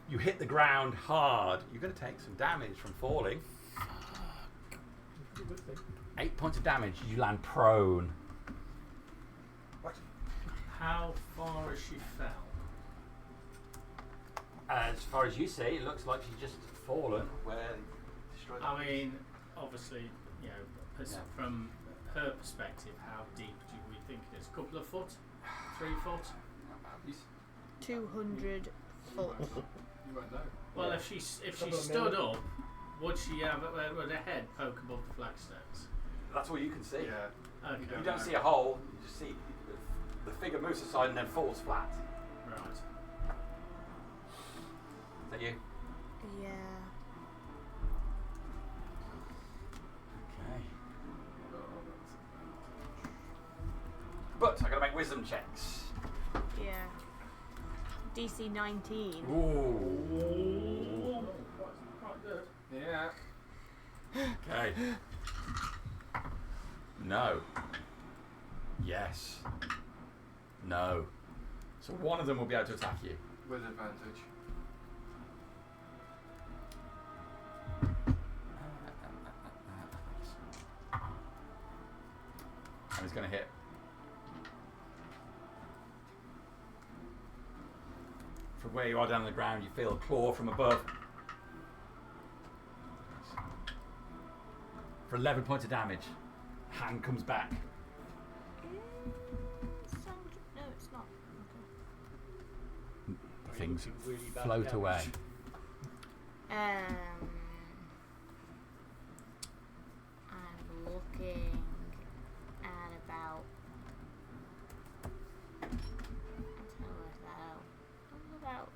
You hit the ground hard. You're going to take some damage from falling. 8 points of damage. You land prone. How far has she fell? As far as you see, it looks like she's just fallen where they destroyed the I mean, obviously, you know, Yeah. from her perspective, how deep do we think it is? A couple of foot? 3 foot? 200 foot. You won't know. Well, Yeah. if she Couple of stood minutes. up, would she have would her head poke above the flagstones? That's all you can see. Yeah. Okay. You don't see a hole. You just see the figure moves aside and then falls flat. Right. Is that you? Yeah. Okay. But I gotta make wisdom checks. Yeah. DC 19. Ooh. Quite good. Yeah. Okay. No. Yes. No. So one of them will be able to attack you. With advantage. And he's going to hit. From where you are down on the ground, you feel a claw from above. For 11 points of damage. Hand comes back. No, it's not. Okay. Things Really bad float damage. away. I'm looking at about. About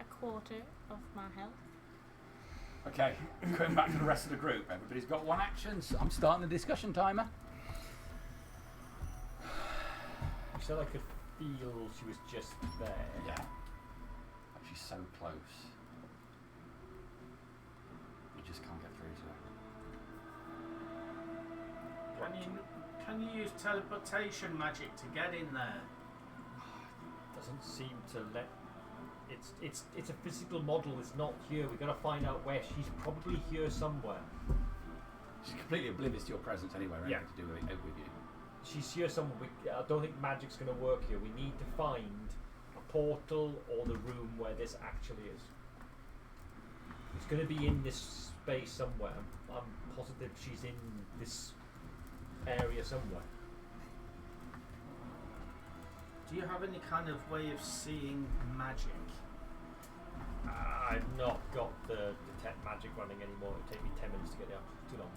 a quarter of my health. Okay, coming back to the rest of the group. Everybody's got one action, so I'm starting the discussion timer. You said I could feel she was just there. Yeah. Like she's so close. You just can't get through to her. Can you use teleportation magic to get in there? Doesn't seem to let. It's a physical model. It's not here. We've got to find out where. She's probably here somewhere. She's completely oblivious to your presence anyway, right? Yeah. To do with you. She's here somewhere. I don't think magic's going to work here. We need to find a portal or the room where this actually is. It's going to be in this space somewhere. I'm positive she's in this area somewhere. Do you have any kind of way of seeing magic? I've not got the detect magic running anymore. It'll take me 10 minutes to get it up. It's too long.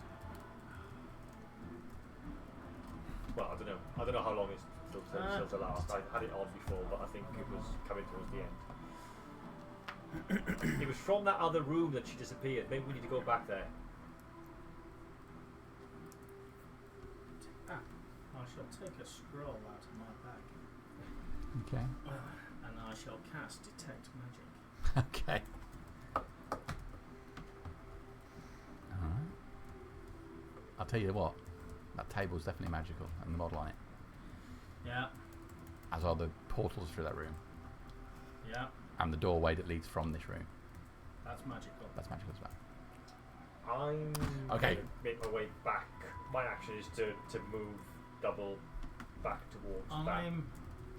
Well, I don't know how long it's still to last. I had it on before, but I think it was coming towards the end. It was from that other room that she disappeared. Maybe we need to go back there. I shall take a scroll out of my bag Okay. and I shall cast detect magic. Okay. Alright. I'll tell you what, that table's definitely magical and the model on it. Yeah, As are the portals through that room. yeah, And the doorway that leads from this room. that's magical. That's magical as well. I'm Okay. gonna make my way back. My action is to move double back towards I'm.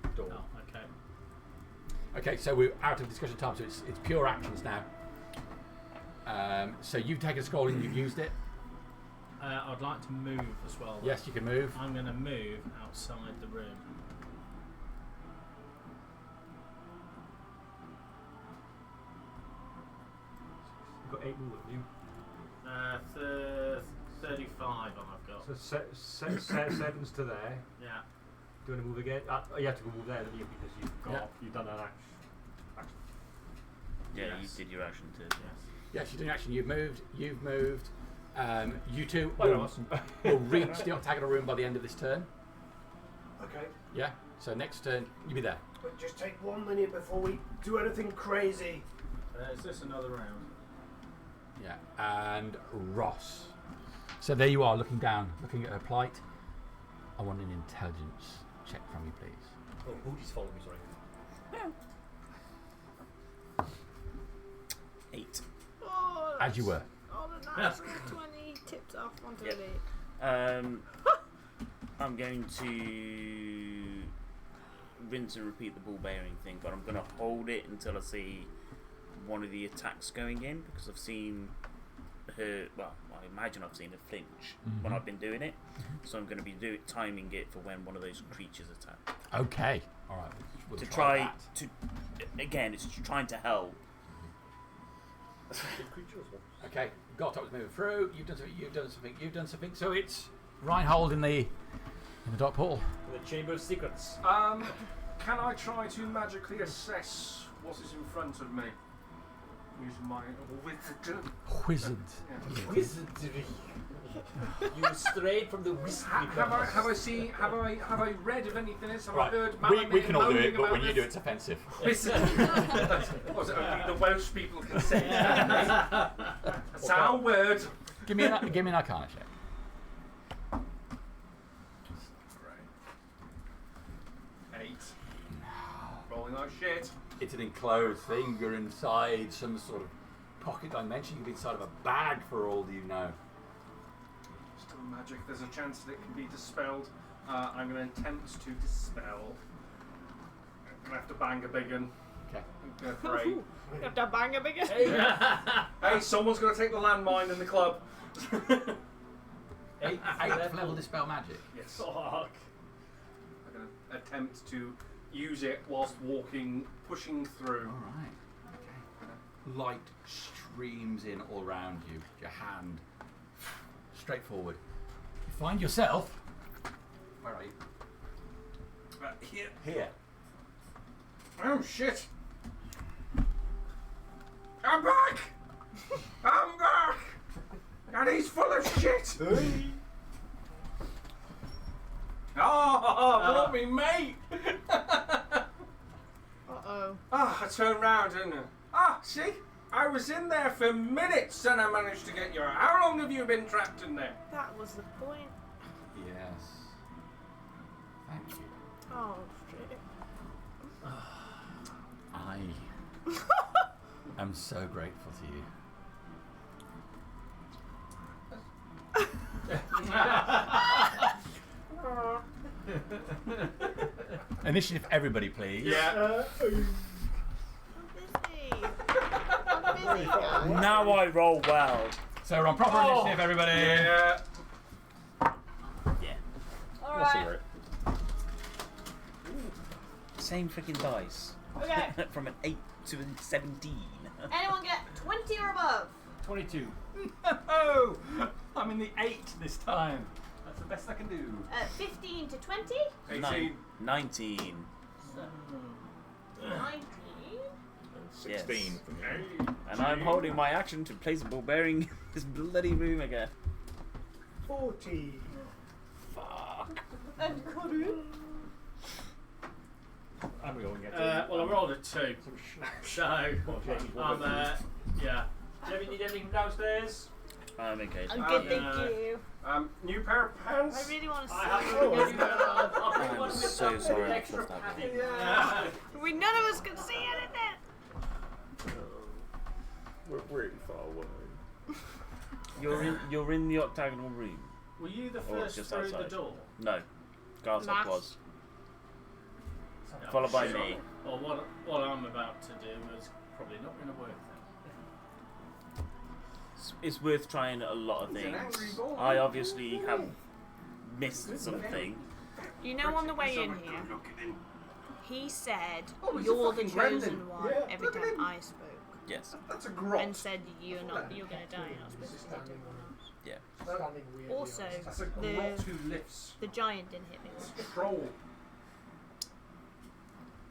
that door. Oh, okay. Okay, so we're out of discussion time, so it's pure actions now. So you've taken a scroll and you've used it. I'd like to move as well. Yes, you can move. I'm going to move outside the room. You've got 8 movement, you. 35 I've got. So seven's to there. Yeah. Do you want to move again? You have to go move there, don't you? Because you've done an action. Yeah, Yes. you did your action too. Yes. Yes, you're doing action. You've moved. You two Quite will, awesome. will reach the octagonal room by the end of this turn. Okay. Yeah. So next turn, you'll be there. But just take 1 minute before we do anything crazy. Is this another round? Yeah. And Ross. So there you are, looking down, looking at her plight. I want an intelligence check from you, please. Oh, Booty's following me, sorry. 8. Oh, As you were. Oh, the natural 20 tipped off onto Yep. the 8. I'm going to rinse and repeat the ball bearing thing, but I'm going to hold it until I see one of the attacks going in, because I've seen her, well, I imagine I've seen her flinch when I've been doing it, so I'm going to be timing it for when one of those creatures attack. Okay. All right. We'll to try try that. to, again, it's trying to help. Okay. Gottop's moving through. You've done something. So it's Reinhold in the dark pool. The Chamber of Secrets. Can I try to magically assess what is in front of me? Using my wizard. Wizard. Yeah. Wizardry. You strayed from the wizardry. Have I read of anything else? Have I heard We can all do it, but about when you this? do it's offensive. Wizard. Was it only the Welsh people can say that? That's our word. Give me an Arcana check. Great. 8. Rolling like shit. It's an enclosed thing. You're inside some sort of pocket dimension. You'll be inside of a bag for all you know. Still magic. There's a chance that it can be dispelled. I'm going to attempt to dispel. I'm going to have to bang a big one. Okay. Go for 8. You have to bang a bigger. Hey, someone's got to take the landmine in the club. 8th level dispel magic. Yes. Fuck. I'm going to attempt to use it whilst walking, pushing through. All right. Okay. Light streams in all around you. Your hand. Straight forward. You find yourself. Where are you? Here. Here. Oh shit! I'm back! I'm back! And he's full of shit! Oh, me mate! Uh-oh. I turned round and see? I was in there for minutes and I managed to get you out. How long have you been trapped in there? That was the point. Yes. Thank you. Oh, shit. I am so grateful to you. Initiative, everybody, please. Yeah. I'm busy, guys. Now I roll well. So we're on proper initiative, everybody. Yeah. Yeah. Alright. Same freaking dice. Okay. From an 8 to a 17. Anyone get 20 or above? 22. No! I'm in the 8 this time. That's the best I can do. 15 to 20? 18. 19. 19? 16 for me. And I'm holding my action to place a ball bearing in this bloody room again. 40. Fuck. And Coru? And we all get Well, I rolled a 2. So, yeah. Jamie, need anything from downstairs? I'm okay. I'm good, thank you. New pair of pants. I really want to see I have I'm so sorry I extra fluffed that padding. We none of us can see anything. We're really far away. You're in the octagonal room. Were you the Or first just through the outside. door? No. Garthok Last. was. Followed by me. Or what I'm about to do is probably not going to work then. It's worth trying a lot of He's an angry things. boy. I obviously have missed something. You know, on the way in here, he said, Oh, he's a "You're the fucking chosen Brendan." one." Yeah, Every look at time him. I spoke, Yes. That's a grot. and said, "You're gonna die. You're not supposed to hit anyone else." Yeah. Standing weirdly Also, That's a grot who lifts. the giant didn't hit me. Troll.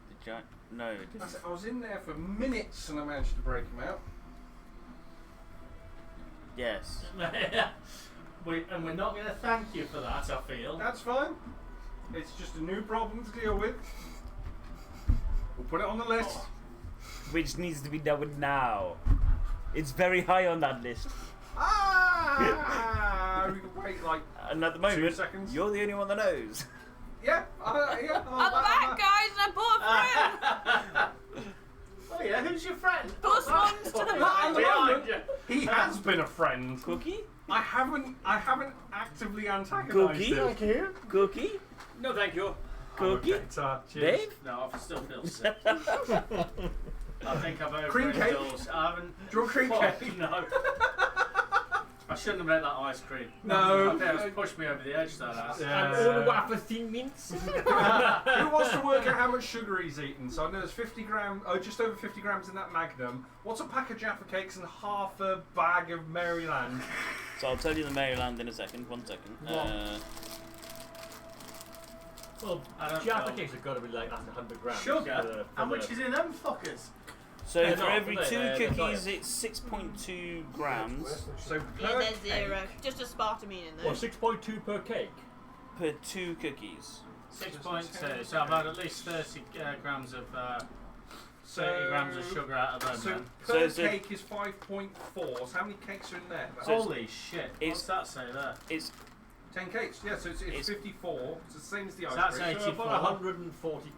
The giant. No. It didn't. I was in there for minutes and I managed to break him out. Yes. And we're not going to thank you for that, I feel. That's fine. It's just a new problem to deal with. We'll put it on the list. Which needs to be dealt with now. It's very high on that list. We can wait like And at the 2 moment, seconds. you're the only one that knows. Yeah. I'm back, guys. I bought a friend. Oh yeah, who's your friend? Plus ones to the At the party. moment, he has been a friend. Cookie? I haven't actively antagonised Cookie? him. Thank you. Cookie? No, thank you. Cookie? Cheers. Dave? No, I still feel sick. I think I've Cream cake? overdosed. I haven't. Do you want cream Fuck, cake? No. I shouldn't have made that ice cream. No. I think it's pushed me over the edge, that ass. And all the waffle thin mints. Who wants to work out how much sugar he's eaten? So I know there's 50 grams, just over 50 grams in that Magnum. What's a pack of Jaffa cakes and half a bag of Maryland? So I'll tell you the Maryland in a second. 1 second. Well, I don't Jaffa know. cakes have got to be like after 100 grams. Sugar? How much is in them fuckers? So They're for not, every are they? 2 They're cookies, diet. it's 6.2 grams So Yeah, per there's 0. cake, Just a spartamine in there. Well, 6.2 per cake. per 2 cookies. 6.2. So I've had at least 30 grams of 30 grams of sugar out of them. So then. per So cake is 5.4. So how many cakes are in there? Holy shit! What's it's- that say there? It's 10 cakes. Yeah, so it's It's- 54. It's the same as the ice that's cream. 80. So about 140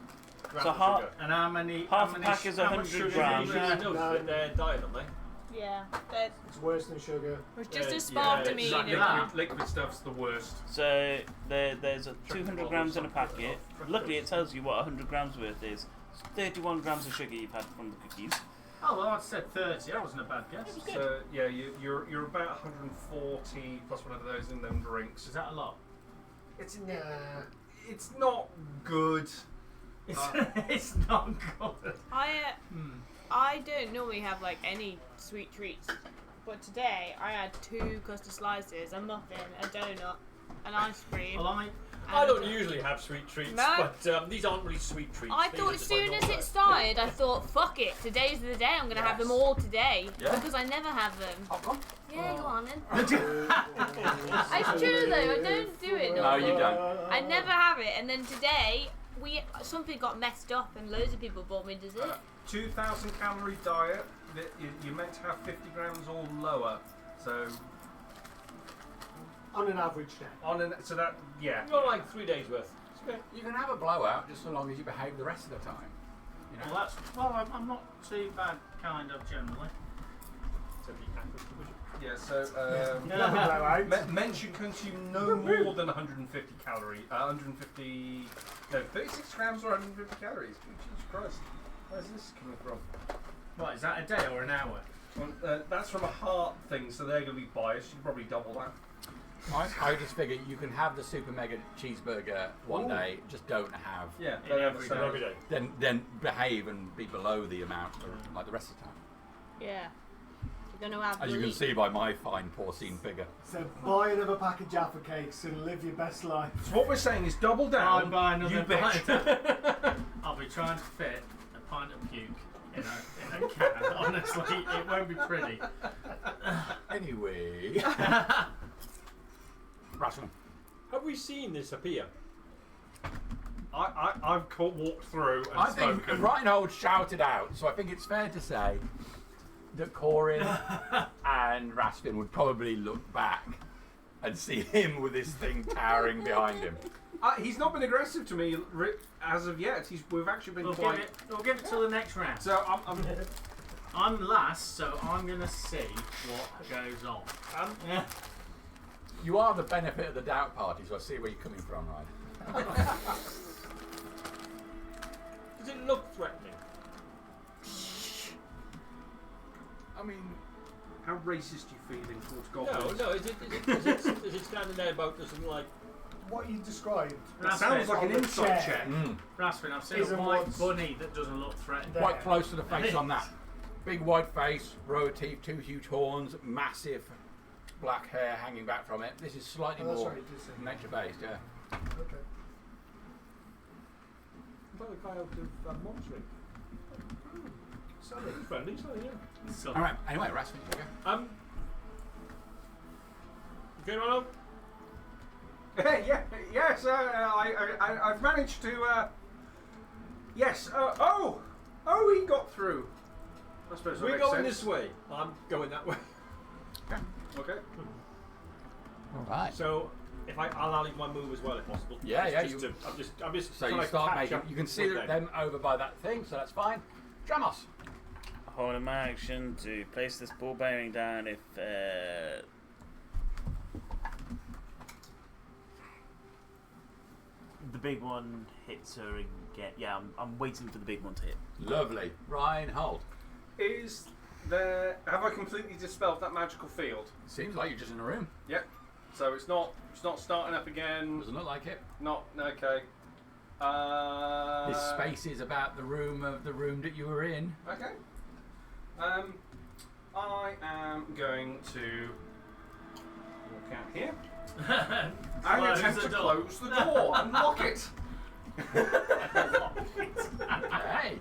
grams So of half- sugar. And how many? Half how a many, pack is how much 100 sugar grams. is in there? No, they're diet, aren't they? Yeah, there's It's worse than sugar. just a Yeah, spartamine exactly in that. there. Liquid stuff's the worst. so there's a 200 grams in a packet. Luckily, it tells you what 100 grams worth is. It's 31 grams of sugar you've had from the cookies. Oh well, I said 30. That wasn't a bad guess. So yeah, you're about 140 plus one of those in them drinks. Is that a lot? It's not good. It's, it's not good. I don't normally have like any sweet treats, but today I had 2 custard slices, a muffin, a donut, an ice cream. Well, I don't usually have sweet treats, No. but these aren't really sweet treats. I These thought are as just like soon as normal. it started, I thought, fuck it, today's the day, I'm going to have them all today. Yeah. Because I never have them. Oh, Yeah, go on then. It's true though, I don't do it no, normally. you don't. I never have it, and then today, something got messed up and loads of people bought me dessert. 2,000 calorie diet. You're meant to have 50 grams or lower. So On an average day. so that yeah. You've got like 3 days worth. It's okay. You can have a blowout just so long as you behave the rest of the time. You know? well, I'm not too bad, kind of generally. So the average division. Yeah, so men should consume no more than 150 calories. 36 grams or 150 calories. Jesus Christ. Where's this coming from? What is that, a day or an hour? Well, that's from a heart thing, so they're going to be biased. You can probably double that. I just figure you can have the super mega cheeseburger one day, just don't have. Yeah, every so day. Every day. Then behave and be below the amount like the rest of the time. Yeah. You're going to have As you can bleak. see by my fine porcine figure. So buy another pack of Jaffa cakes and live your best life. So what we're saying is double I'll down. buy another you bitch. pint. I'll be trying to fit a pint of puke in a can. Honestly, it won't be pretty. Anyway. Rational. Have we seen this appear? I've walked through and I think spoken. Reinhold shouted out, so I think it's fair to say that Corin and Raspin would probably look back and see him with this thing towering behind him. He's not been aggressive to me as of yet. We've actually been quite. We'll give it till the next round. So I'm last, so I'm gonna see what goes on. You are the benefit of the doubt party, so I see where you're coming from, right? Does it look threatening? I mean, how racist are you feeling towards goblins? No. Is it standing there about this and like? What you described. That sounds like an on the insight chair. check. Raspin, I've seen Isn't a white what's- bunny that doesn't look threatening. quite close to the face on that. Big wide face, row of teeth, 2 huge horns, massive black hair hanging back from it. This is slightly Oh, that's more right, you did say. nature based, yeah. Okay. Like a guy out of Monterey. He's friendly, so yeah. So, Alright, anyway, Raspin, you go. Okay, Ronald. Yes, I've managed to. Yes. He got through. I suppose that We're makes going sense. this way. I'm going that way. Okay. All right. So if I'll leave my move as well if possible. Yeah, yeah, Just I'm just. So trying you to start catch making. up You can see with them over by that thing, so that's fine. Dramos. Hold in my action to place this ball bearing down if the big one hits her again. Yeah, I'm waiting for the big one to hit. Lovely. Reinhold. Is there? Have I completely dispelled that magical field? Seems like you're just in a room. Yep. So it's not starting up again. Doesn't look like it. Not okay. This space is about the room that you were in. Okay. I am going to walk out here. I'm going to attempt to close the door and lock it. Hey.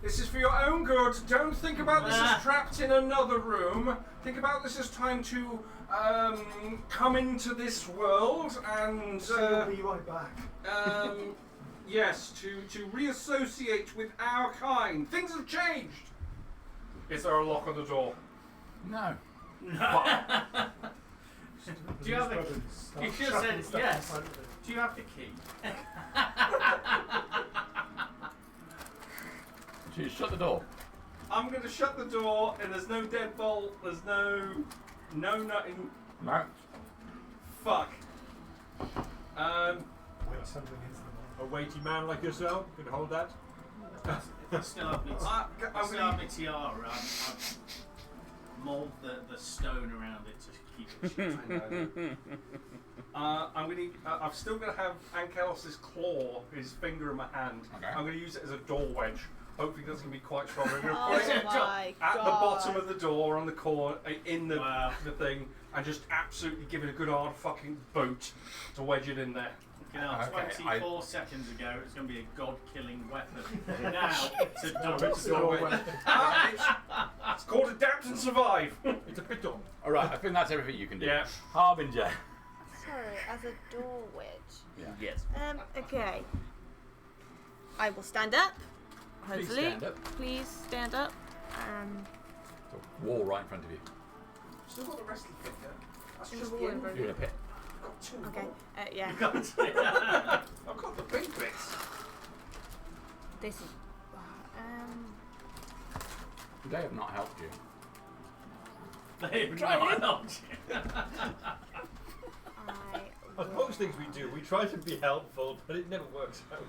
This is for your own good. Don't think about this as trapped in another room. Think about this as time to come into this world and I'll be right back. yes, to reassociate with our kind. Things have changed. Is there a lock on the door? No. Do you have the key? You should have said yes. Do you have the key? So you shut the door. I'm going to shut the door, and there's no deadbolt. There's no nothing. No. Fuck. Wait, something hits the A weighty man like yourself can hold that. I still have my tiara. I've mould the stone around it to keep it shut. I'm still going to have Ankelos' claw, his finger in my hand. Okay. I'm going to use it as a door wedge. Hopefully that's going to be quite strong. I'm going to Oh put it my at the God. bottom of the door on the corner, in the Wow. the thing, and just absolutely give it a good hard fucking boot to wedge it in there. You know, Okay, 24 seconds ago it was going to be a god-killing weapon. Now it's a It's door. it's called Adapt and Survive. It's a piton. All right. I think that's everything you can do. Yeah. Harbinger. Sorry, as a door wedge. Yes. Okay. I will stand up. Please Hopefully. stand up. Please stand up. There's a wall right in front of you. Still got the rest of the finger. That's There's just a the wall in end. front You're in a pit. I've got two Okay. more. Yeah. I've got the big bits. This is. They have not helped you. They've Try not it. helped you. As most things we do, we try to be helpful, but it never works out.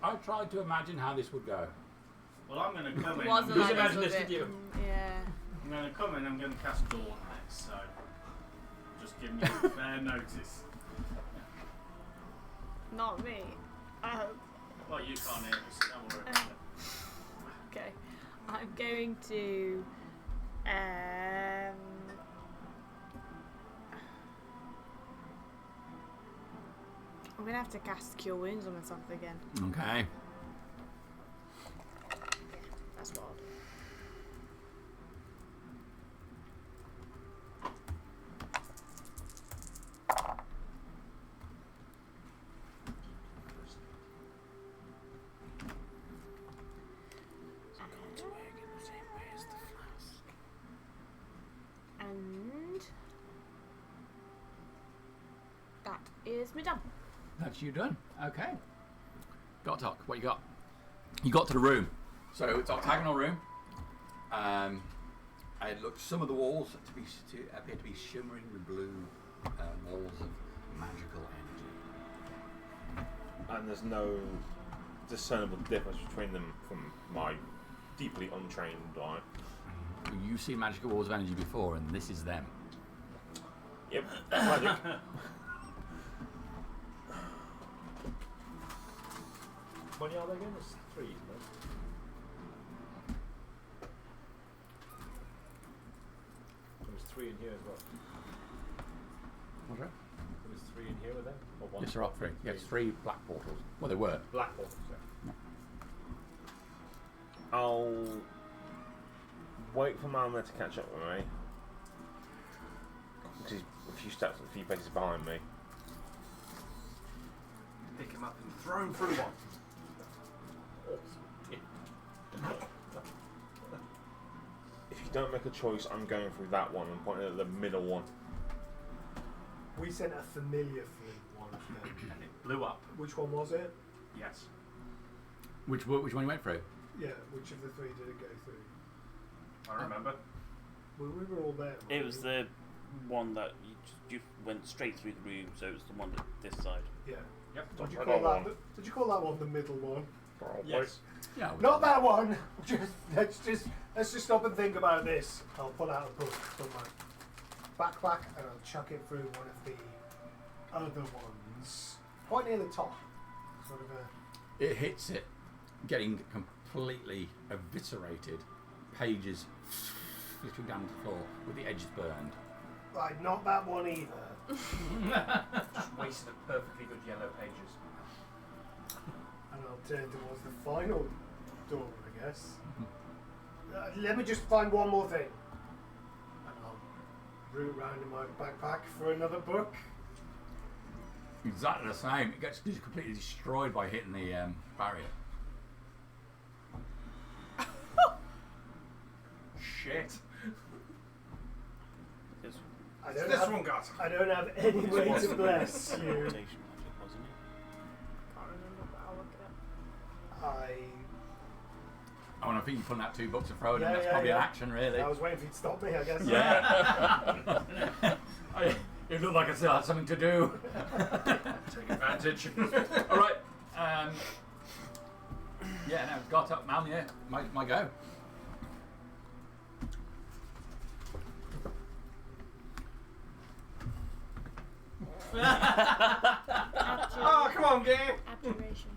I tried to imagine how this would go. Well, I'm going to come in. Wasn't Who's like imagined this, this was with it? you? Yeah. I'm going to come in. I'm going to cast Dawn next. So just give me a fair notice. Not me. I hope. Well, you can't hear us. Don't worry about it. Okay. I'm going to. I'm gonna have to cast Cure Wounds on myself again. Okay. That's what I'll do. And that is me done. That's you done. Okay. Gotok, what you got? You got to the room. So it's octagonal room. It looks some of the walls to appear to be shimmering blue walls of magical energy. And there's no discernible difference between them from my deeply untrained eye. You've seen magical walls of energy before, and this is them. Yep, magic. How many are there again? There's 3, isn't there? There's 3 in here as well. What's that? There was 3 in here with them? Or 1? Yes, there are 3. Yes, 3 black portals. Well, they were. Black portals, yeah. I'll wait for Malma to catch up with me. Because he's a few paces behind me. pick him up and throw him through one. If you don't make a choice, I'm going through that one and pointing at the middle one. We sent a familiar flint one of them. And it blew up. Which one was it? Yes. Which one you went through? Yeah, which of the three did it go through? I remember. Well, we were all there. It weren't was we? the one that you went straight through the room, so it was the one at this side. Yeah. Yep. Did you I call got that? Did you call that one the middle one? Yes. Yeah. Not that one. Let's just stop and think about this. I'll pull out a book from my backpack and I'll chuck it through one of the other ones, quite near the top. Sort of a. It hits it, getting completely eviscerated. Pages flittering down to the floor with the edges burned. Right, not that one either. Just wasted perfectly good yellow pages. And I'll turn towards the final door, I guess. Let me just find one more thing. And I'll root round in my backpack for another book. Exactly the same. It gets completely destroyed by hitting the barrier. Shit. This I This don't have, one got. I don't have any way was to bless you. meditation magic, wasn't it? Can't remember, but I'll look it up. Oh, and I think you're pulling out 2 books and throwing them. Yeah, That's yeah, probably yeah. an action, really. I was waiting for you to stop me, I guess. Yeah. It looked like I still had something to do. Take advantage. All right. Yeah, now got up, Mal. Yeah, my go. Oh, come on, game. Abjuration.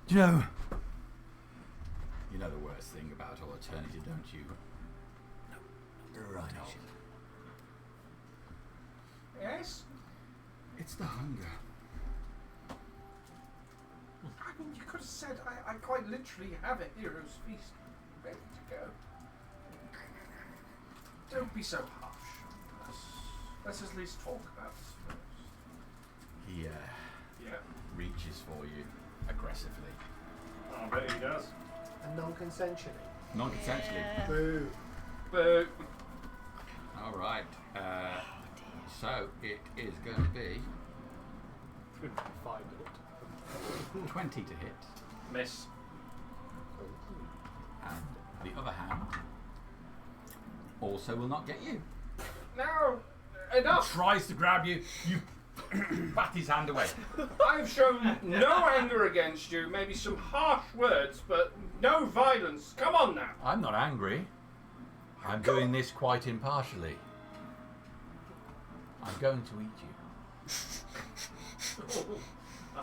Do you know the worst thing about all eternity, don't you? No. Right. Yes. It's the hunger. I mean, you could have said I quite literally have a hero's feast ready to go. Don't be so harsh. Let's at least talk about this first. He Yeah. reaches for you aggressively. I bet he does. And non-consensually. Non-consensually. Yeah. Boo. But All right. So it is going to be 20 to hit, miss. and the other hand also will not get you. No. Enough. Tries to grab you. You bat his hand away. I've shown no anger against you. Maybe some harsh words, but no violence. Come on now. I'm not angry. I'm doing this quite impartially. I'm going to eat you.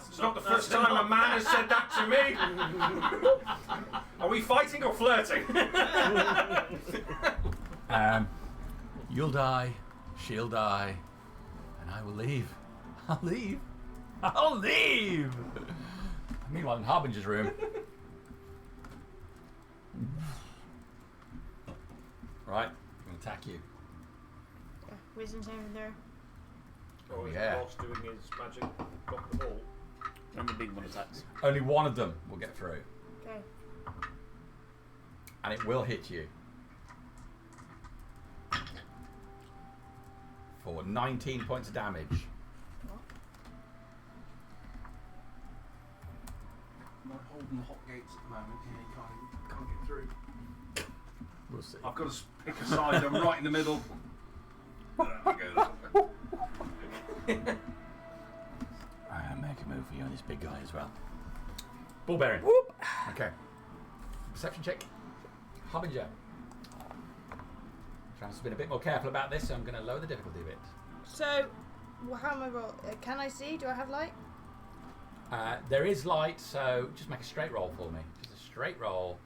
It's not the first time a man has said that to me. Are we fighting or flirting? You'll die, she'll die, and I will leave. I'll leave. I'll leave! Meanwhile, in Harbinger's room. Right, I'm going to attack you. Wisdom's over there. Or is Yeah. the boss doing his magic block the ball? And the big one attacks. Only one of them will get through, Okay. and it will hit you. For 19 points of damage. I'm holding the hot gates at the moment. Yeah, you can't get through. We'll see. I've got to pick a side. I'm right in the middle. Make a move for you on this big guy as well. Ball bearing. Whoop. Okay. Perception check. Harbinger. Travis has been a bit more careful about this, so I'm going to lower the difficulty a bit. So, how am I roll? Can I see? Do I have light? There is light, so just make a straight roll for me. Just a straight roll.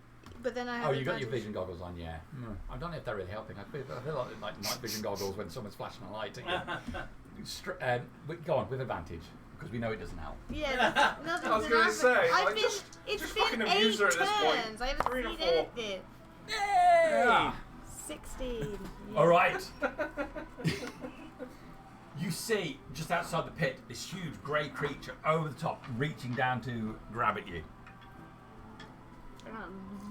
But then I have. Oh, you got your advantage. vision goggles on, yeah. I don't know if they're really helping. I feel like night vision goggles when someone's flashing a light at you. Go on, with advantage, because we know it doesn't help. Yeah, nothing. I was going to say, I've like, been. just It's fucking been abuse 8 her at this point. turns. I haven't 3 or seen 4. anything. Yeah. 16. Yeah. All right. You see, just outside the pit, this huge grey creature over the top, reaching down to grab at you.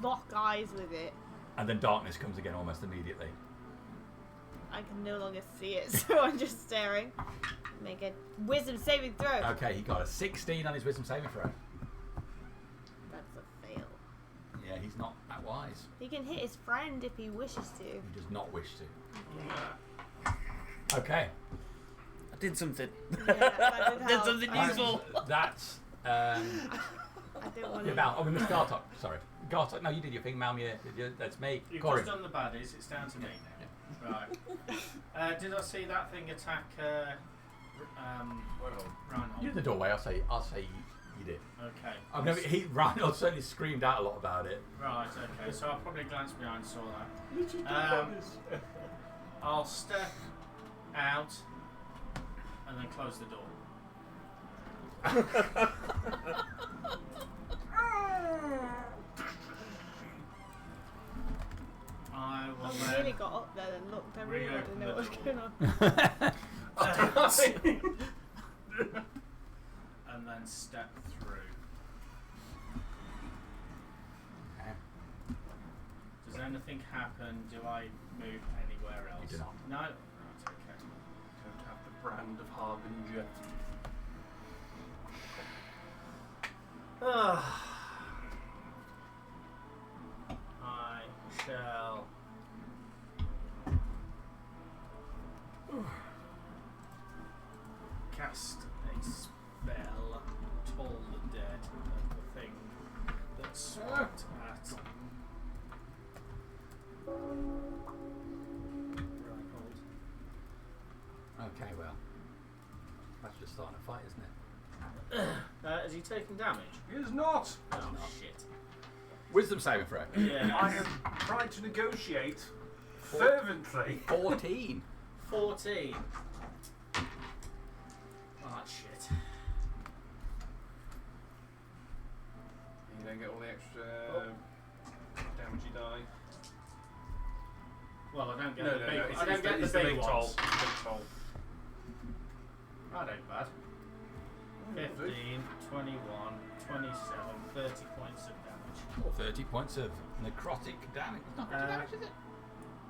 Lock eyes with it. And then darkness comes again almost immediately. I can no longer see it, so I'm just staring. Make a wisdom saving throw. Okay, he got a 16 on his wisdom saving throw. That's a fail. Yeah, he's not that wise. He can hit his friend if he wishes to. He does not wish to. Okay. I did something. Yeah, that did did help. something useful. That's I don't want to. Mal. Oh, we missed Gartok. Sorry, Gartok. No, you did your thing, Malmir. That's me. You've Corey. just done the baddies, it's down to me now. Right. Did I see that thing attack Reinhold? You're in the doorway. I'll say you did. Okay. I've never. Reinhold certainly screamed out a lot about it. Right, okay, so I probably glanced behind and saw that. I'll step out and then close the door. I will I then really got up there and looked. I really wanted to know what was going on. and then step through. Okay. Does anything happen? Do I move anywhere else? You do not. No? Right, okay. Don't have the brand of Harbinger. I shall cast a spell, Toll the Dead, the thing that swapped at Reinhold. Okay, well, that's just starting a fight, isn't it? Has he taken damage? He is not. Oh shit. Wisdom saving throw. Yeah. I have tried to negotiate fervently. 14. 14. Oh shit. You don't get all the extra damage you die. Well, I don't get No, the no, big. no. I don't get it's the big toll. ones. It's the big toll. That ain't bad. 15, 21, 27, 30 points of damage. 30 points of necrotic damage. Not necrotic damage, is it?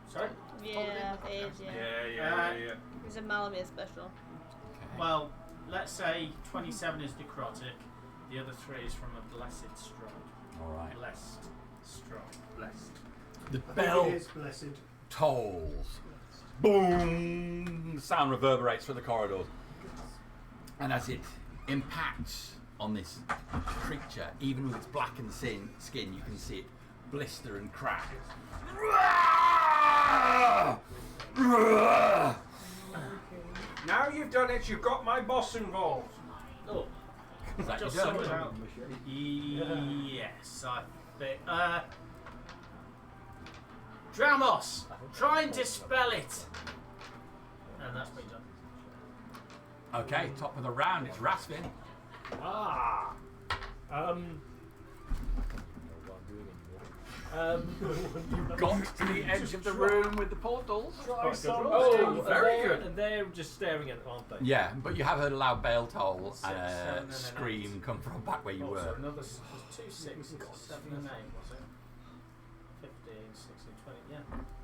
Sorry? Yeah, it is, yeah. Yeah. It's a Malamir special. Okay. Well, let's say 27 is necrotic, the other 3 is from a blessed strike. Alright. Blessed strike. Blessed. The I think bell it is blessed. tolls. Boom! The sound reverberates through the corridors. And as it impacts on this creature, even with its blackened skin, you can see it blister and crack. Now you've done it, you've got my boss involved. Oh, Is that just your sorted turn? out. Yes, I think. Dramos, try and dispel it. And that's me done. Okay, top of the round, it's Rasvin. You've got to the edge of the room with the portals. Oh, very good. And they're just staring at it, aren't they? Yeah, but you have heard a loud bell toll and Seven, a and an scream eight. come from back where you So were. another 2 6s, 7 and 8, was it? 15, 16, 20, yeah.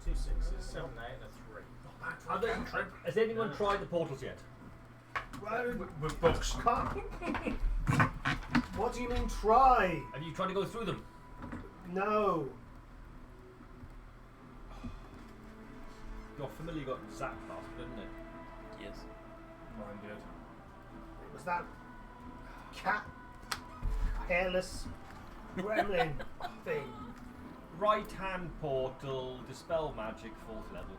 2 6s, 7 and 8 and a 3. Has anyone tried the portals yet? With books. What do you mean try? Have you tried to go through them? No. Your familiar got zapped last, didn't it? Yes. Mine did. Was that cat hairless gremlin thing? Right hand portal, dispel magic, 4th level.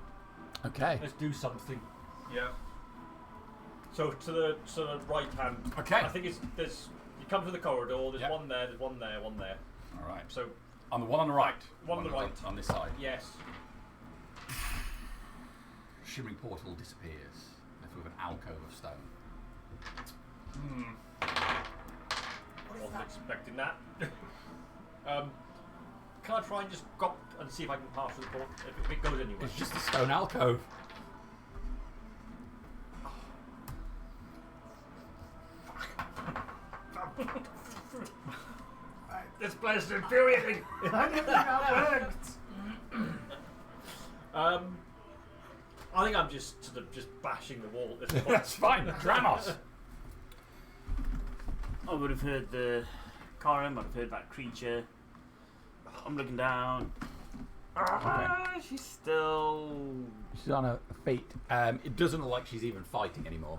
Okay. Let's do something. Yeah. So to the right hand. Okay. I think there's. You come through the corridor. There's Yep. one there. There's one there. One there. All right. So On the one on the right. One on the right. On this side. yes. Shimmering portal disappears. Left with an alcove of stone. Wasn't expecting that. Can I try and just go and see if I can pass through the portal if it goes anywhere? It's just a stone alcove. This place is infuriating. I didn't think that worked. I think I'm just sort of just bashing the wall at this point. That's fine. Dramos. I would have heard the Karim, I'd have heard that creature. I'm looking down. She's still. She's on a feet. It doesn't look like she's even fighting anymore.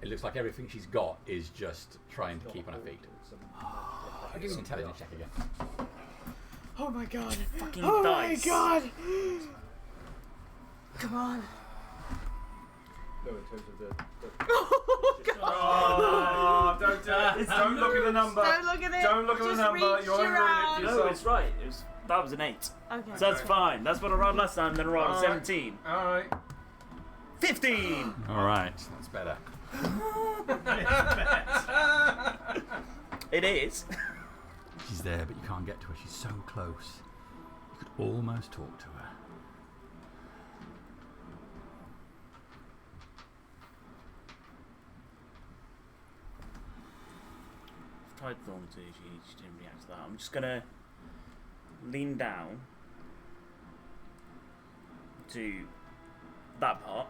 It looks like everything she's got is just trying to keep on her feet. I'll give you an intelligence check again. Oh my god. Fucking Oh dice. my god. Come on. No, in terms of the Oh god. Oh, don't do it. Don't look at the number. Don't look at it. Don't look at the Just number. reach You're your ruining it arm. for No, yourself. it's right. That was an 8. Okay. So that's fine. That's what I rolled last time, then I rolled a Alright. 17. Alright. 15! Alright, that's better. It is. She's there, but you can't get to her. She's so close. You could almost talk to her. I've tried Thorn too, she didn't react to that. I'm just gonna lean down to that part.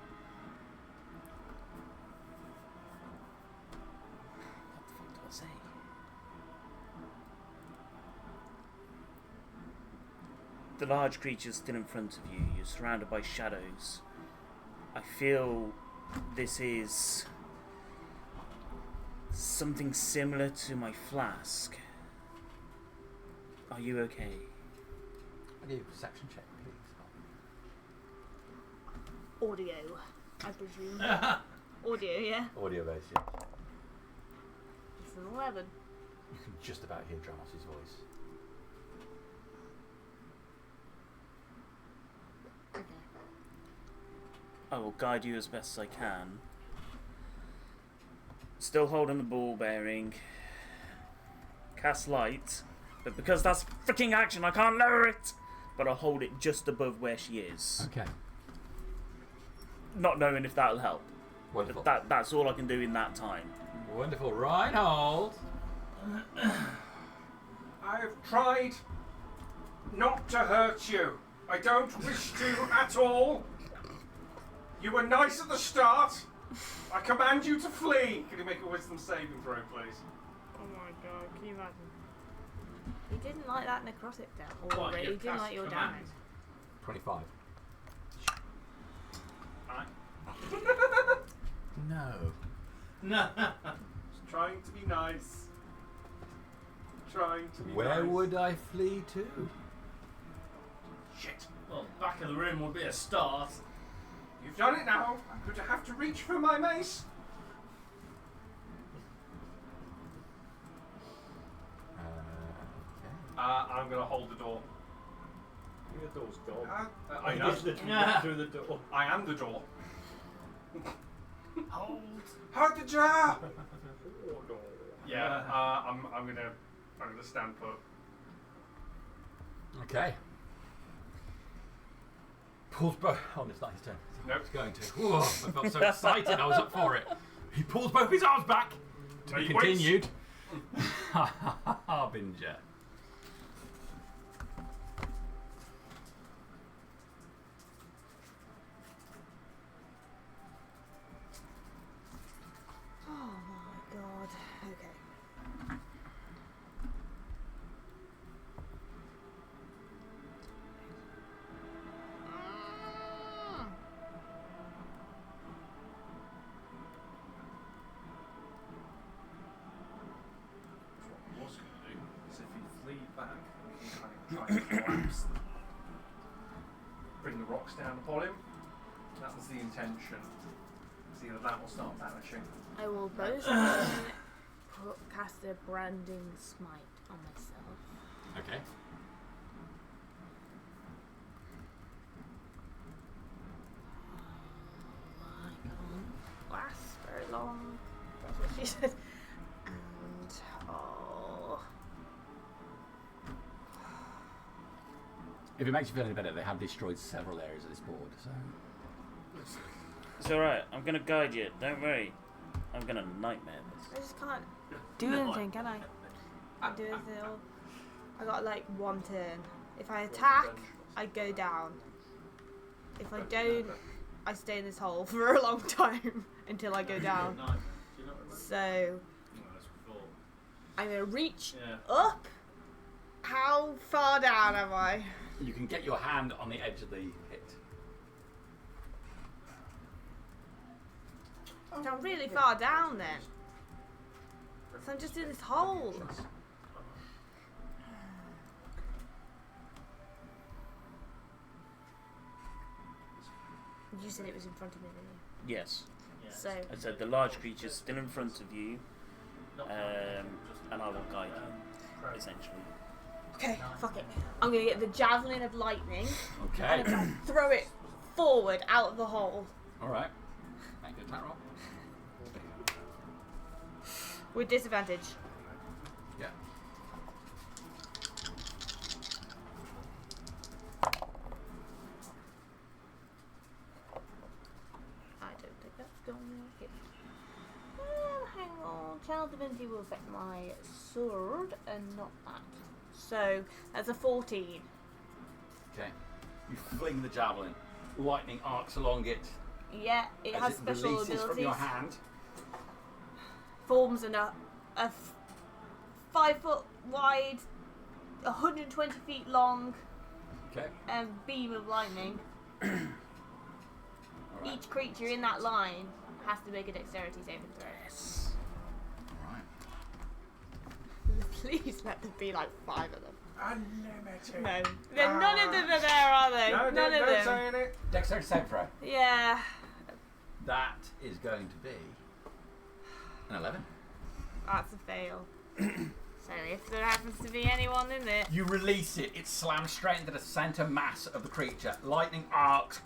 What the fuck do I say? The large creature's still in front of you. You're surrounded by shadows. I feel this is something similar to my flask. Are you okay? I'll give you a perception check, please. Audio, I presume. Audio, yeah. Audio based, yeah. It's an 11. You can just about hear Dramos' voice. Okay. I will guide you as best as I can. Still holding the ball bearing. Cast light. But because that's freaking action, I can't lower it! But I'll hold it just above where she is. Okay. Not knowing if that'll help. Wonderful. But that's all I can do in that time. Wonderful. Reinhold. I've tried not to hurt you. I don't wish to at all. You were nice at the start. I command you to flee. Can you make a wisdom saving throw, please? Oh my god, can you imagine? He didn't like that necrotic down. What, Or he your didn't like cast your command? damage. 25. Alright. No. No. Just trying to be nice. Trying to be Where nice. would I flee to? Shit. Well, back of the room would be a start. You've done it now. I'm going to have to reach for my mace. Okay. I'm going to hold the door. The door's gone. I know. He's literally through the door. I am the door. Hold. Hold the jar. Oh no. Yeah. I'm gonna stand put. Okay. Pulls both. Oh, it's not his turn. Nope. He's going to. Whoa, I felt so excited. I was up for it. He pulls both his arms back. To be He waits. continued. Harbinger. Oh my god. Okay. What I was going to do is if he flee back, we can kind of try and collapse, bring the rocks down upon him. That was the intention. So either that will start vanishing. I will both cast a branding smite on myself. Okay. I can't last very long. That's what she said. And If it makes you feel any better, they have destroyed several areas of this board, so. It's alright, I'm gonna guide you, don't worry. I'm gonna nightmare this. I just can't do anything, can I? Can't do anything at all. I got like one turn. If I attack, I go down. If I don't, I stay in this hole for a long time until I go down. So I'm gonna reach up. How far down am I? You can get your hand on the edge of the hit. So I'm really far down then. So I'm just in this hole. You said it was in front of me, didn't you? Yes. So I said the large creature's still in front of you, and I will guide you, essentially. okay, fuck it. I'm gonna get the javelin of lightning Okay. and I'm gonna throw it forward out of the hole Alright. Make an attack roll. with disadvantage. Yeah. I don't think that's going to hit. Hang on. Channel Divinity will affect my sword and not that. So that's a 14. Okay. You fling the javelin. Lightning arcs along it. Yeah, it as has it special releases abilities. from your hand. Forms a 5 foot wide, 120 feet long Okay. beam of lightning. Alright. Each creature in that line has to make a dexterity saving throw. Yes. Alright. Please let there be like 5 of them. Unlimited. No, none of them are there, are they? No, none of them. saying it. Dexterity save throw. Yeah. That is going to be an 11. That's a fail. So if there happens to be anyone in it, You release it. It slams straight into the center mass of the creature. Lightning arcs,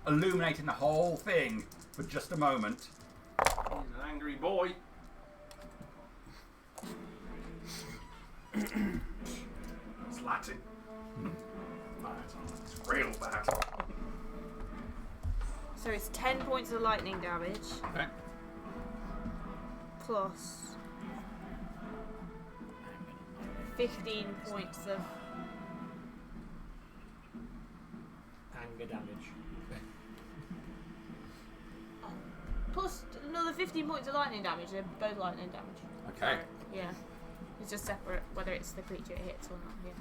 illuminating the whole thing for just a moment. He's an angry boy. It's Latin. It's real bad. so it's 10 points of lightning damage Okay. plus 15 points of Anger damage. plus another 15 points of lightning damage. They're both lightning damage. Okay. Yeah. It's just separate whether it's the creature it hits or not. Yeah.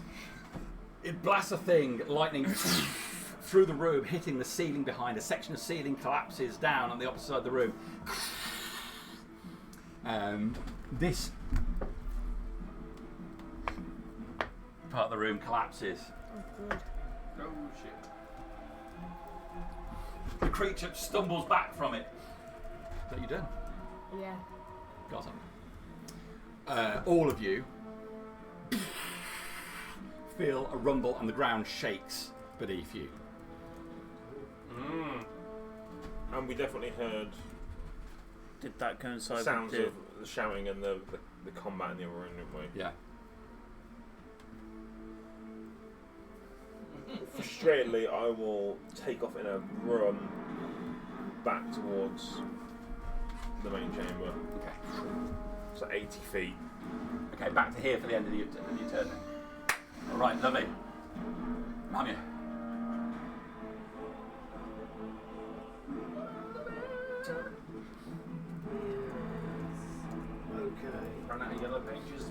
It blasts a thing, lightning through the room, hitting the ceiling behind. A section of ceiling collapses down on the opposite side of the room. This part of the room collapses. Oh, good. Oh shit. The creature stumbles back from it. Is that you done? Yeah. Got some. All of you feel a rumble and the ground shakes beneath you. And we definitely heard Did that coincide sounds with the... of the shouting and the combat in the other room, didn't we? Yeah. Frustratedly, I will take off in a run back towards the main chamber. Okay. So 80 feet. Okay, back to here for the end of your turn then. Alright, lovely. Mamia. Okay. Run out of yellow pages.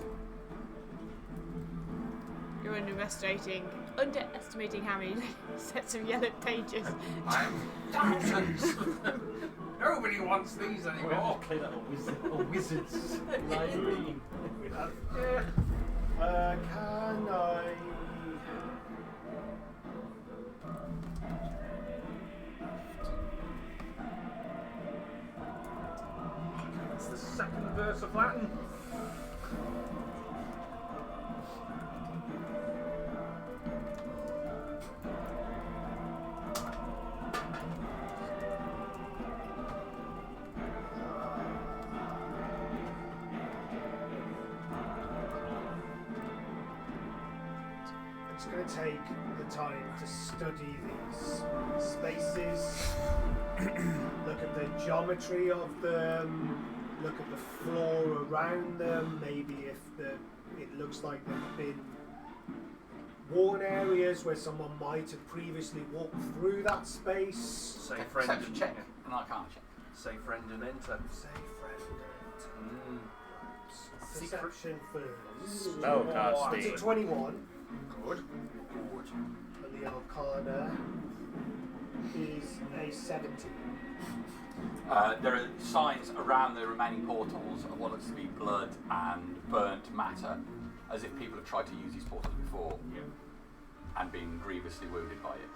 You're underestimating how many sets of yellow pages. Thousands. Nobody wants these anymore. Clean up a wizard's library. Can I? It's the second verse of Latin. I'm just going to take the time to study these spaces, look at the geometry of them, look at the floor around them, maybe if it looks like there have been worn areas where someone might have previously walked through that space. Say friend Perception and check. And I can't check. Say friend and enter. Say friend. Secret. Perception first. Spellcasting. It's a 21. Good. And the Arcana is a 17. There are signs around the remaining portals of what looks to be blood and burnt matter, as if people have tried to use these portals before and been grievously wounded by it.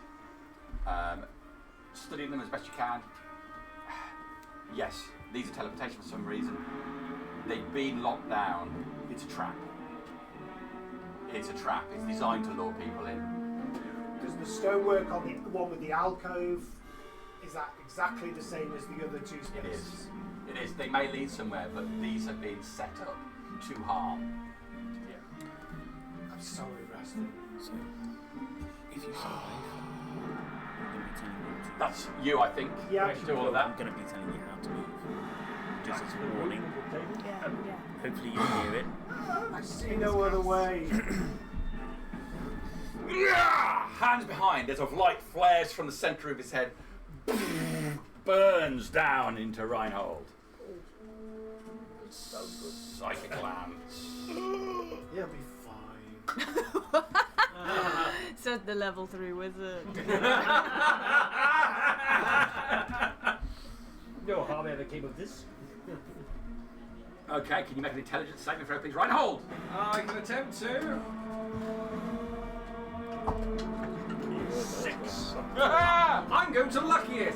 Studying them as best you can. Yes, these are teleportation for some reason. They've been locked down. It's a trap. It's a trap. It's designed to lure people in. Does the stonework on the one with the alcove, is that exactly the same as the other two It spaces? is. It is. They may lead somewhere, but these have been set up to harm. I'm sorry, Rastin. So, if you survive, I'm going to be telling you to. That's you, I think. Yeah. Do all of that. I'm going to be telling you how to move. Just as a warning. Yeah. Hopefully you hear it. I see no other way. Hands behind, as of light flares from the centre of his head, burns down into Reinhold. Psychic lance. He'll be fine. Said the level 3 wizard. No harm ever came of this. Okay, can you make an intelligence saving throw, please? Reinhold! I can attempt to. 6. I'm going to lucky it.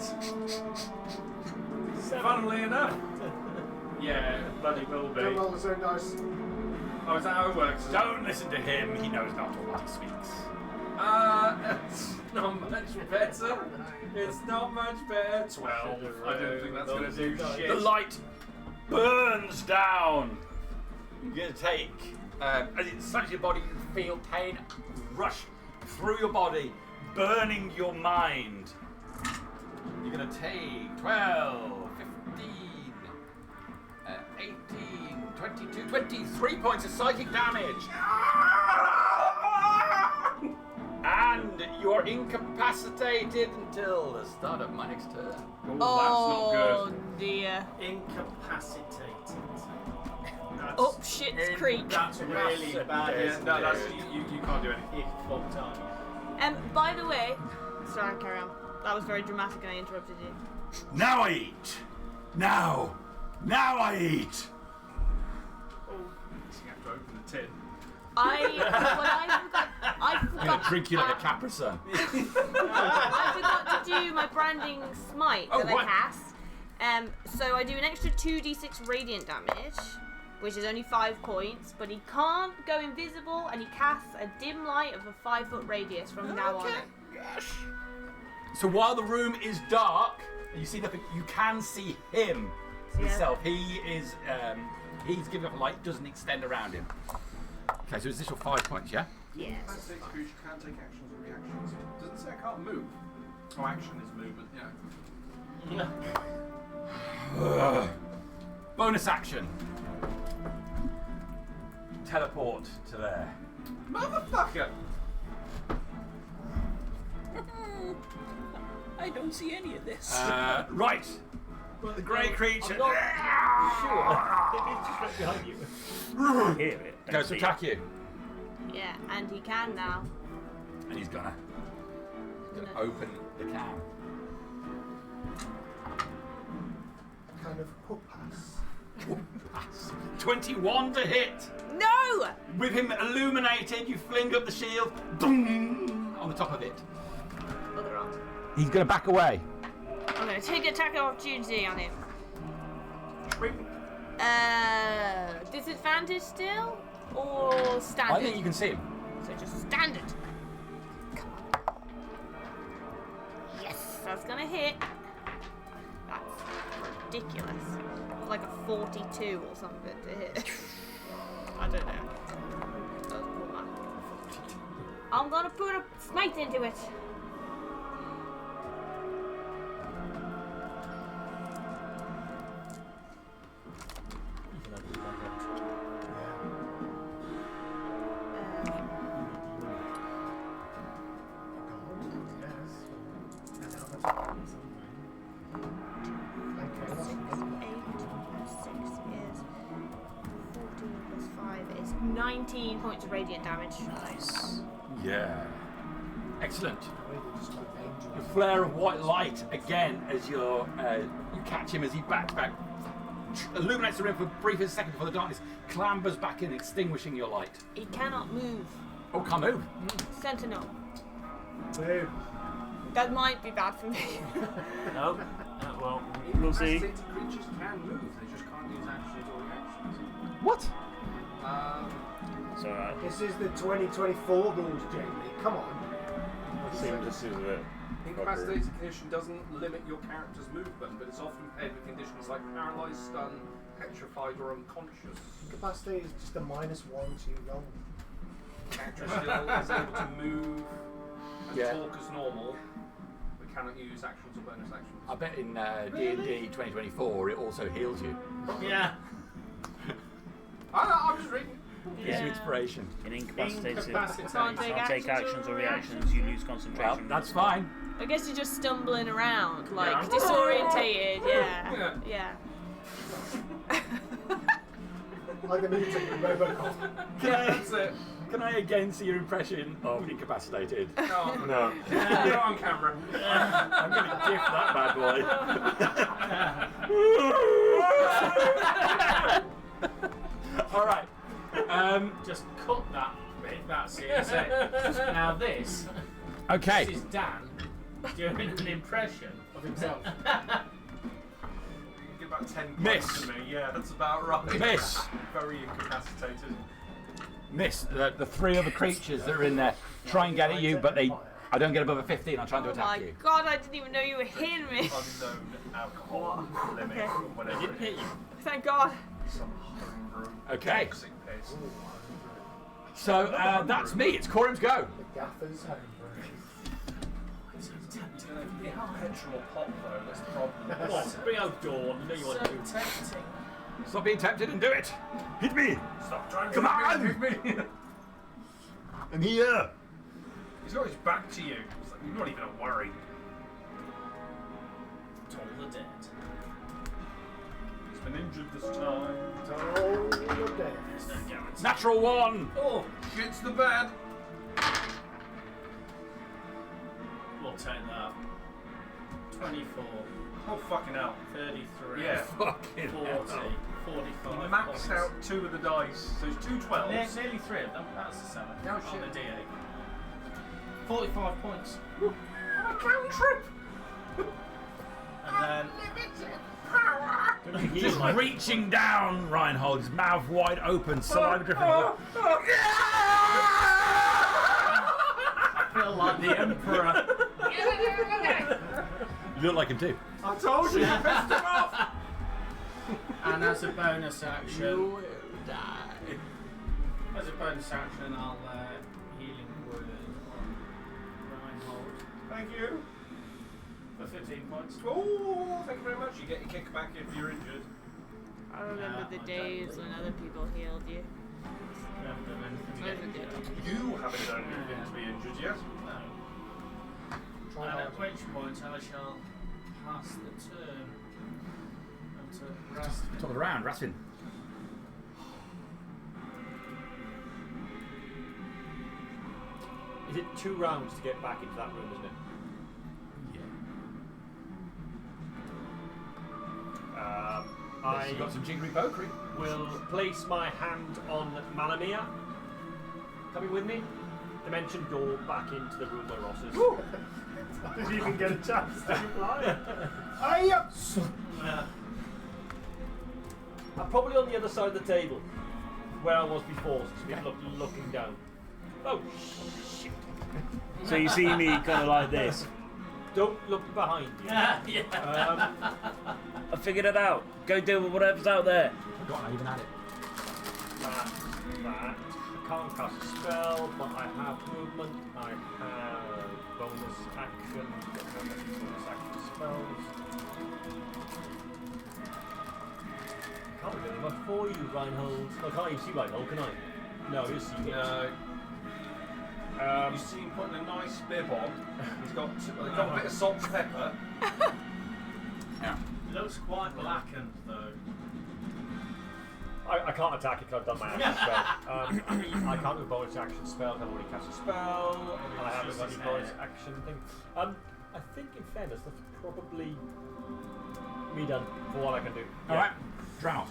Funnily enough. Yeah, bloody will be. Don't roll the same dice. Oh, is that how it works? Don't listen to him, he knows not all what he speaks. It's not much better. It's not much better. 12. I don't think that's going to do shit. The light burns down. You're going to take, as it slams your body, you feel pain rush through your body, burning your mind. You're going to take 12, 15, 18, 22, 23 points of psychic damage. And you're incapacitated until the start of my next turn. Oh, that's not good. Dear. Incapacitated. That's, Oh, shit's creek. That's really bad. Yeah, isn't no, it? that's you can't do anything. It's fucked up. By the way, sorry, carry on. That was very dramatic and I interrupted you. Now I eat. Now I eat. Oh, you have to open the tin. I I'm forgot. gonna drink you like a Capra Sun. I forgot to do my branding smite Oh, that what? I cast. So I do an extra 2d6 radiant damage, which is only 5 points, but he can't go invisible and he casts a dim light of a 5-foot radius from now on. Yes. So while the room is dark, and you see nothing, you can see him himself. He is, he's giving up a light, doesn't extend around him. Okay, so it's additional 5 points, yeah? Yes. Fantastic creature can't take actions or reactions. Doesn't say I can't move. Oh, action is movement, yeah. Bonus action. Teleport to there. Motherfucker! I don't see any of this. Right. The grey creature Sure. It's just right behind you. I hear it. don't goes to see it. attack you. Yeah, and he can now. And he's gonna open the can. Kind of hook pass. 21 to hit. No! With him illuminated, you fling up the shield. Boom, on the top of it. Other arm. He's gonna back away. I'm going to take attack of opportunity on him. Disadvantage still? Or standard? I think you can see him. So just standard. Come on. Yes, that's gonna hit. That's ridiculous. It's like a 42 or something to hit. I don't know. I'm gonna put a smite into it. 6 is 14 plus 5 is 19 points of radiant damage. Nice. Yeah. Excellent. Maybe just like angel. A flare of white light again as you catch him as he backs back, illuminates the room for a brief second before the darkness clambers back in, extinguishing your light. He cannot move. Oh, can't move. Sentinel. Boom. That might be bad for me. No. Well, we'll see. Incapacitated creatures can move, they just can't use actions or reactions. What? It's alright. This is the 2024 rules, Jamie. Come on. This is a bit. Incapacitated condition doesn't limit your character's movement, but it's often paired with conditions like paralysed, stunned, petrified, or unconscious. Capacity is just a -1 to roll. Character still is able to move and Yeah. talk as normal, but cannot use actions or bonus actions. I bet in D&D 2024 it also heals you. Yeah. I'm just reading. Gives you inspiration. In incapacitated, Incapacitated. Can't you take can't take actions or reactions, you lose Well, concentration. that's fine. I guess you're just stumbling around, like Yeah. disorientated. Yeah. Yeah. Yeah. Like the meeting in Robocop. That's it. Can I again see your impression of incapacitated? No. No. You're not on camera. I'm going to gift that bad boy. All right. Just cut that bit. That's it. That's it. Now this Okay. is Dan doing an impression of himself. You give about 10 Miss. points to me. Yeah, that's about right. Miss. Very incapacitated. Miss. The three other creatures that are in there try and get at you, but I don't get above a 15. I'm trying to Oh attack my you. god! I didn't even know you were hitting me. Unknown alcohol limit Okay. or whatever. Didn't hit you. Thank God. Some homebrew Okay. toxic piss. So that's me. It's Corim's go. The gaffer's homebrew. It's gonna be petrol or pop though, that's the problem. Come on, bring out Dawn. You know you want to. tempting. Stop being tempted and do it. Hit me. Stop trying to Come on! hit me. I'm here. He's got his back to you. It's like, you're not even a worry. Toll the dead. He's been injured this time. Oh, you're dead. There's no guarantee. Natural 1. Oh, shit's the bed. We'll take that. 24, Oh, fucking hell. 33, Yeah. Fucking 40, hell. 45. He maxed points. out 2 of the dice, so it's 2 12s. Nearly 3 of them. That's the 7. No On shit. the D8. 45 points. A cantrip! And then Just reaching down, Reinhold, his mouth wide open, saliva dripping. I feel like the Emperor. You look like him too. I told you, you pissed him off! And as a bonus action, as a bonus action, I'll healing word Reinhold Thank you. for 15 points. Oh, thank you very much. You get your kickback if you're injured. I remember the days when other people healed you. You haven't done anything to Never get did. injured. You haven't done anything to be injured yet. No. And at which point I shall pass the turn to Rastin. Top of the round, Rastin. Is it 2 rounds to get back into that room, isn't it? I You got some jiggery pokery. will place my hand on Malamia. Coming with me. Dimension door back into the room where Ross is. Did you even get a chance to reply? I'm probably on the other side of the table, where I was before, so Okay. looking down. Oh shit! So you see me kind of like this. Don't look behind you. Yeah. I figured it out. Go deal with whatever's out there. Forgotten I even had it. That. I can't cast a spell, but I have movement. I have bonus action. Bonus action spells. Can't be very much for you, Reinhold. I can't even see Reinhold, can I? No, you see it. You see him putting a nice bib on. He's got a bit of salt and pepper. It looks quite blackened though. I can't attack it because I've done my action spell. I can't do a bonus action spell. I've already cast a spell. And I haven't got any bonus action thing. I think, in fairness, that's probably me done for what I can do. Alright, Drow.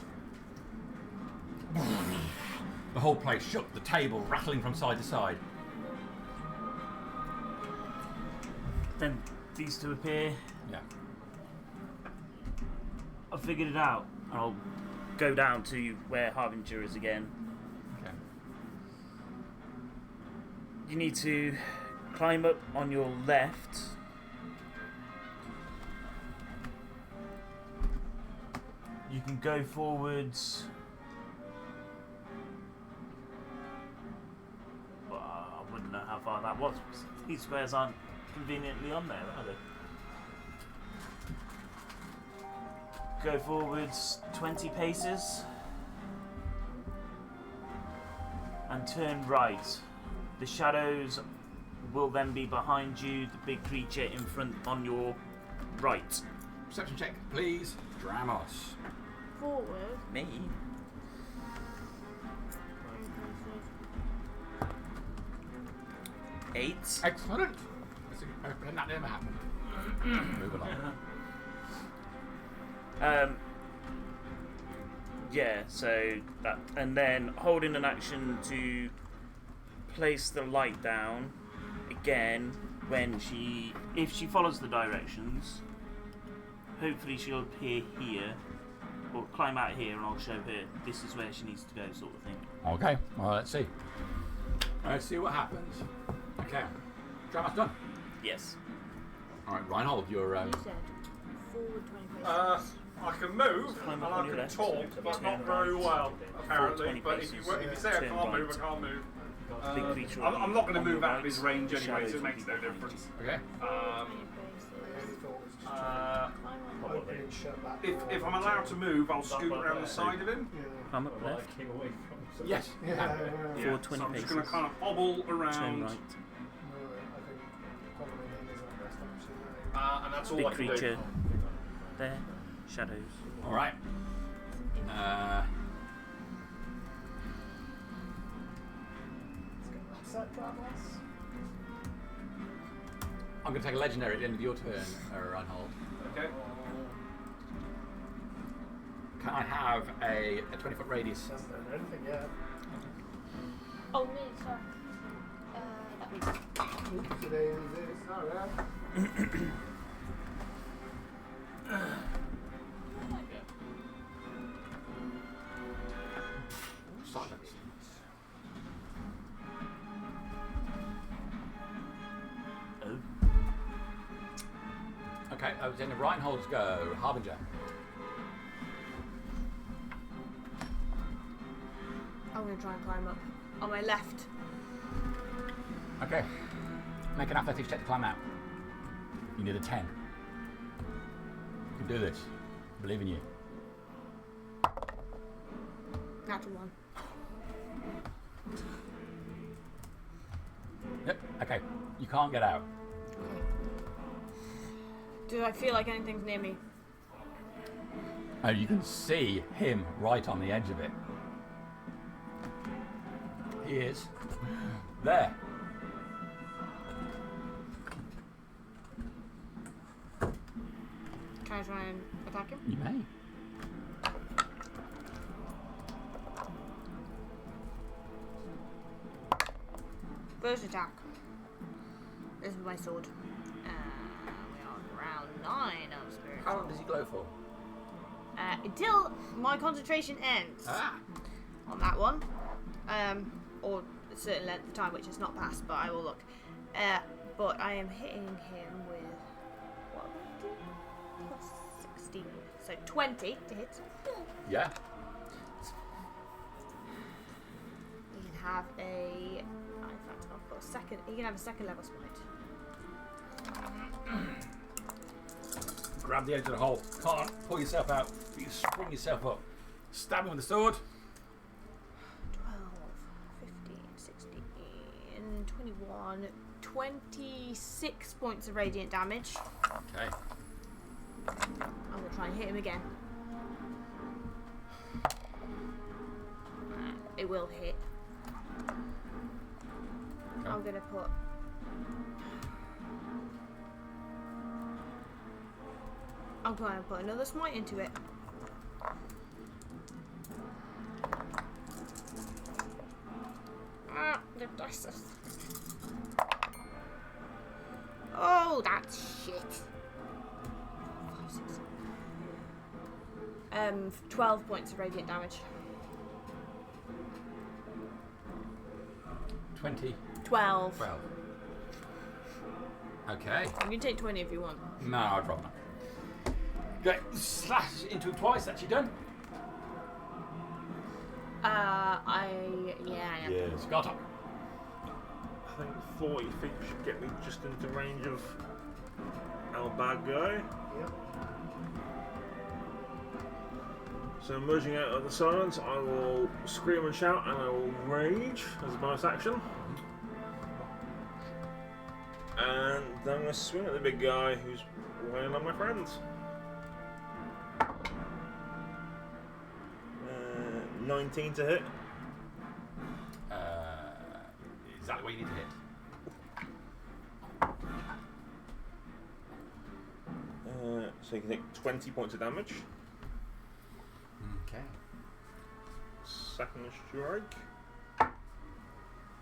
The whole place shook, the table rattling from side to side. Then these two appear. Yeah. I've figured it out. I'll go down to where Harbinger is again. Okay. You need to climb up on your left. You can go forwards. Well, I wouldn't know how far that was. These squares aren't conveniently on there, are they? Go forwards 20 paces and turn right. The shadows will then be behind you, the big creature in front on your right. Perception check, please. Dramos. Forward. Me? Eight. Excellent. That never happened. Move along. Yeah, so that, and then holding an action to place the light down again when if she follows the directions, hopefully she'll appear here or climb out here and I'll show her this is where she needs to go, sort of thing. Okay, well, let's see. Let's see what happens. Okay. Drama's done. Yes. Alright, Reinhold, you're. You said forward 20 paces. I can move Climb and up I on your can left, talk, but not very well, apparently. 20 But if you paces, say I turn can't move, right. I can't move. Big creature I'm not going to on move your out of his right, range the anyway, so shadows it will makes be no behind difference. Okay. If I'm allowed to move, I'll scoot around the side of him. I'm up left. Yes. Yeah. For 20 so I'm just paces. going to kind of hobble Turn around, right. and that's all Big I can creature. do. There. Shadows. Alright. I'm going to take a legendary at the end of your turn, Reinhold. Okay. Can I have a 20-foot radius? Hasn't done anything yet. Oh, me, sorry. That means Today is alright. Silence. Oh. Okay, then the Reinholds go. Harbinger. I'm going to try and climb up. On my left. Okay. Make an athletics check to climb out. You need a 10. You can do this. I believe in you. Natural one. Yep. Okay. You can't get out. Do I feel like anything's near me? Oh, you can see him right on the edge of it. He is there. Can I try and attack him? You may. First attack. This is my sword. We are on round 9 of Spirit. How long does he glow for? Until my concentration ends on that one. Or a certain length of time, which is not passed, but I will look. But I am hitting him with what would I do? Plus 16. So 20 to hit. Yeah. You can have a. In fact, I've got a second. You can have a second level smite. Grab the edge of the hole. Can't pull yourself out. But you sprung yourself up. Stab him with the sword. 12, 15, 16, 21, 26 points of radiant damage. Okay. I'm going to try and hit him again. It will hit. Okay. I'm gonna put. I'm going to put another smite into it. The dice are... Oh, that's shit. 12 points of radiant damage. 20. 12. 12. Okay. You can take 20 if you want. No, I'd rather not. Okay, slash into it twice. That's you done. I am. Yeah. Scartok. I think 40 feet should get me just into range of our bad guy. Yep. So merging out of the silence, I will scream and shout, and I will rage as a bonus action. And then I'm going to swing at the big guy who's weighing on my friends. 19 to hit. Exactly what you need to hit. So you can take 20 points of damage. Okay. Second strike.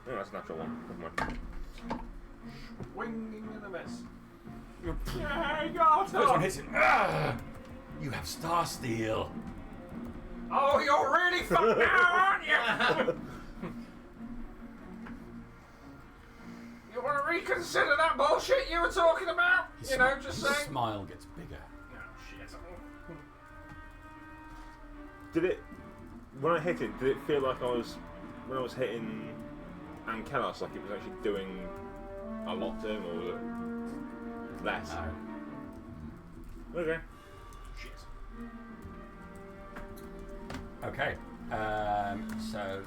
No, that's a natural one. Never mind. Swinging and a miss. First one hits him. You have Star Steel. Oh, you're really fucked now, aren't you? You want to reconsider that bullshit you were talking about? His You know, just his saying. smile gets bigger. Oh, shit. Did it, when I hit it, did it feel like when I was hitting Ankelos, like it was actually doing a lot to him, or was it less? No. Okay. Shit. Okay. So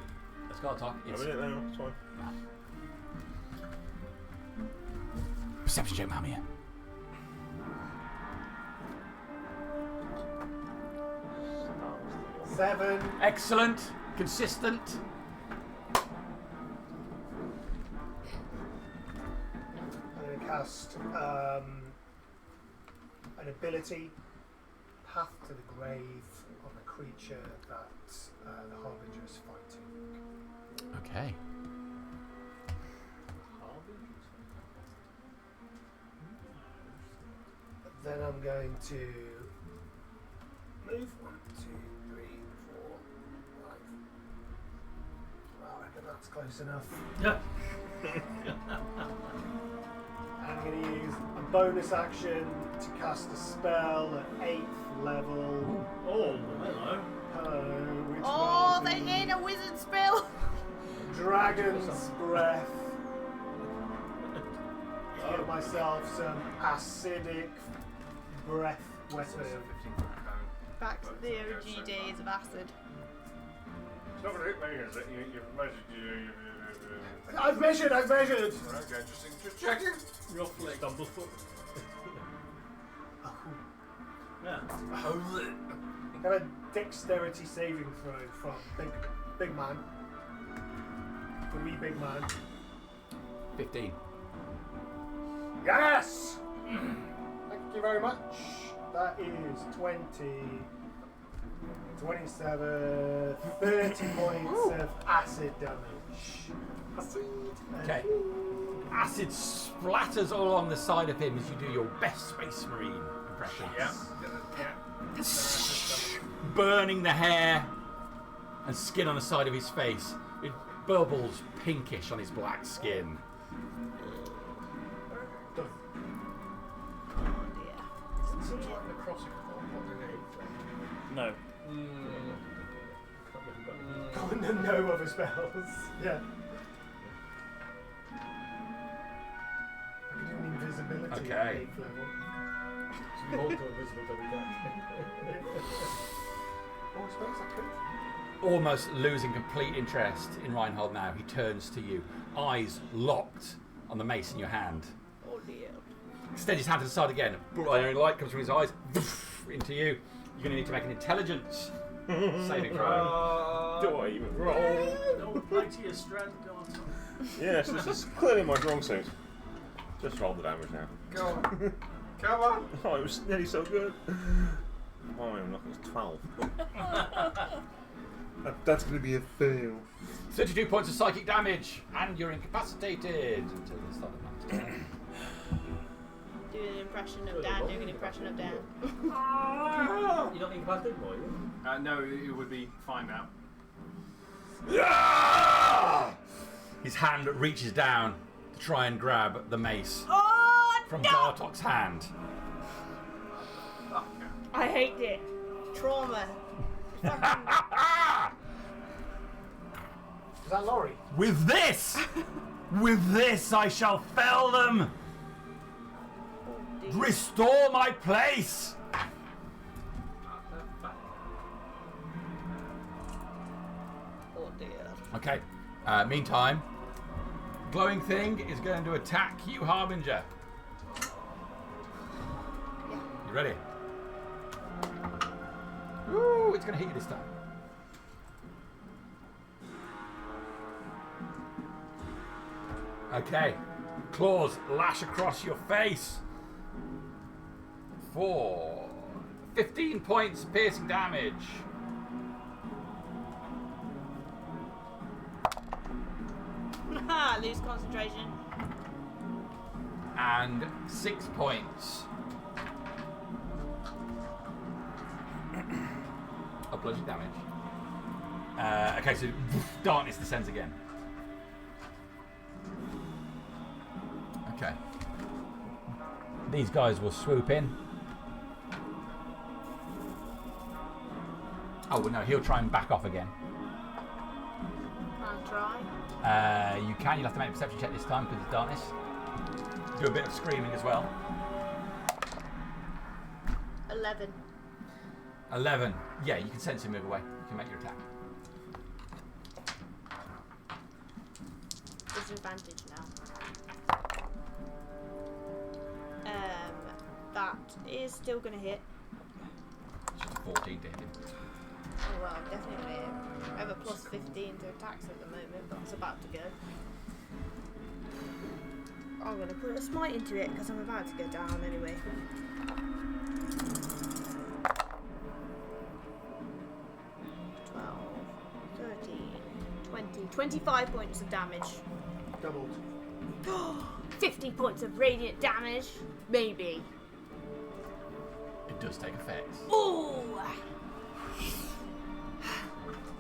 let's go talk. I'm in it now, it's fine. Perception check, Mamiya. Seven. Excellent. Consistent. I'm going to cast an ability, Path to the Grave, on a creature that the Harbinger is fighting. Okay. Then I'm going to move 1, 2, 3, 4, 5. Well, I reckon that's close enough. I'm going to use a bonus action to cast a spell at 8th level. Oh, hello. Hello, which Oh, will they be ain't a wizard spell. Dragon's Breath. To give myself some acidic breath weapon. Back to the OG days of acid. It's not going to hit me, is it? You've measured. I've measured. Okay, just checking. Roughly. Stumblefoot. Yeah. Have a dexterity saving throw from big man. The wee big man. 15. Yes! Thank you very much. That is 20, 27, 30 points of acid damage. Okay. Acid splatters all along the side of him as you do your best Space Marine impression. Yeah. Burning the hair and skin on the side of his face. It bubbles pinkish on his black skin. Oh dear. Seems like the crossing underneath. No. No other spells. Yeah. I can do an invisibility at Okay. 8th level. Oh, I suppose I could. Almost losing complete interest in Reinhold now, he turns to you, eyes locked on the mace in your hand. Oh dear. Extends his hand to the side again. Bright light comes from his eyes into you. You're going to need to make an intelligence Saving throw. Do I even roll? Don't play to your strength, God. Yes, this is clearly my strong suit. Just roll the damage now. Go on. Come on. Oh, it was nearly so good. Oh, I'm not. It's 12. That's going to be a fail. 32 points of psychic damage, and you're incapacitated until the start of the next turn. Do an impression of Dan, doing an impression of Dan. You don't think about it more, you? No, it would be fine now. His hand reaches down to try and grab the mace from Bartok's hand. I hate it. Trauma. Is that Laurie? With this I shall fell them. Restore my place. Oh dear. Okay. Meantime, glowing thing is going to attack you, Harbinger. You ready? Ooh, it's going to hit you this time. Okay. Claws lash across your face. For 15 points piercing damage. Lose concentration. And 6 points of bludgeoning damage. Okay, so darkness descends again. Okay. These guys will swoop in. Oh, well, no, he'll try and back off again. I'll try. You can. You'll have to make a perception check this time because of darkness. Do a bit of screaming as well. 11. 11. Yeah, you can sense him move away. You can make your attack. Disadvantage now. That is still going to hit. It's just a 14 to hit him. Oh well, definitely. I have a plus 15 to attacks at the moment, but it's about to go. I'm going to put a smite into it because I'm about to go down anyway. 12, 13, 20, 25 points of damage. Doubled. 50 points of radiant damage. Maybe. It does take effect. Ooh!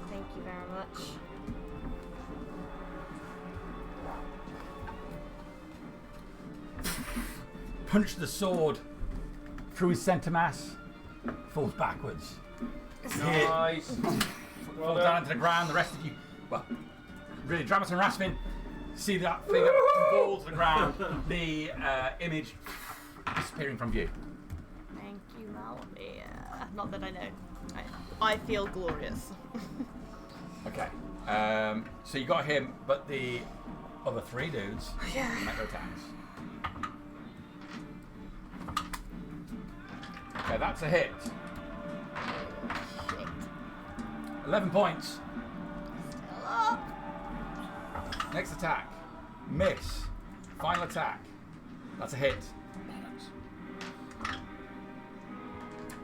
Thank you very much. Punch the sword through his centre mass. Falls backwards. Nice. Falls down into the ground. The rest of you, well, really, Dramus and Rasvin see that figure fall to the ground. The image disappearing from view. Thank you, Malmir. Not that I know. I feel glorious. Okay. So you got him, but the other 3 dudes make their attacks. Okay, that's a hit. Shit. 11 points. Still up. Next attack. Miss. Final attack. That's a hit.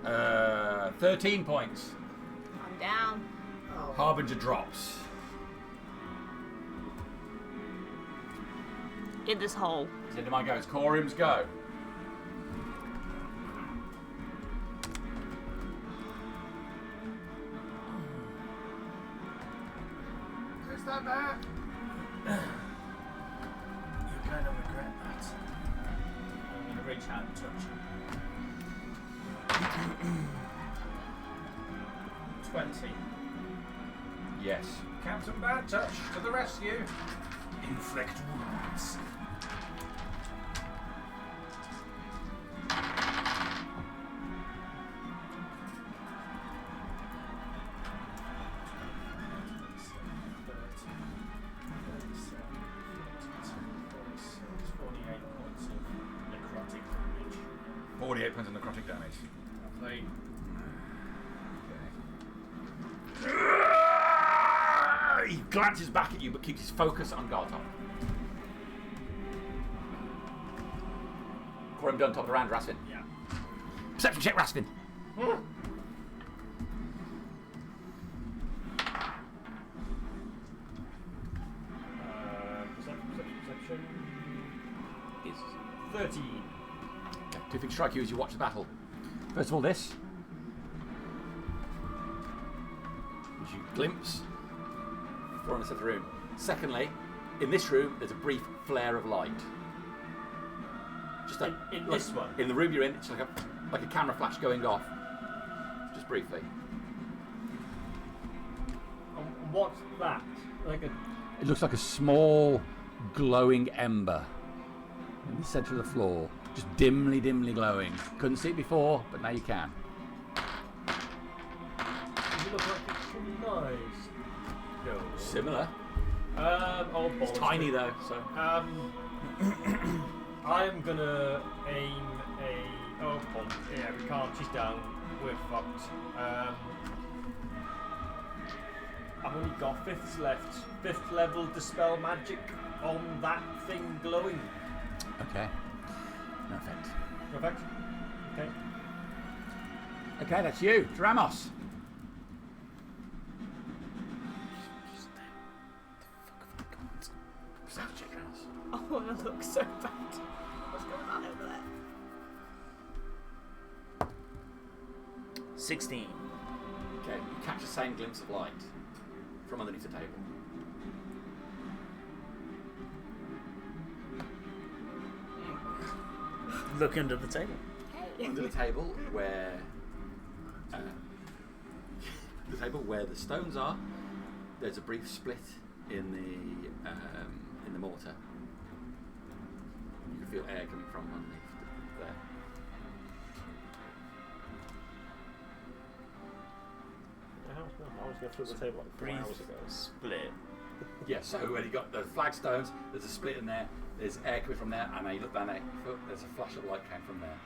13 points. I'm down. Harbinger drops. In this hole. It's the end of my go. It's Corium's go. Is that there? You're going to regret that. I'm going to reach out and touch you. 20. Yes. Captain Bad Touch to the rescue. Inflict wounds. Necrotic damage. 48 points of necrotic damage. Lovely. glances back at you but keeps his focus on Gartok. Before I'm done, top of the round, Rasvin. Yeah. Perception check, Rasvin. Perception. Is 13. Okay, two things strike you as you watch the battle. First of all, this. As you glimpse foreignness of the room. Secondly, in this room, there's a brief flare of light. Just In this one? In the room you're in, it's like a camera flash going off. Just briefly. What's that? Like a. It looks like a small, glowing ember in the centre of the floor. Just dimly glowing. Couldn't see it before, but now you can. Does it look like it's nice? No. Similar. Oh, It's tiny though, so. I'm gonna aim a. Oh, bomb. Yeah, we can't. She's down. We're fucked. I've only got 5th left. 5th level dispel magic on that thing glowing. Okay. No effect. No effect? Okay. Okay, that's you. Dramos. I want to look so bad. What's going on over there? 16. Okay, you catch the same glimpse of light from underneath the table. Look under the table. Under the table where the stones are, there's a brief split in the mortar. You can feel air coming from underneath there. I was going through the table like 4 Brief hours ago. split. Yeah, so when you got the flagstones, there's a split in there, there's air coming from there, and then you look down there, there's a flash of light came from there.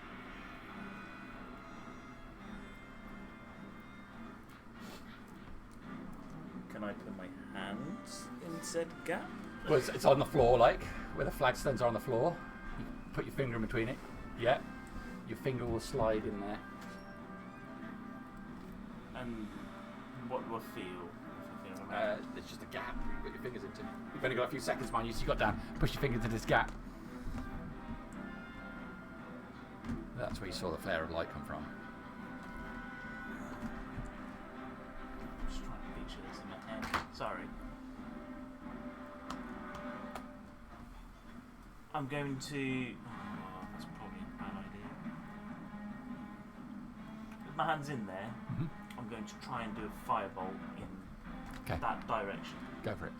Can I put my hands in said gap? Well, it's on the floor, like, where the flagstones are on the floor. You put your finger in between it. Yeah. Your finger will slide in there. And what do I feel? It's just a gap you put your fingers into. You've only got a few seconds, mind you, so you got down, push your finger into this gap. That's where you saw the flare of light come from. I'm just trying to picture this in my head. Sorry. I'm going to. Oh, that's probably a bad idea. With my hands in there, I'm going to try and do a firebolt in that direction. Go for it.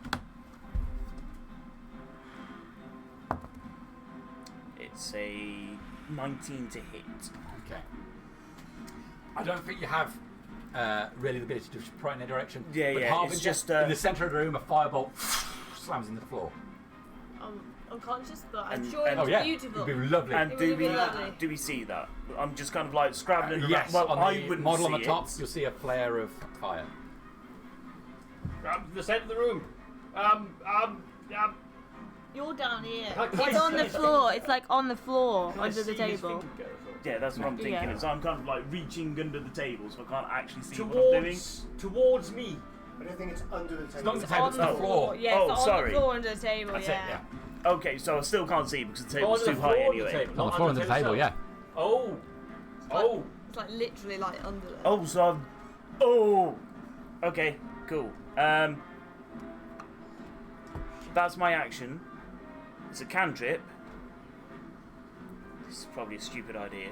It's a 19 to hit. Okay. I don't think you have really the ability to just point in a direction. Yeah, but yeah. Harbinger, It's just in the centre of the room, a firebolt slams into the floor. I'm unconscious, but I'm And- sure and- it's Oh yeah, beautiful. it'd be lovely. And It do would be we lovely. do we see that? I'm just kind of like scrabbling around. Yes, Well, on I the wouldn't model on see the top, it. you'll see a flare of fire. Grab the centre of the room. You're down here. Like It's on the Christ. floor. It's like on the floor Can I under the see his table. finger? Yeah, that's what I'm thinking. Yeah. So I'm kind of like reaching under the table, so I can't actually see what I'm doing. Towards me. I don't think it's under the table. not the It's table, on it's the the floor. Yeah, Oh, it's on sorry. the floor under the table. That's yeah. it, yeah. Okay, so I still can't see because the table's on the too floor high of the anyway. table. On Not the floor under the table, yeah. Oh. Oh. It's like literally like under there. Oh, so I'm. Oh. Okay, cool. That's my action. It's a cantrip. This is probably a stupid idea.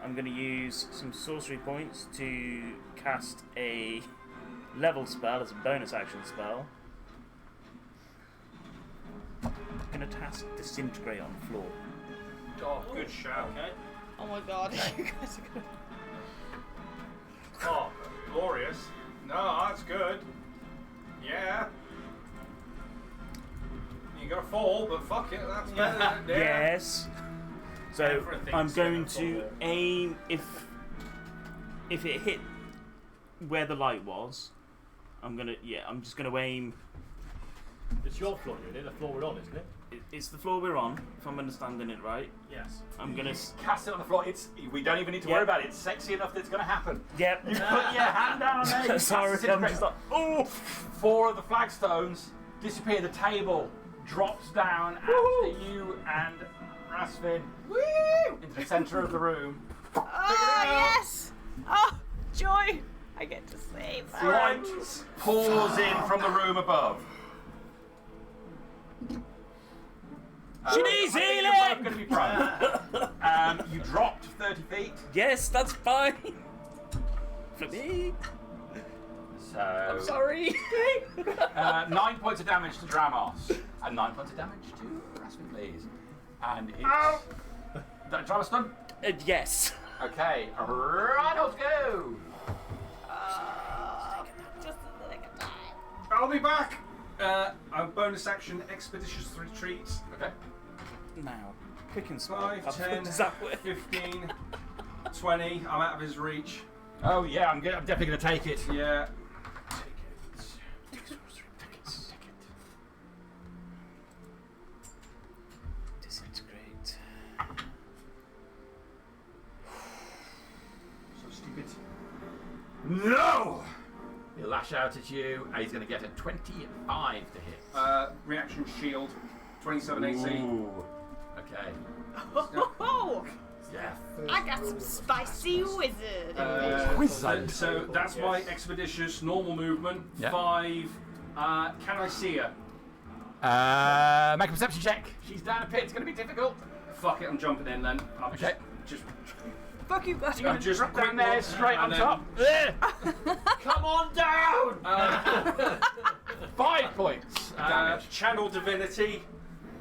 I'm going to use some sorcery points to cast a level spell as a bonus action spell. I'm going to cast Disintegrate on the floor. Oh, good shout. Okay. Oh my god. You guys are gonna... Oh, glorious. No, that's good. Yeah. You're gonna fall, but fuck it, that's better than Yes. So Everything's I'm going gonna to fall. aim if it hit where the light was, I'm just gonna aim. It's your floor, isn't it? The floor we're on, isn't it? It's the floor we're on, if I'm understanding it right. Yes. I'm gonna. Cast it on the floor. We don't even need to worry about it. It's sexy enough that it's going to happen. Yep. You put your hand down on there. You Sorry, cast it I'm in just like, oh! 4 of the flagstones disappear. The table drops down after you and Rasvin into the centre of the room. Oh, yes! Oh, joy! I get to save. Light pours in from the room above. She needs I think healing! you're both going to be prone. You dropped 30 feet. Yes, that's fine. For me. So I'm sorry. 9 points of damage to Dramos. And 9 points of damage to Rasvin, please. And it's... Ow! Did I stun? Yes. Okay, Reinhold, go! Just a second time. I'll be back. A bonus action, expeditious retreat. Okay. Now, quick and smart. 5, 10, 15, 20. I'm out of his reach. Oh yeah, I'm definitely going to take it. Yeah. Disintegrate. So stupid. No! He'll lash out at you, and he's going to get a 25 to hit. Reaction shield, 27 AC. Ooh. Okay. Oh, Yeah. I got some spicy wizard. Wizard. So that's my expeditious normal movement. Yeah. 5. Can I see her? Make a perception check. She's down a pit. It's going to be difficult. Fuck it, I'm jumping in then. I'm Okay. Just Fuck you, buddy. I'm just Drop quick down there, walk, straight on and then- top. Come on down! 5 points. Damage. Channel divinity.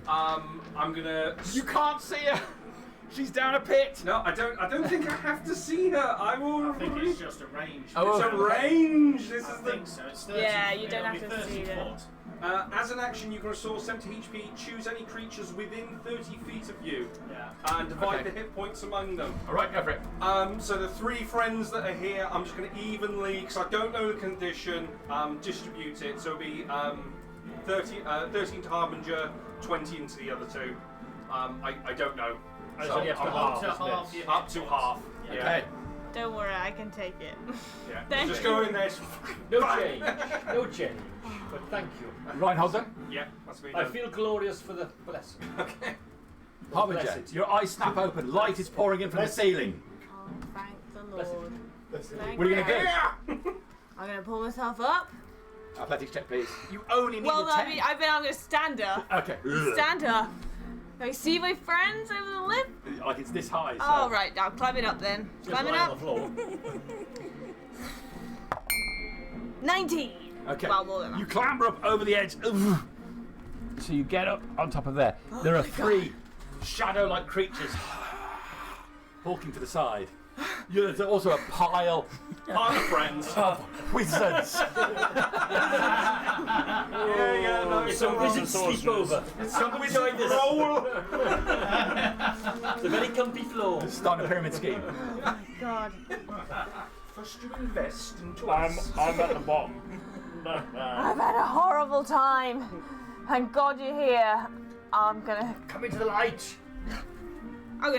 I'm gonna. You can't see her. She's down a pit. No, I don't think I have to see her. I will. I think it's just a range. Oh, It's a range. This I is the. think so. It's 30, Yeah, you don't it'll have be to 30 see them. foot. As an action, you can restore 70 HP. Choose any creatures within 30 feet of you, Yeah. and divide Okay. the hit points among them. All right, go for it. So the 3 friends that are here, I'm just going to evenly, because I don't know the condition, distribute it. So it'll be 13 to Harbinger, 20 into the other 2. I don't know. And So so you have to I'm half, Up to isn't it? half your up to half. Yeah. Yeah. Okay. Don't worry, I can take it. Yeah. Thank Just you. go in there. No change. No change. But thank you. Reinhold then. Yeah, that's me. I done. feel glorious for the blessing. Okay. Harbinger, Blessed. your eyes snap open. Light is pouring in from the ceiling. Oh, thank the Bless it. Lord. Thank What are you going to do? I'm gonna pull myself up. Athletics check, please. You only need Well, a 10. I'm gonna stand up. Okay. Stand up. Can I see my friends over the lip? Like it's this high. So. Oh, right. Now climbing up then. Just Climbing lie on up. the floor. 19. Okay. Well, more than that. You clamber up over the edge. So you get up on top of there. There are 3 shadow-like creatures walking to the side. There's also a pile Our friends. of wizards. Yeah, no, It's a wizard sleepover. Somebody join this. roll. It's a very comfy floor. Starting a pyramid scheme. God. First you invest into I'm us. at the bottom. I've had a horrible time. Thank God you're here. I'm gonna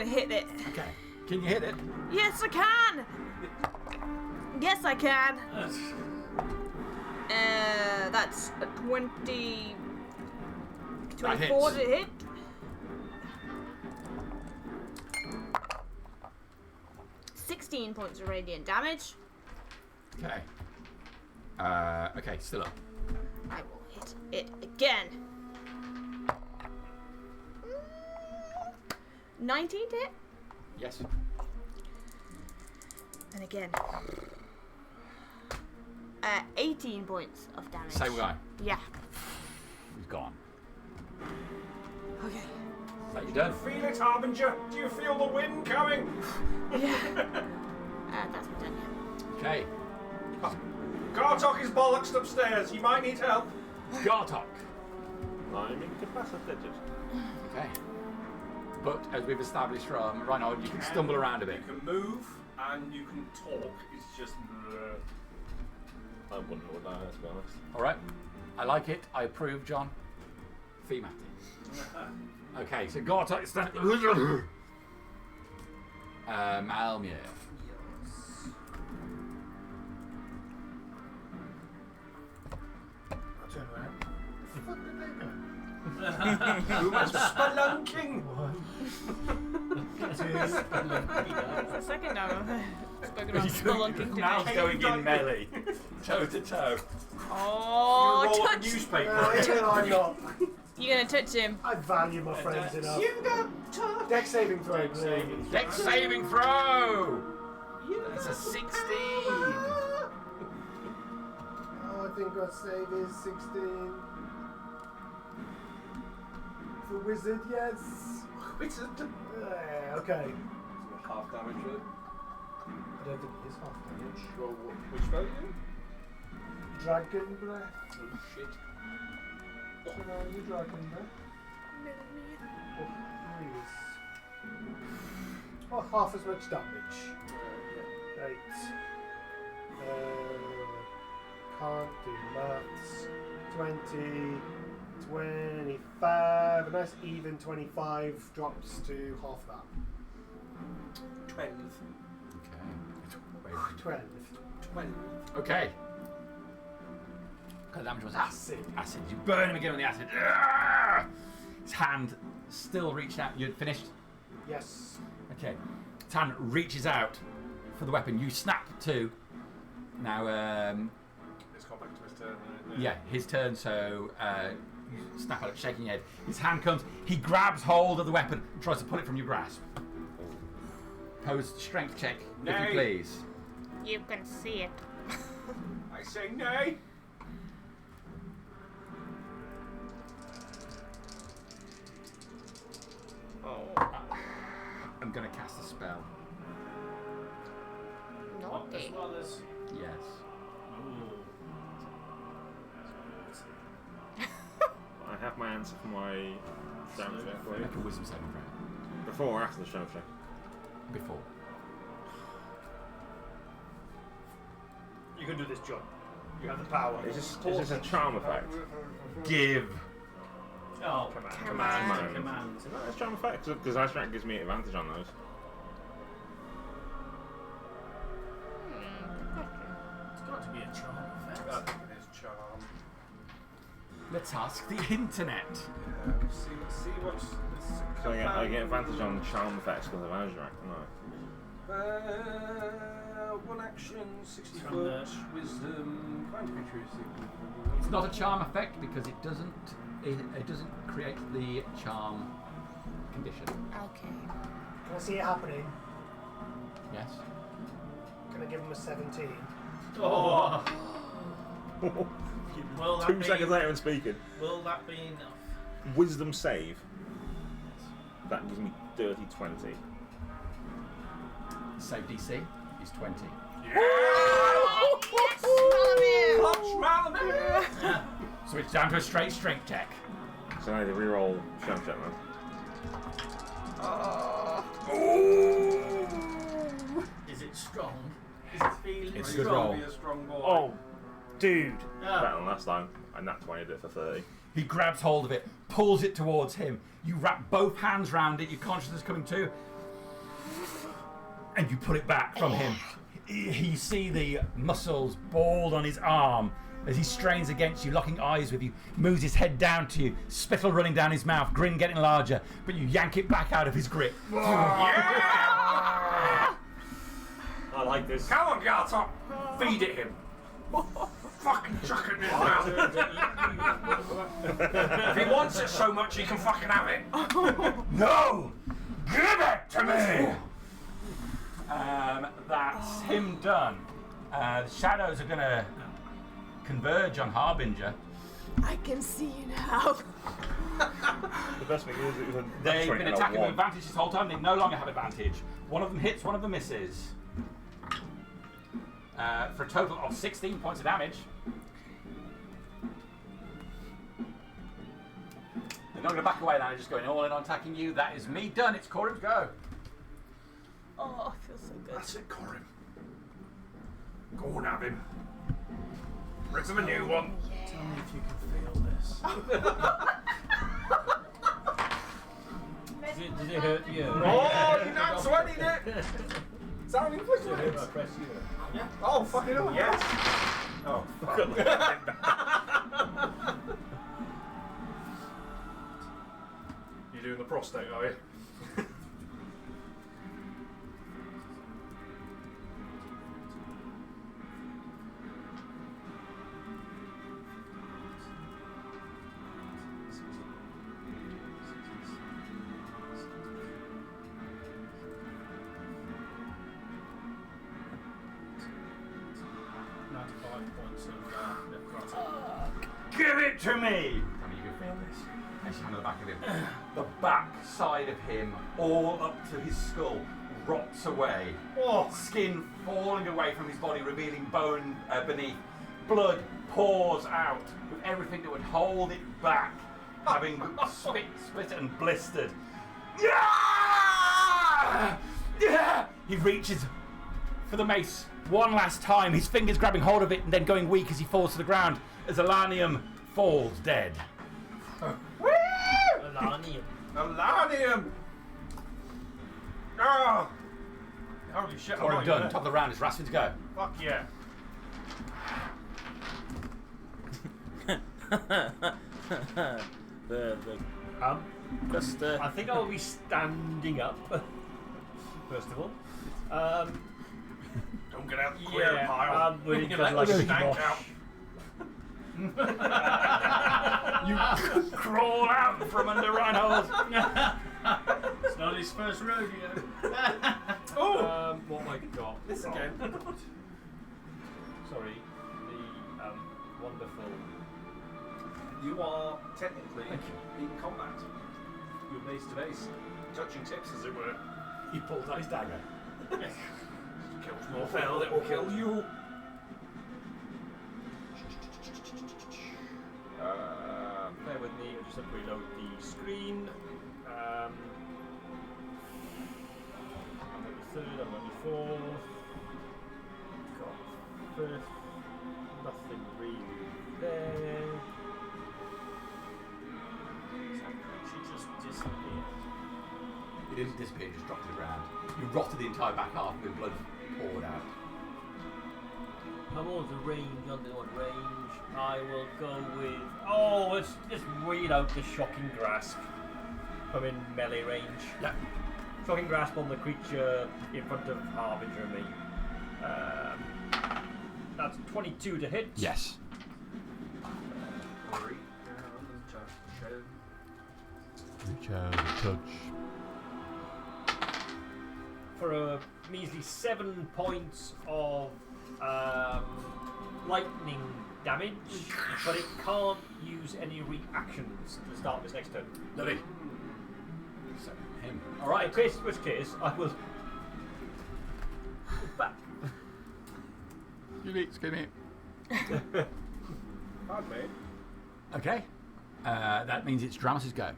hit it. Okay. Can you hit it? Yes, I can. Yes, I can. That's a 20. 24 to hits. hit. $16 points of radiant damage. Okay. Okay, still up. I will hit it again. 19 to hit. Yes. And again. 18 points of damage. Same guy. Yeah. He's gone. Okay. Is that you done? Feel it, Harbinger. Do you feel the wind coming? Yeah. That's my turn. Okay. Gartok is bollocksed upstairs. You might need help. Gartok. I'm incapacitated. Okay. But as we've established from Reinhold, you can stumble around a bit. You can move and you can talk. It's just. I wouldn't know that, to be honest. Alright. I like it. I approve, John. Thematic. Okay, so go on. Malmir. I'll turn around. What the fuck did they go? Spelunking! It's the second time I've spoken about spelunking Now today. going in melee. Toe to toe. Oh, Roll up a touch! newspaper. I'm not. You're gonna touch him. I value my friends enough. You got tough. Dex saving throw, please. Dex saving throw! That's a 16. Oh, I think our save is 16. For wizard, yes. Wizard. Okay. Half damage, really? I don't think it is half damage. Roll which spell you do? Dragon breath. Oh shit. You dragon breath. Oh, half as much damage. 8. Can't do maths. 20, 25. A nice even 25 drops to half that. 12. Okay. 12. 12. Okay. What damage was Acid. Acid. You burn him again on the acid. Arrgh! His hand still reached out. You're finished? Yes. Okay. His hand reaches out for the weapon. You snap to. Now, Let's go back to his turn. yeah, his turn, so you snap at it, shaking your head. His hand comes. He grabs hold of the weapon and tries to pull it from your grasp. Pose strength check, if Nay. you please. You can see it. I say nay. Oh. I'm going to cast a spell. As Naughty. well as. Yes. I have my answer for my strength check for you. Make a wisdom saving throw. Before or after the strength check? Before. You can do this, John. You have the power. Is this a charm effect? Give. Oh, Command. Command. Is that a charm effect? Because that strength gives me advantage on those. It's got to be a charm I effect. think it is charm. Let's ask the internet. See what's. So I get advantage on charm effects because of Azure, don't I? One action, 60 From foot, the- wisdom, kind of accuracy. It's not a charm effect because it doesn't create the charm condition. Okay. Can I see it happening? Yes. Can I give him a 17? Oh. Will that 2 be, seconds later and speaking. Will that be enough? Wisdom save. That gives me dirty 20. Save DC is 20. So it's down to a straight strength check. So I need to reroll strength check then. Is it strong? Is it feeling It's a strong? good roll. Be a strong boy. Oh, dude! Yeah. Better than last time. I nat 20 did it for 30. He grabs hold of it, pulls it towards him. You wrap both hands round it, your consciousness coming to, and you pull it back from him. You see the muscles balled on his arm as he strains against you, locking eyes with you, moves his head down to you, spittle running down his mouth, grin getting larger, but you yank it back out of his grip. I like this. Come on, Gartop! Feed it him! Fucking chuck it in his mouth! If he wants it so much, he can fucking have it! No! Give it to me! That's him done. The shadows are going to converge on Harbinger. I can see you now. The best thing is it was a They've been attacking with 1. advantage this whole time. They no longer have advantage. One of them hits, one of them misses. For a total of 16 points of damage. They're not going to back away now. They're just going all in on attacking you. That is me done. It's Corim's go. Oh, I feel so good. That's it, Corim. Go on, have him. Bring him a new one. Tell me if you can feel this. Does it hurt you? Oh, you not sweating it! Is that an English Does it hurt my press you? Yeah. Oh, fucking hell, yes! Oh, fuck. You're doing the prostate, are you? Give it to me! Tell me you can feel this. As you hand the back of him. The back side of him, all up to his skull, rots away. Oh. Skin falling away from his body, revealing bone beneath. Blood pours out with everything that would hold it back, having split and blistered. Yeah! Yeah! He reaches for the mace one last time, his fingers grabbing hold of it and then going weak as he falls to the ground as Alanium falls dead. Alanium. Alanium! Oh! Holy shit, I'm Already not done. even Top of the round, it's Rastin to go. Fuck yeah. Just I think I'll be standing up. First of all. Don't get out the queer Yeah, pile. I'm willing to Let like the a stank smosh. out. You crawl out from under Reinhold. It's not his first rodeo. Oh! What have I got? This wrong? again. Sorry, the wonderful. You are technically in combat. You're base to base. Touching tips, as it were. He pulls out his dagger. Kills more fell, it will kill you. Bear with me, I'll just have to reload the screen. I'm on the third, I'm on the fourth. Got fifth. Nothing really there. She just disappeared. He didn't disappear, he just dropped to the ground. You rotted the entire back half with blood poured out. I'm on the range, on the range. I will go with. Oh, let's just read out the shocking grasp. I'm in melee range. Yeah. Shocking grasp on the creature in front of Harbinger and me. That's 22 to hit. Yes. Reach out, touch. For a measly 7 points of lightning damage, but it can't use any reactions to start this next turn. Lovely. So, him. Alright. In which case, I will back. Excuse me. Hard, mate. Okay. That means it's Dramus' go.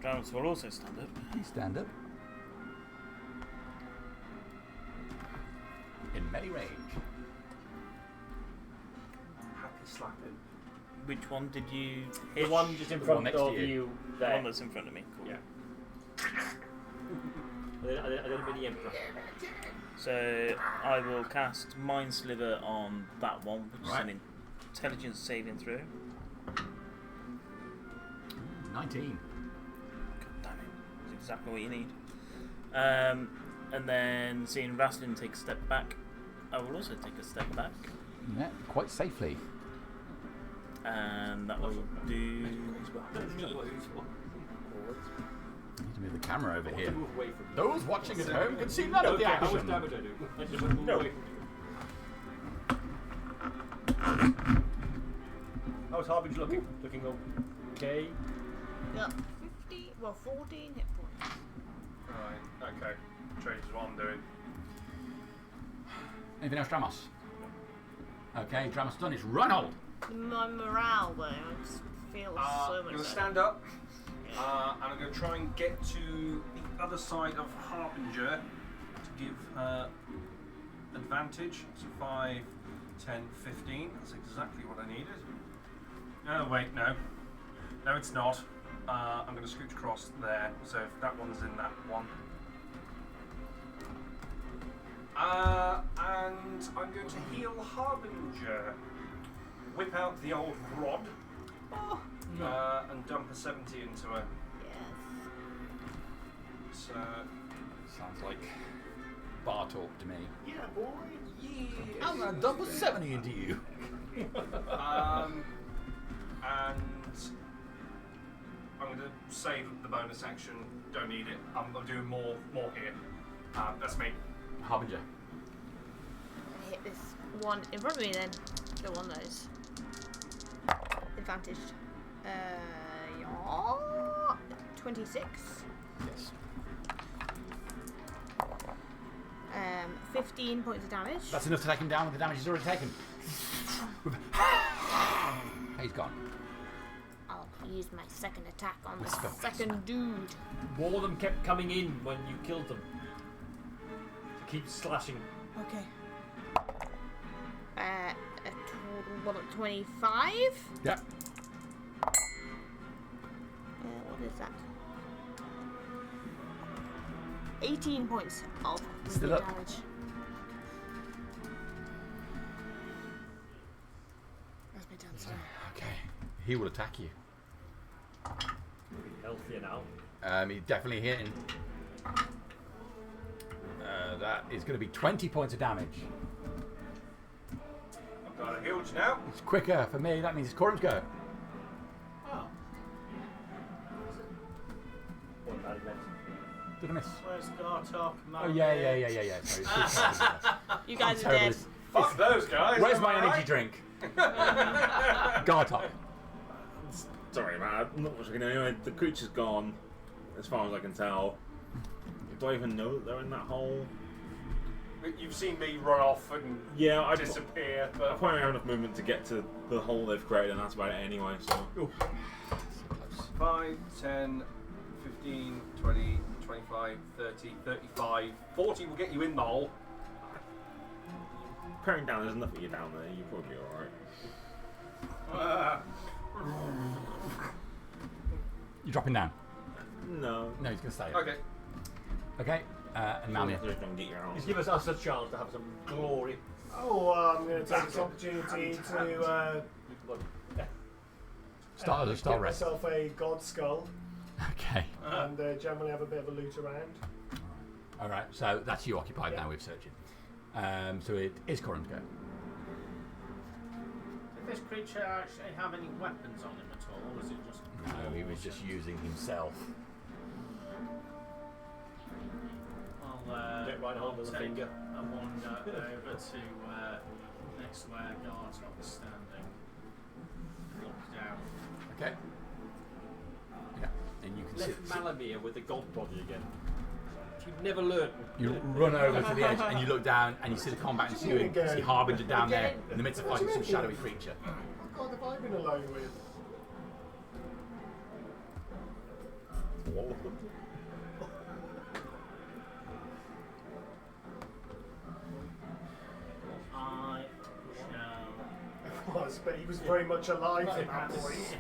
Dramus will also stand up. Please stand up. In melee range. Happy slapping. Which one did you The hit? one just in The front one next of to you. you The there. one that's in front of me. Cool. Yeah. I didn't really Emperor. So I will cast Mind Sliver on that one, which is an intelligence saving throw. 19. God damn it. That's exactly what you need. And then seeing Raslin take a step back, I will also take a step back. Yeah, quite safely. And that will do me. Need to move the camera over here. Move away from Those watching at home can see none of the How much action. damage I do? I just move away from you. How's Harbinger looking? Looking okay? Got 14 hit points. Right, okay. Changes what I'm doing. Anything else, Dramos? Okay, Dramos done. It's Ronald. My morale, though, I just feel so I'm much going to better. stand up and I'm going to try and get to the other side of Harbinger to give her advantage. So 5, 10, 15. That's exactly what I needed. Oh, wait, no. No, it's not. I'm going to scooch across there, so if that one's in that one. And I'm going to heal Harbinger. Whip out the old rod. Oh. And dump a 70 into her. Yes. So, Sounds like bar talk to me. Yeah, boy. yeah. I'm gonna dump a 70 into you. And I'm going to save the bonus action. Don't need it. I'm doing more here. That's me. Harbinger. Hit this one in front of me then. Get one of those. Advantaged. Yeah. 26. Yes. 15 points of damage. That's enough to take him down with the damage he's already taken. He's gone. I'll use my second attack on the Whisper. second dude. More of them kept coming in when you killed them. To keep slashing. Okay. A total one of 25. Yep. What is that? 18 points of Still up. damage. That's my turn, sorry. Okay. He will attack you. Healthier now. He's definitely hitting. That is going to be 20 points of damage. I've got a healed now. It's quicker for me. That means it's Corin's go. Oh, One bad event. Did I miss? where's Gartok? Oh yeah. Sorry. You guys I'm are terrible. dead. Fuck those guys. Where's am my I energy right? drink? Gartok. Sorry, man. I'm not much I can do. Anyway, the creature's gone, as far as I can tell. Do I even know that they're in that hole? You've seen me run off and Yeah, I disappear, I but probably have enough movement to get to the hole they've created, and that's about it anyway. So. 5, 10, 15, 20, 25, 30, 35, 40 will get you in the hole. Paring down, there's enough of you down there. You'll probably be alright. You dropping down? No. No, he's going to stay. Okay. Okay. And Malmia. Just don't get your arms. Just give us a chance to have some glory. Oh, I'm going to take this opportunity to Start get rest. myself a god skull Okay. and generally have a bit of a loot around. All right. So that's you occupied now with searching. So it is Corin's go. did this creature actually have any weapons on him at all, or was it just? No, he was just using himself. I'll Get right hold I'll of the take finger. a one over to next to where Gartok is standing. Look down. Okay. Yeah. And you can Left sit. Malamir with the god body again. You've never learned. You run over to the edge and you look down and you see the combat ensuing. You see Harbinger down there in the midst of fighting some shadowy creature. What god have I been alone with? All of them. I shall. Was, but he was very much alive at that point.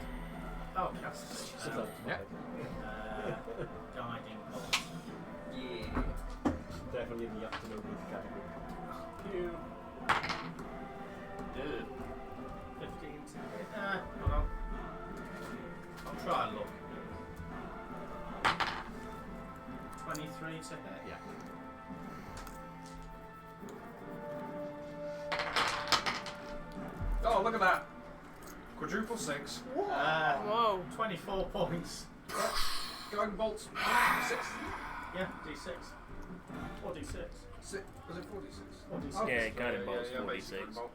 Oh, yes. Yeah. Guiding bolt. Yeah. Definitely in the up to no good category. You. Dude. 15 to hit. Hold on. I'll try and look. 23 to hit. Yeah. Oh, look at that. Quadruple 6. Whoa. 24 points. Guiding bolts. 6. Yeah, D6. Or D6. 6. Was it 46? Or D6. Oh, Yeah, guiding bolts, yeah, 46. basic bolt.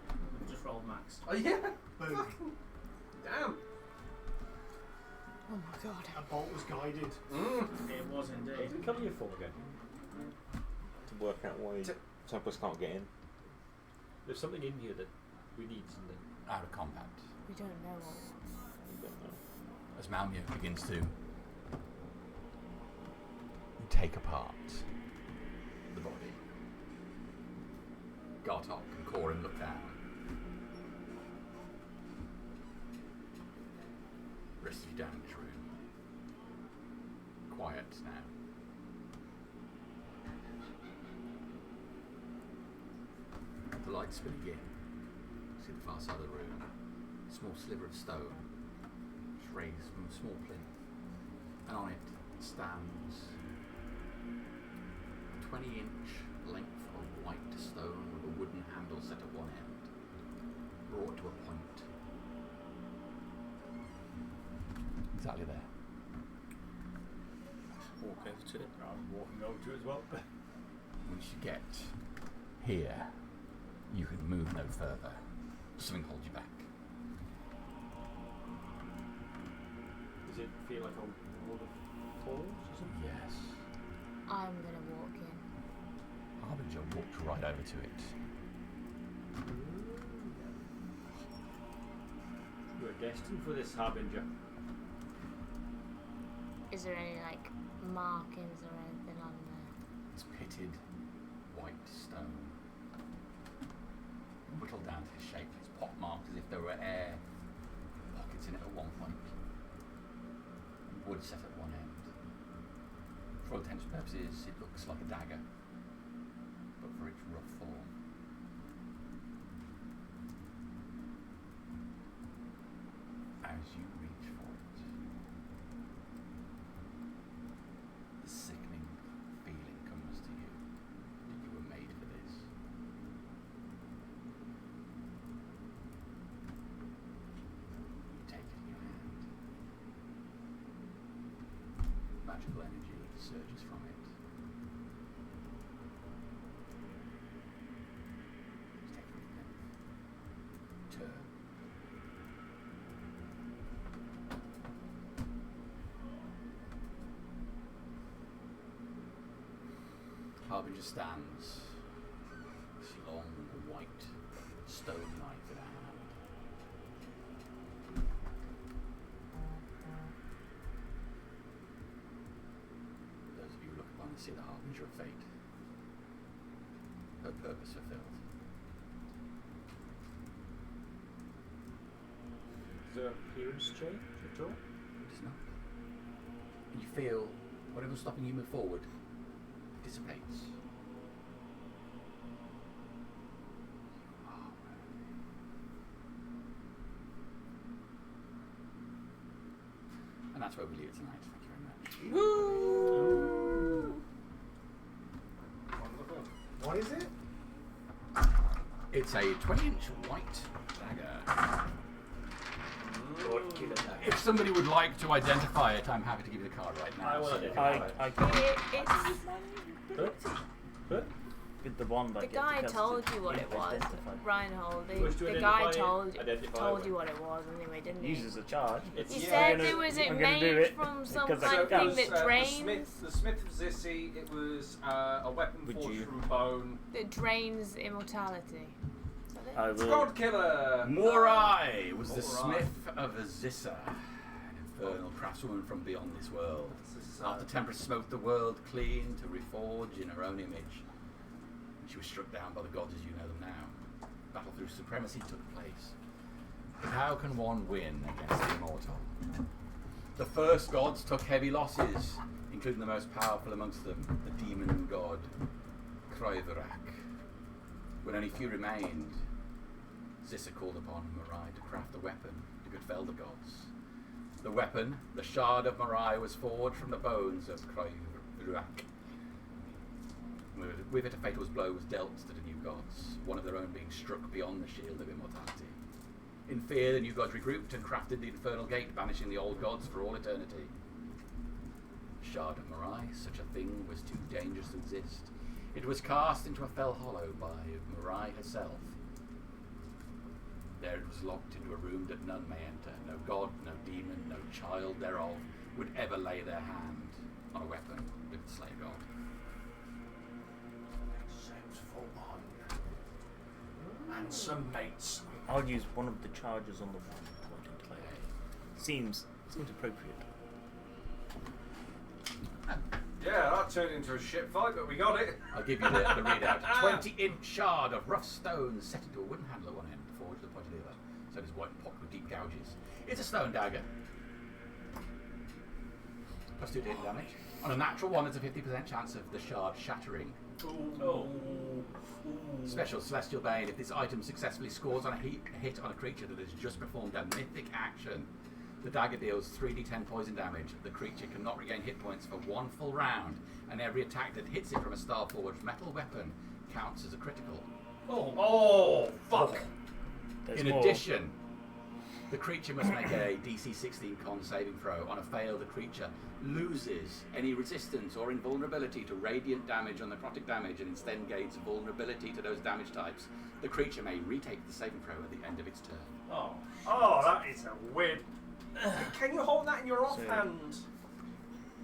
Just rolled max. Oh, yeah. Boom. Fucking damn. Oh my god. A bolt was guided. It was What indeed. did it come here for again? To work out why Tempest can't get in. There's something in here that we need, isn't there? Out of combat. We don't know. I don't know. As Malmia begins to take apart the body. Gartok and Corin look down. Rest of you down in this room. Quiet now. The light's spin again. See the far side of the room. A small sliver of stone, just raised from a small plinth, and on it stands a 20-inch length of white stone with a wooden handle set at one end, brought to a point. Exactly there. Walk over to it. I'm walking over to it as well. Once you get here, you can move no further. Something holds you back. Does it feel like a wall of falls or something? Yes. I'm gonna walk in. Harbinger walked right over to it. You're destined for this, Harbinger. Is there any like markings or anything on there? It's pitted white stone. Whittled down to his shape. It's pockmarked as if there were air pockets in it at one point. Wood set at one end. For all intents and purposes, it looks like a dagger, but for its rough form. As you reach for it, the sickening feeling comes to you that you were made for this. You take it in your hand. Magical energy surges from it. Take it with them. Turn. Harbinger stands, this long white stone knife in her hand. Those of you who look upon and see the Harbinger of fate, her purpose fulfilled. Does her appearance change at all? It does not. And you feel whatever's stopping you move forward dissipates. And that's where we leave it tonight. Thank you very much. Woo! Wonderful. What is it? It's a 20-inch white dagger. If somebody would like to identify it, I'm happy to give you the card right now. I will So- identify It's With the wand, The guy told you what it was. Reinhold, Was to the guy identify told it. you what it was anyway, didn't he? Uses a charge. He Yeah. said I'm gonna- it was I'm gonna do made it from some because I kind of can. thing that drains. The Smith of Zissy, it was a weapon Would forged you- from bone. That drains immortality. Is that it? I will. God Killer! Morai was the Morai. smith of Azissa, an infernal craftswoman from beyond this world. After Tempest smote the world clean to reforge in her own image, she was struck down by the gods as you know them now. Battle through supremacy took place. But how can one win against the immortal? The first gods took heavy losses, including the most powerful amongst them, the demon god Kroiverak. When only few remained, Zissa called upon Morai to craft a weapon to befell the gods. The weapon, the Shard of Morai, was forged from the bones of Kroiverak. With it, a fatal blow was dealt to the new gods, one of their own being struck beyond the shield of immortality. In fear, the new gods regrouped and crafted the infernal gate, banishing the old gods for all eternity. Shard of Morai, such a thing was too dangerous to exist. It was cast into a fell hollow by Morai herself. There it was locked into a room that none may enter. No god, no demon, no child thereof would ever lay their hand on a weapon that could slay a god. Sounds full on. And some mates. I'll use one of the charges on the wand. Point and play. Seems appropriate. Yeah, that turned into a shit fight, but we got it. I'll give you the readout. 20-inch shard of rough stone set into a wooden handle at one end, forged at the point of the other. So it is white and pocked with deep gouges. It's a stone dagger. Plus 2 hit damage. On a natural one, there's a 50% chance of the shard shattering. Oh. Special Celestial Bane. If this item successfully scores on a hit on a creature that has just performed a mythic action, the dagger deals 3d10 poison damage. The creature cannot regain hit points for 1 full round, and every attack that hits it from a star-forged metal weapon counts as a critical. Oh, fuck! In addition, the creature must make a DC 16 con saving throw. On a fail, the creature loses any resistance or invulnerability to radiant damage or necrotic damage and instead gains vulnerability to those damage types. The creature may retake the saving throw at the end of its turn. Oh, that is a weird... Can you hold that in your offhand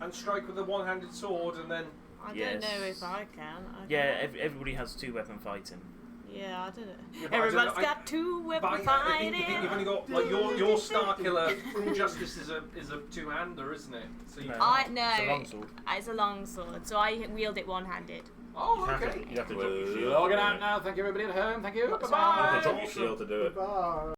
and strike with a one-handed sword and then... I don't know if I can. Everybody has 2-weapon fighting. Yeah, I don't know. Yeah, but Everyone's got 2-weapon fighting. I think you've only got like your Star Killer Injustice is a two-hander, isn't it? So you No. No, It's a longsword. it's a long sword, so I wield it one-handed. Oh, okay. You have to drop your shield. Logging out now. Thank you, everybody at home. Thank you. That's Bye-bye. You have to drop your shield to do it. Goodbye.